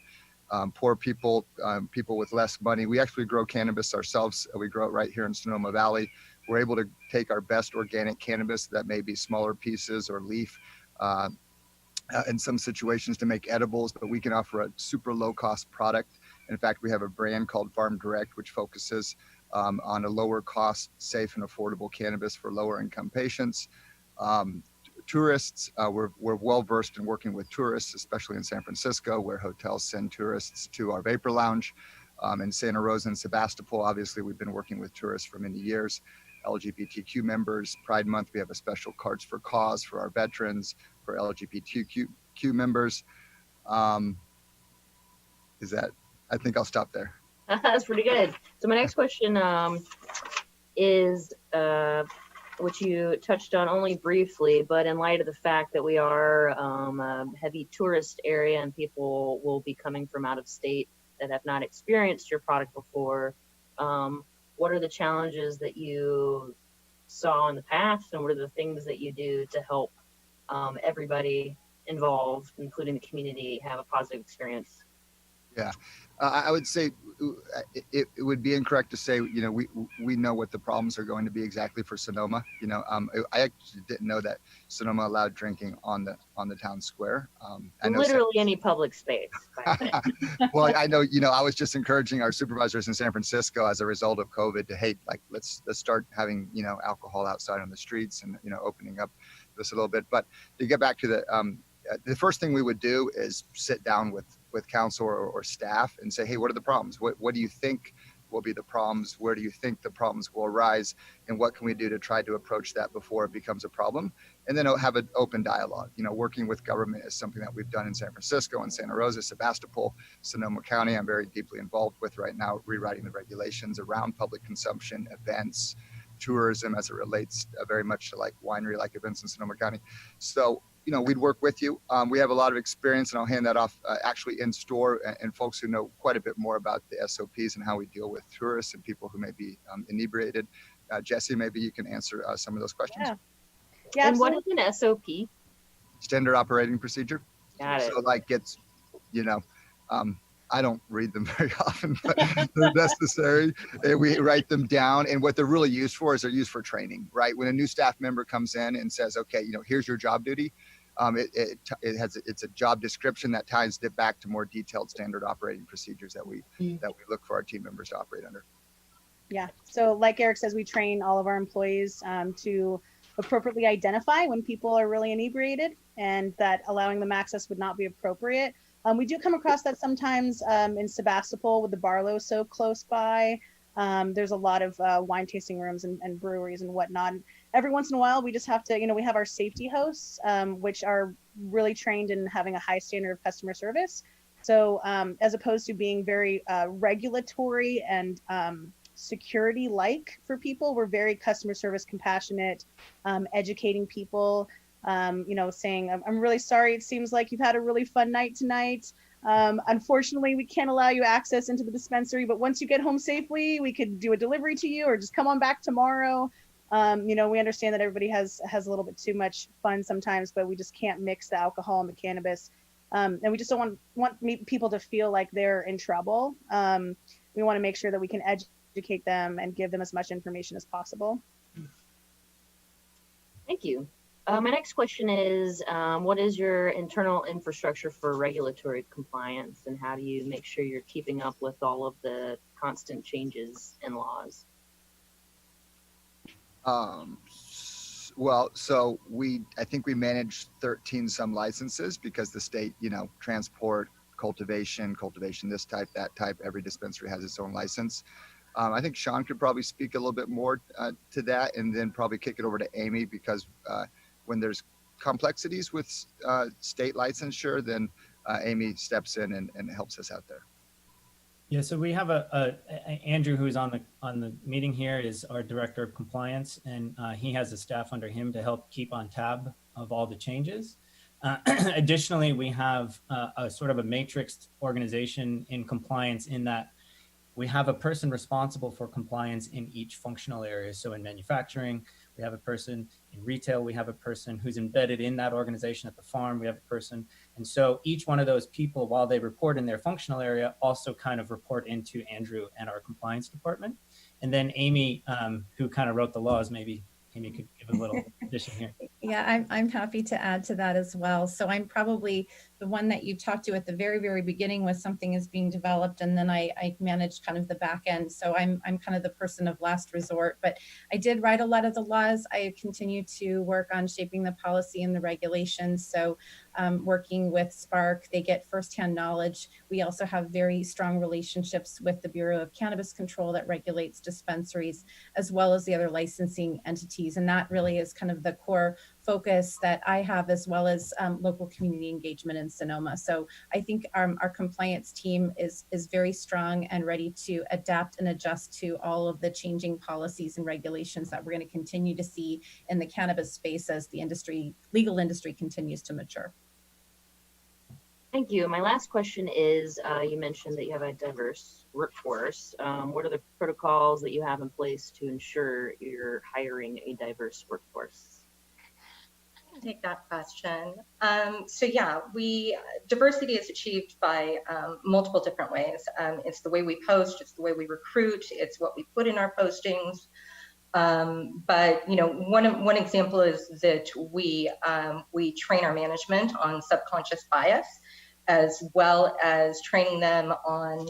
Poor people, people with less money. We actually grow cannabis ourselves. We grow it right here in Sonoma Valley. We're able to take our best organic cannabis that may be smaller pieces or leaf in some situations to make edibles, but we can offer a super low cost product. In fact, we have a brand called Farm Direct, which focuses on a lower cost, safe and affordable cannabis for lower income patients. Tourists, we're well versed in working with tourists, especially in San Francisco, where hotels send tourists to our vapor lounge. In Santa Rosa and Sebastopol, obviously, we've been working with tourists for many years. LGBTQ members, Pride Month, we have a special Cards for Cause for our veterans, for LGBTQ members. Is that, I think I'll stop there. That's pretty good. So my next question is, which you touched on only briefly, but in light of the fact that we are a heavy tourist area and people will be coming from out of state that have not experienced your product before, what are the challenges that you saw in the past, and what are the things that you do to help everybody involved, including the community, have a positive experience? Yeah, I would say it would be incorrect to say, we know what the problems are going to be exactly for Sonoma. I actually didn't know that Sonoma allowed drinking on the town square. I know Literally any public space. well, I know, I was just encouraging our supervisors in San Francisco as a result of COVID to, hey, like, let's start having, alcohol outside on the streets and, opening up this a little bit. But to get back to the first thing we would do is sit down with council or staff and say, hey, what are the problems? What do you think will be the problems? Where do you think the problems will arise? And what can we do to try to approach that before it becomes a problem? And then have an open dialogue. Working with government is something that we've done in San Francisco and Santa Rosa, Sebastopol, Sonoma County. I'm very deeply involved with right now, rewriting the regulations around public consumption, events, tourism, as it relates very much to like winery-like events in Sonoma County. So, we'd work with you. We have a lot of experience, and I'll hand that off actually in store and folks who know quite a bit more about the SOPs and how we deal with tourists and people who may be inebriated. Jesse, maybe you can answer some of those questions. Yeah, and what is an SOP? Standard operating procedure. Got it. So like it's, I don't read them very often, but they're necessary. And we write them down. And what they're really used for is they're used for training, right? When a new staff member comes in and says, okay, here's your job duty. It's a job description that ties it back to more detailed standard operating procedures that we look for our team members to operate under. Yeah. So like Eric says, we train all of our employees to appropriately identify when people are really inebriated, and that allowing them access would not be appropriate. We do come across that sometimes in Sebastopol with the Barlow so close by. There's a lot of wine tasting rooms and breweries and whatnot. And every once in a while, we just have to, we have our safety hosts, which are really trained in having a high standard of customer service. So as opposed to being very regulatory and security-like for people, we're very customer service compassionate, educating people. Saying, I'm really sorry. It seems like you've had a really fun night tonight. Unfortunately, we can't allow you access into the dispensary, but once you get home safely, we could do a delivery to you or just come on back tomorrow. We understand that everybody has a little bit too much fun sometimes, but we just can't mix the alcohol and the cannabis. And we just don't want people to feel like they're in trouble. We want to make sure that we can educate them and give them as much information as possible. Thank you. My next question is, what is your internal infrastructure for regulatory compliance, and how do you make sure you're keeping up with all of the constant changes in laws? Well, so I think we manage 13 some licenses because the state, transport, cultivation, this type, that type, every dispensary has its own license. I think Sean could probably speak a little bit more to that, and then probably kick it over to Amy, because when there's complexities with state licensure, then Amy steps in and helps us out there. Yeah, so we have Andrew, who's on the meeting here, is our director of compliance, and he has a staff under him to help keep on tab of all the changes. Additionally, we have a sort of a matrix organization in compliance, in that we have a person responsible for compliance in each functional area. So in manufacturing, we have a person; in retail, we have a person who's embedded in that organization. At the farm, we have a person. And so each one of those people, while they report in their functional area, also kind of report into Andrew and our compliance department. And then Amy, who kind of wrote the laws, maybe Amy could give a little addition here. Yeah, I'm happy to add to that as well. So I'm probably the one that you talked to at the very, very beginning when something is being developed, and then I manage kind of the back end. So I'm kind of the person of last resort, but I did write a lot of the laws. I continue to work on shaping the policy and the regulations. So working with Spark, they get firsthand knowledge. We also have very strong relationships with the Bureau of Cannabis Control that regulates dispensaries, as well as the other licensing entities. And that really is kind of the core focus that I have, as well as local community engagement in Sonoma. So I think our compliance team is very strong and ready to adapt and adjust to all of the changing policies and regulations that we're going to continue to see in the cannabis space as the legal industry continues to mature. Thank you. My last question is, you mentioned that you have a diverse workforce. What are the protocols that you have in place to ensure you're hiring a diverse workforce? I can take that question. So yeah, diversity is achieved by multiple different ways. It's the way we post, it's the way we recruit, it's what we put in our postings. But one example is that we train our management on subconscious bias, as well as training them on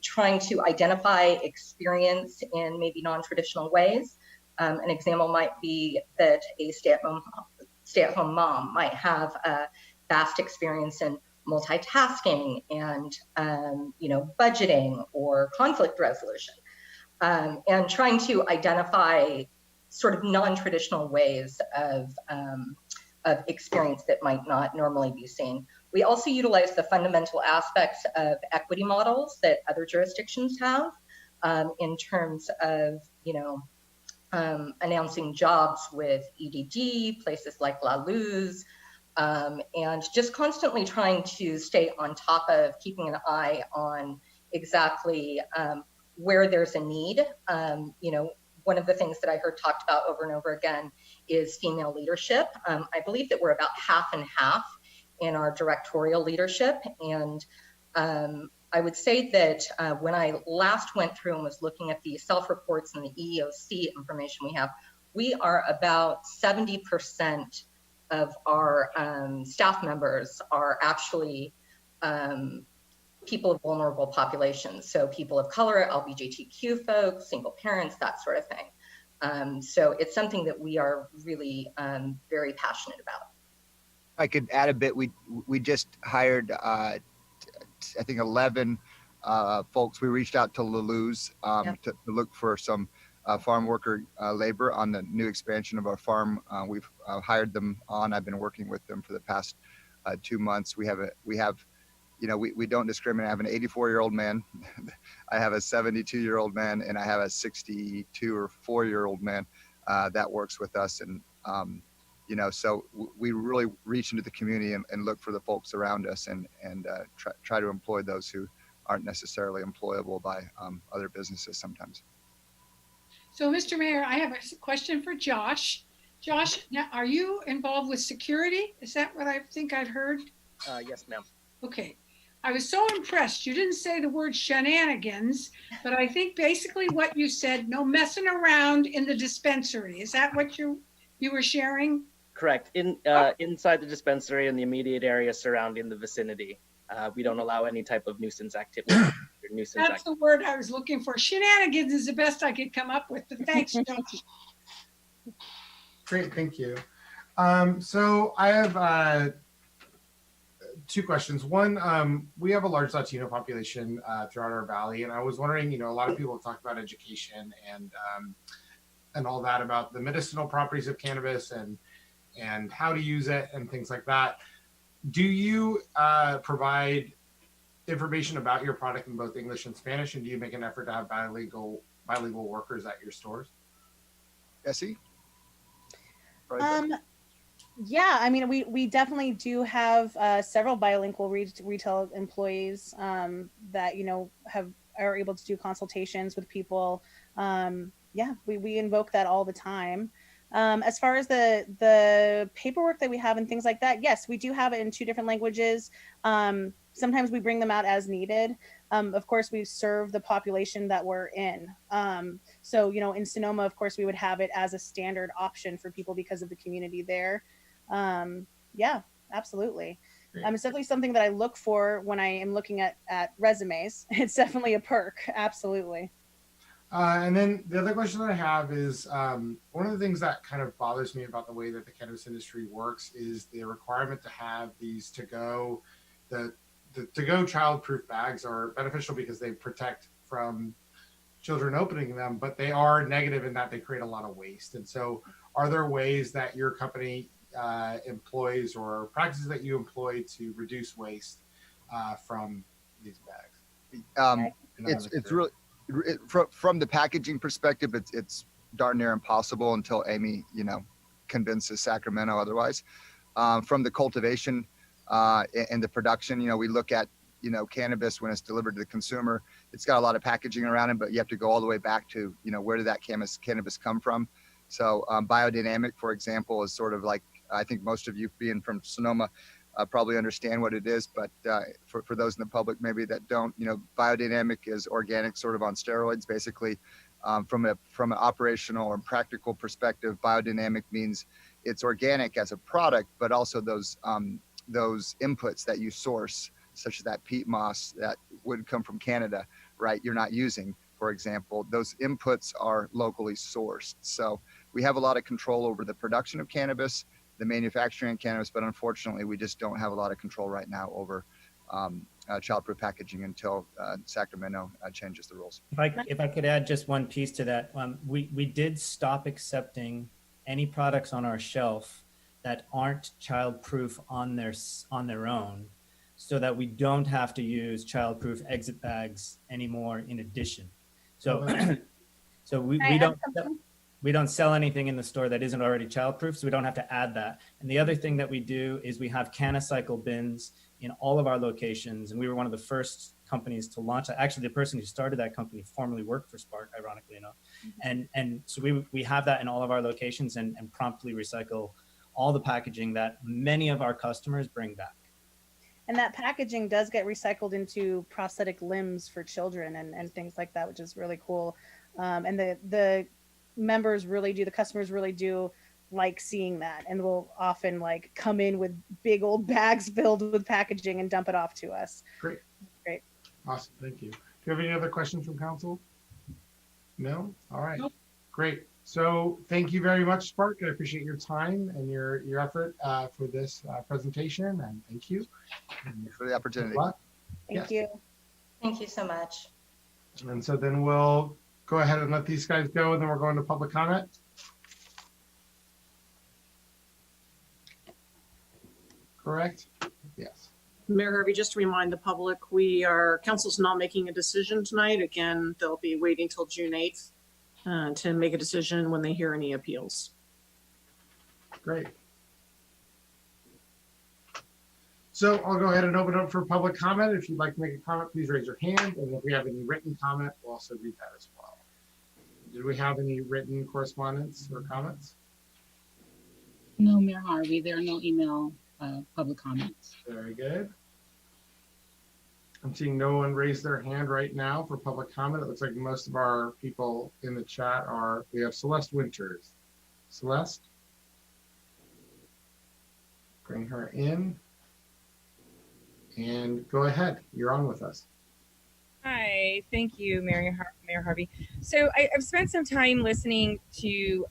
trying to identify experience in maybe non-traditional ways. An example might be that a stay-at-home mom might have a vast experience in multitasking and budgeting or conflict resolution, and trying to identify sort of non-traditional ways of experience that might not normally be seen. We also utilize the fundamental aspects of equity models that other jurisdictions have in terms of, announcing jobs with EDD, places like La Luz, and just constantly trying to stay on top of keeping an eye on exactly where there's a need. One of the things that I heard talked about over and over again is female leadership. I believe that we're about half and half in our directorial leadership. And I would say that when I last went through and was looking at the self-reports and the EEOC information we are about 70% of our staff members are actually people of vulnerable populations. So people of color, LGBTQ folks, single parents, that sort of thing. So it's something that we are really very passionate about. I could add a bit. We just hired, I think 11 folks. We reached out to La Luz to look for some farm worker labor on the new expansion of our farm. We've hired them on. I've been working with them for the past 2 months. We don't discriminate. I have an 84-year-old man, I have a 72-year-old man, and I have a 62 or 4-year-old man that works with us. And so we really reach into the community and look for the folks around us and try to employ those who aren't necessarily employable by other businesses sometimes. So, Mr. Mayor, I have a question for Josh. Josh, now, are you involved with security? Is that what I think I'd heard? Yes, ma'am. Okay. I was so impressed. You didn't say the word shenanigans, but I think basically what you said, no messing around in the dispensary. Is that what you were sharing? Correct. Inside the dispensary and the immediate area surrounding the vicinity, we don't allow any type of nuisance activity. That's the word I was looking for. Shenanigans is the best I could come up with, but thanks, Josh. Great, thank you. So I have 2 questions. One, we have a large Latino population throughout our valley, and I was wondering, a lot of people talk about education and all that about the medicinal properties of cannabis and how to use it and things like that. Do you provide information about your product in both English and Spanish, and do you make an effort to have bilingual workers at your stores? Essie? Yeah, I mean, we definitely do have several bilingual retail employees that are able to do consultations with people. Yeah, we invoke that all the time. As far as the paperwork that we have and things like that, yes, we do have it in 2 different languages. Sometimes we bring them out as needed. Of course, we serve the population that we're in. So, in Sonoma, of course, we would have it as a standard option for people because of the community there. Yeah, absolutely. It's definitely something that I look for when I am looking at resumes. It's definitely a perk. Absolutely. And then the other question that I have is one of the things that kind of bothers me about the way that the cannabis industry works is the requirement to have these to-go, the to-go child-proof bags are beneficial because they protect from children opening them, but they are negative in that they create a lot of waste. And so are there ways that your company employs or practices that you employ to reduce waste from these bags? It's really, from the packaging perspective, it's darn near impossible until Amy, convinces Sacramento otherwise. From the cultivation and the production. You know, we look at, you know, cannabis when it's delivered to the consumer, it's got a lot of packaging around it, but you have to go all the way back to, you know, where did that cannabis come from? So biodynamic, for example, is sort of like, I think most of you being from Sonoma probably understand what it is, but for those in the public maybe that don't, you know, biodynamic is organic sort of on steroids. Basically, from an operational or practical perspective, biodynamic means it's organic as a product, but also those inputs that you source, such as that peat moss that would come from Canada, right? You're not using, for example, those inputs are locally sourced. So we have a lot of control over the production of cannabis, the manufacturing of cannabis, but unfortunately we just don't have a lot of control right now over childproof packaging until Sacramento changes the rules. If I could add just one piece to that, we did stop accepting any products on our shelf that aren't childproof on their own, so that we don't have to use childproof exit bags anymore in addition. So, so we don't sell anything in the store that isn't already childproof, so we don't have to add that. And the other thing that we do is we have Canacycle bins in all of our locations, and we were one of the first companies to launch that. Actually, the person who started that company formerly worked for Spark, ironically enough. And so we have that in all of our locations and promptly recycle all the packaging that many of our customers bring back. And that packaging does get recycled into prosthetic limbs for children and things like that, which is really cool. And the members really do, the customers really do like seeing that, and will often like come in with big old bags filled with packaging and dump it off to us. Great. Great. Awesome. Thank you. Do you have any other questions from council? No? All right. Nope. Great. So thank you very much, Spark. I appreciate your time and your effort for this presentation, and thank you. Thanks for the opportunity. Thank you. Thank you so much. And so then we'll go ahead and let these guys go, and then we're going to public comment. Correct? Yes. Mayor Harvey, just to remind the public, council's not making a decision tonight. Again, they'll be waiting till June 8th to make a decision when they hear any appeals. Great. So I'll go ahead and open up for public comment. If you'd like to make a comment, please raise your hand. And if we have any written comment, we'll also read that as well. Did we have any written correspondence or comments? No, Mayor Harvey, there are no email public comments. Very good. I'm seeing no one raise their hand right now for public comment. It looks like most of our people in the chat we have Celeste Winters. Celeste? Bring her in. And go ahead, you're on with us. Hi, thank you, Mayor Harvey. So I've spent some time listening to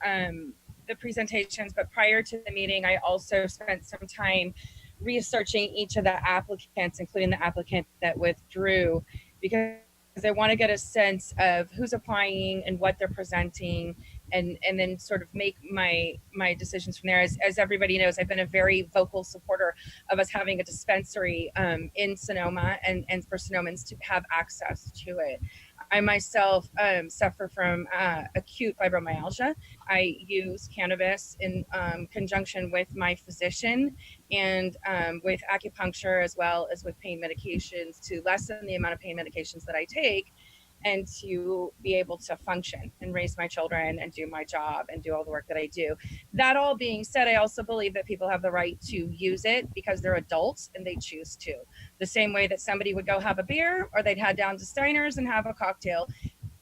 the presentations, but prior to the meeting, I also spent some time researching each of the applicants, including the applicant that withdrew, because I want to get a sense of who's applying and what they're presenting, and then sort of make my decisions from there. As everybody knows, I've been a very vocal supporter of us having a dispensary in Sonoma, and for Sonomans to have access to it. I myself suffer from acute fibromyalgia. I use cannabis in conjunction with my physician and with acupuncture, as well as with pain medications, to lessen the amount of pain medications that I take, and to be able to function and raise my children and do my job and do all the work that I do. That all being said, I also believe that people have the right to use it because they're adults and they choose to. The same way that somebody would go have a beer, or they'd head down to Steiner's and have a cocktail.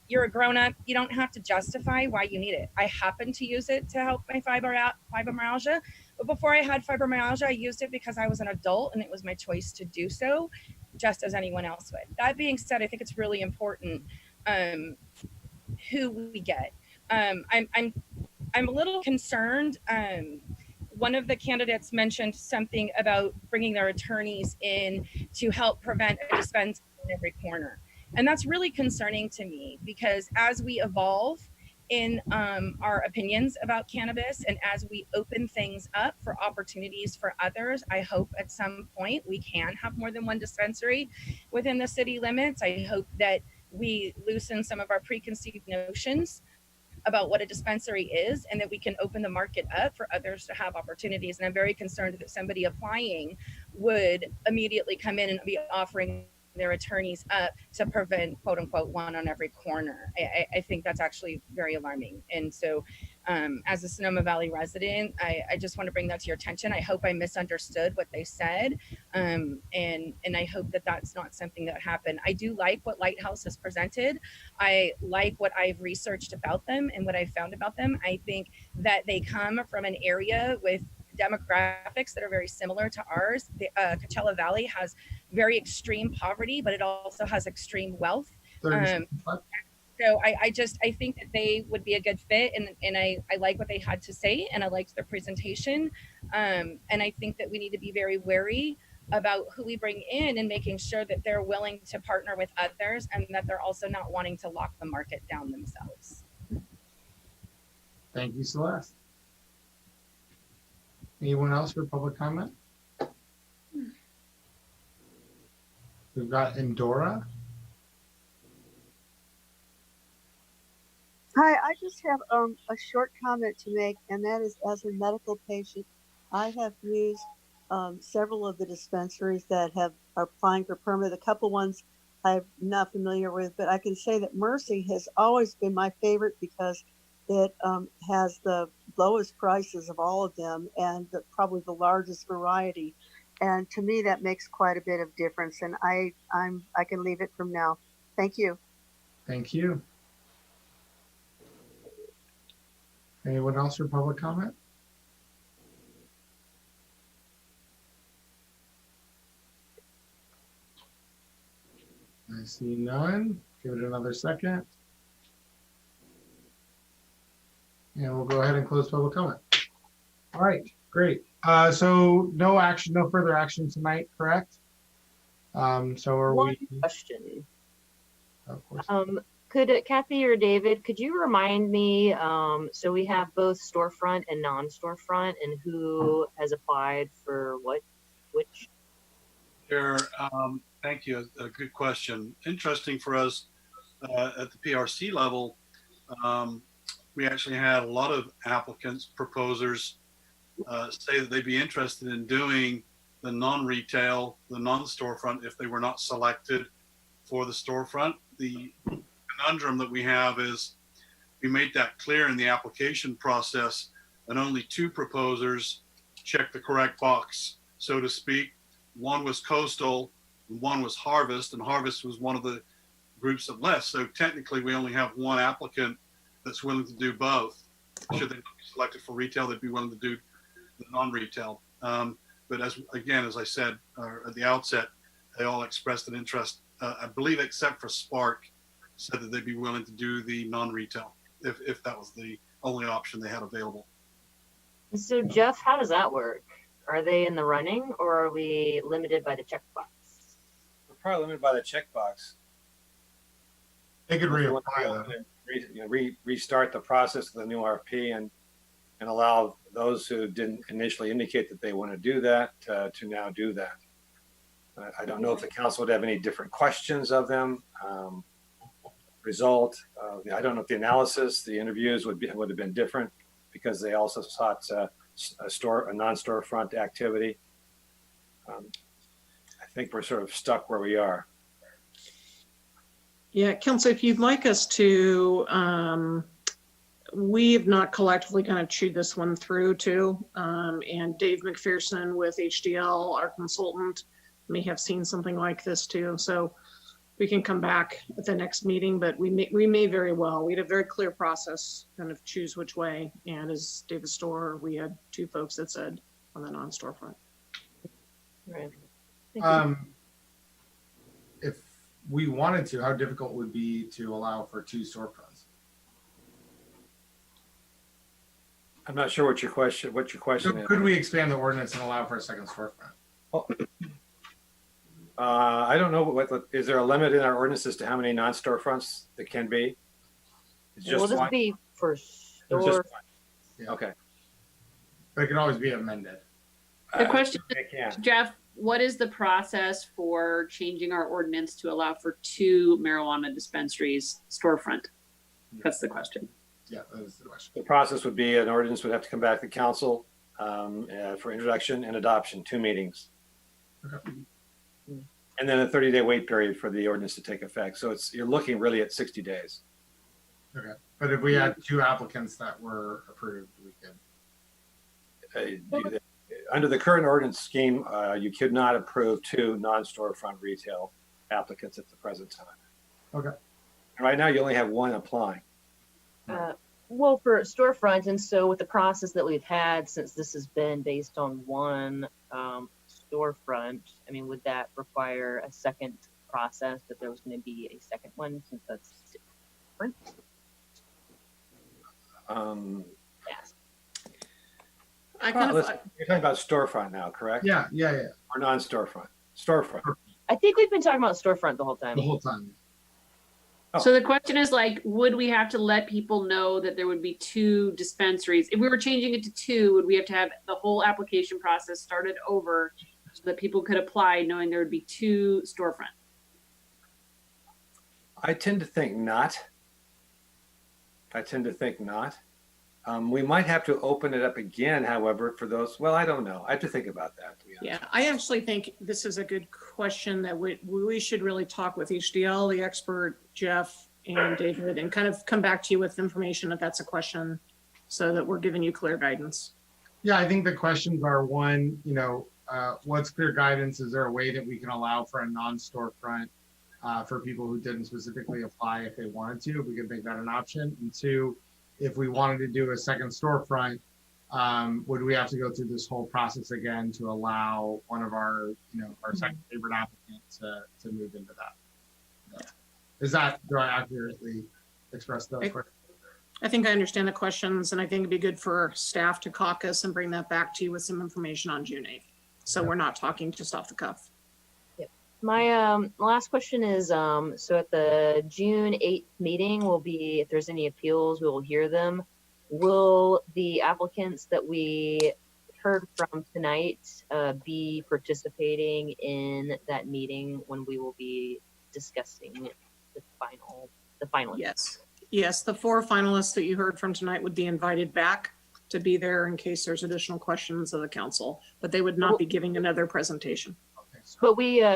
You're a grown-up, you don't have to justify why you need it. I happen to use it to help my fibromyalgia, but before I had fibromyalgia, I used it because I was an adult and it was my choice to do so, just as anyone else would. That being said, I think it's really important who we get. I'm a little concerned. One of the candidates mentioned something about bringing their attorneys in to help prevent a dispensary in every corner. And that's really concerning to me, because as we evolve in our opinions about cannabis, and as we open things up for opportunities for others, I hope at some point we can have more than one dispensary within the city limits. I hope that we loosen some of our preconceived notions about what a dispensary is, and that we can open the market up for others to have opportunities. And I'm very concerned that somebody applying would immediately come in and be offering their attorneys up to prevent, quote unquote, one on every corner. I think that's actually very alarming. And so as a Sonoma Valley resident, I just want to bring that to your attention. I hope I misunderstood what they said. And I hope that that's not something that happened. I do like what Lighthouse has presented. I like what I've researched about them and what I found about them. I think that they come from an area with demographics that are very similar to ours. The Coachella Valley has very extreme poverty, but it also has extreme wealth. So I think that they would be a good fit, and I like what they had to say, and I liked their presentation. And I think that we need to be very wary about who we bring in and making sure that they're willing to partner with others and that they're also not wanting to lock the market down themselves. Thank you, Celeste. Anyone else for public comment? We've got Endora. Hi, I just have a short comment to make, and that is, as a medical patient, I have used several of the dispensaries that are applying for permit. A couple ones I'm not familiar with, but I can say that Mercy has always been my favorite because it has the lowest prices of all of them and probably the largest variety. And to me, that makes quite a bit of difference. And I can leave it from now. Thank you. Thank you. Anyone else for public comment? I see none. Give it another second. And we'll go ahead and close public comment. All right, great. So no action, no further action tonight, correct? So are One we? question. Of course. Could Kathy or David, could you remind me, so we have both storefront and non-storefront, and who has applied for which? Sure. Thank you. A good question. Interesting for us at the PRC level. We actually had a lot of applicants, proposers say that they'd be interested in doing the non-retail, the non-storefront if they were not selected for the storefront. The conundrum that we have is we made that clear in the application process, and only 2 proposers checked the correct box, so to speak. One was Coastal, and one was Harvest, and Harvest was one of the groups that left. So technically we only have 1 applicant that's willing to do both. Should they not be selected for retail, they'd be willing to do the non-retail. But as I said at the outset, they all expressed an interest, I believe except for Spark, said that they'd be willing to do the non-retail if that was the only option they had available. So Jeff, how does that work? Are they in the running, or are we limited by the checkbox? We're probably limited by the checkbox. They could reapply though. Restart the process with a new RFP and allow those who didn't initially indicate that they want to do that to now do that. I don't know if the council would have any different questions of them. Result, I don't know if the analysis, the interviews would have been different because they also sought a non-storefront activity. I think we're sort of stuck where we are. Yeah, Council, if you'd like us to, we have not collectively kind of chewed this one through too. And Dave McPherson with HDL, our consultant, may have seen something like this too. So we can come back at the next meeting, but we may very well. We had a very clear process, kind of choose which way. And as David Storr, we had 2 folks that said on the non-storefront. Right. If we wanted to, how difficult would it be to allow for 2 storefronts? I'm not sure what your question is. Could we expand the ordinance and allow for a second storefront? Well, I don't know what is there a limit in our ordinance as to how many non-storefronts there can be? It's just Will this one? be for There's store? just one. Okay. But it can always be amended. The question, They can. Jeff, what is the process for changing our ordinance to allow for 2 marijuana dispensaries storefront? That's the question. Yeah, that was the question. The process would be an ordinance would have to come back to council for introduction and adoption, 2 meetings. Okay. And then a 30-day wait period for the ordinance to take effect. So you're looking really at 60 days. Okay. But if we had 2 applicants that were approved, we could. Under the current ordinance scheme, you could not approve 2 non-storefront retail applicants at the present time. Okay. And right now, you only have 1 applying. Well, for storefront, and so with the process that we've had, since this has been based on 1 storefront, I mean, would that require a second process, that there was going to be a second one, since that's different? Yes. You're talking about storefront now, correct? Yeah. Or non-storefront? Storefront. I think we've been talking about storefront the whole time. The whole time. Oh. So the question is like, would we have to let people know that there would be 2 dispensaries? If we were changing it to 2, would we have to have the whole application process started over so that people could apply knowing there would be 2 storefront? I tend to think not. We might have to open it up again, however, for those, well, I don't know. I have to think about that, to be honest. Yeah, I actually think this is a good question that we should really talk with HDL, the expert, Jeff and David, and kind of come back to you with information if that's a question, so that we're giving you clear guidance. Yeah, I think the questions are, one, what's clear guidance? Is there a way that we can allow for a non-storefront for people who didn't specifically apply if they wanted to? We could make that an option. And 2, if we wanted to do a second storefront, would we have to go through this whole process again to allow one of our, our second favorite applicant to move into that? Do I accurately express those questions? I think I understand the questions, and I think it'd be good for staff to caucus and bring that back to you with some information on June 8th. So we're not talking just off the cuff. Yep. My last question is, so at the June 8th meeting will be, if there's any appeals, we will hear them. Will the applicants that we heard from tonight be participating in that meeting when we will be discussing the finalists? Yes, the 4 finalists that you heard from tonight would be invited back to be there in case there's additional questions of the council, but they would not be giving another presentation. But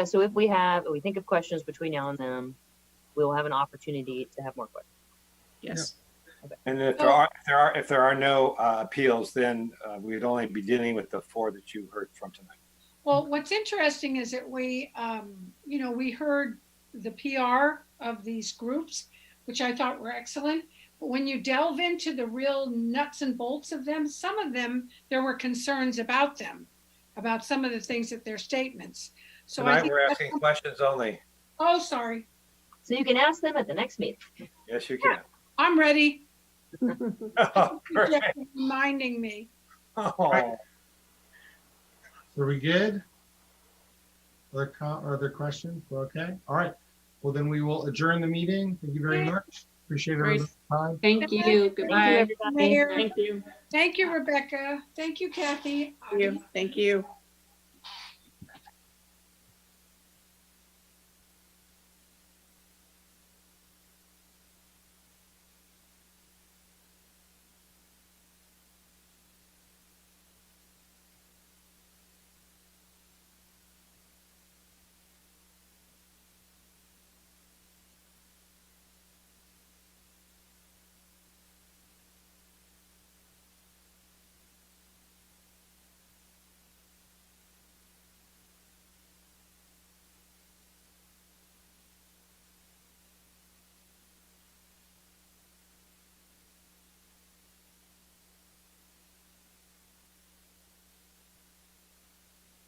so if we think of questions between now and then, we'll have an opportunity to have more questions. Yes. Okay. And if there are no appeals, then we'd only be dealing with the 4 that you heard from tonight. Well, what's interesting is that we heard the PR of these groups, which I thought were excellent. But when you delve into the real nuts and bolts of them, some of them, there were concerns about them, about some of the things that their statements. So Tonight I think we're asking questions only. Oh, sorry. So you can ask them at the next meeting. Yes, you can. I'm ready. Oh, Just reminding me. Oh. Are we good? Other questions? We're okay? All right. Well, then we will adjourn the meeting. Thank you very much. Appreciate everyone's time. Thank you. Goodbye. Thank you. Thank you, Rebecca. Thank you, Kathy. Thank you.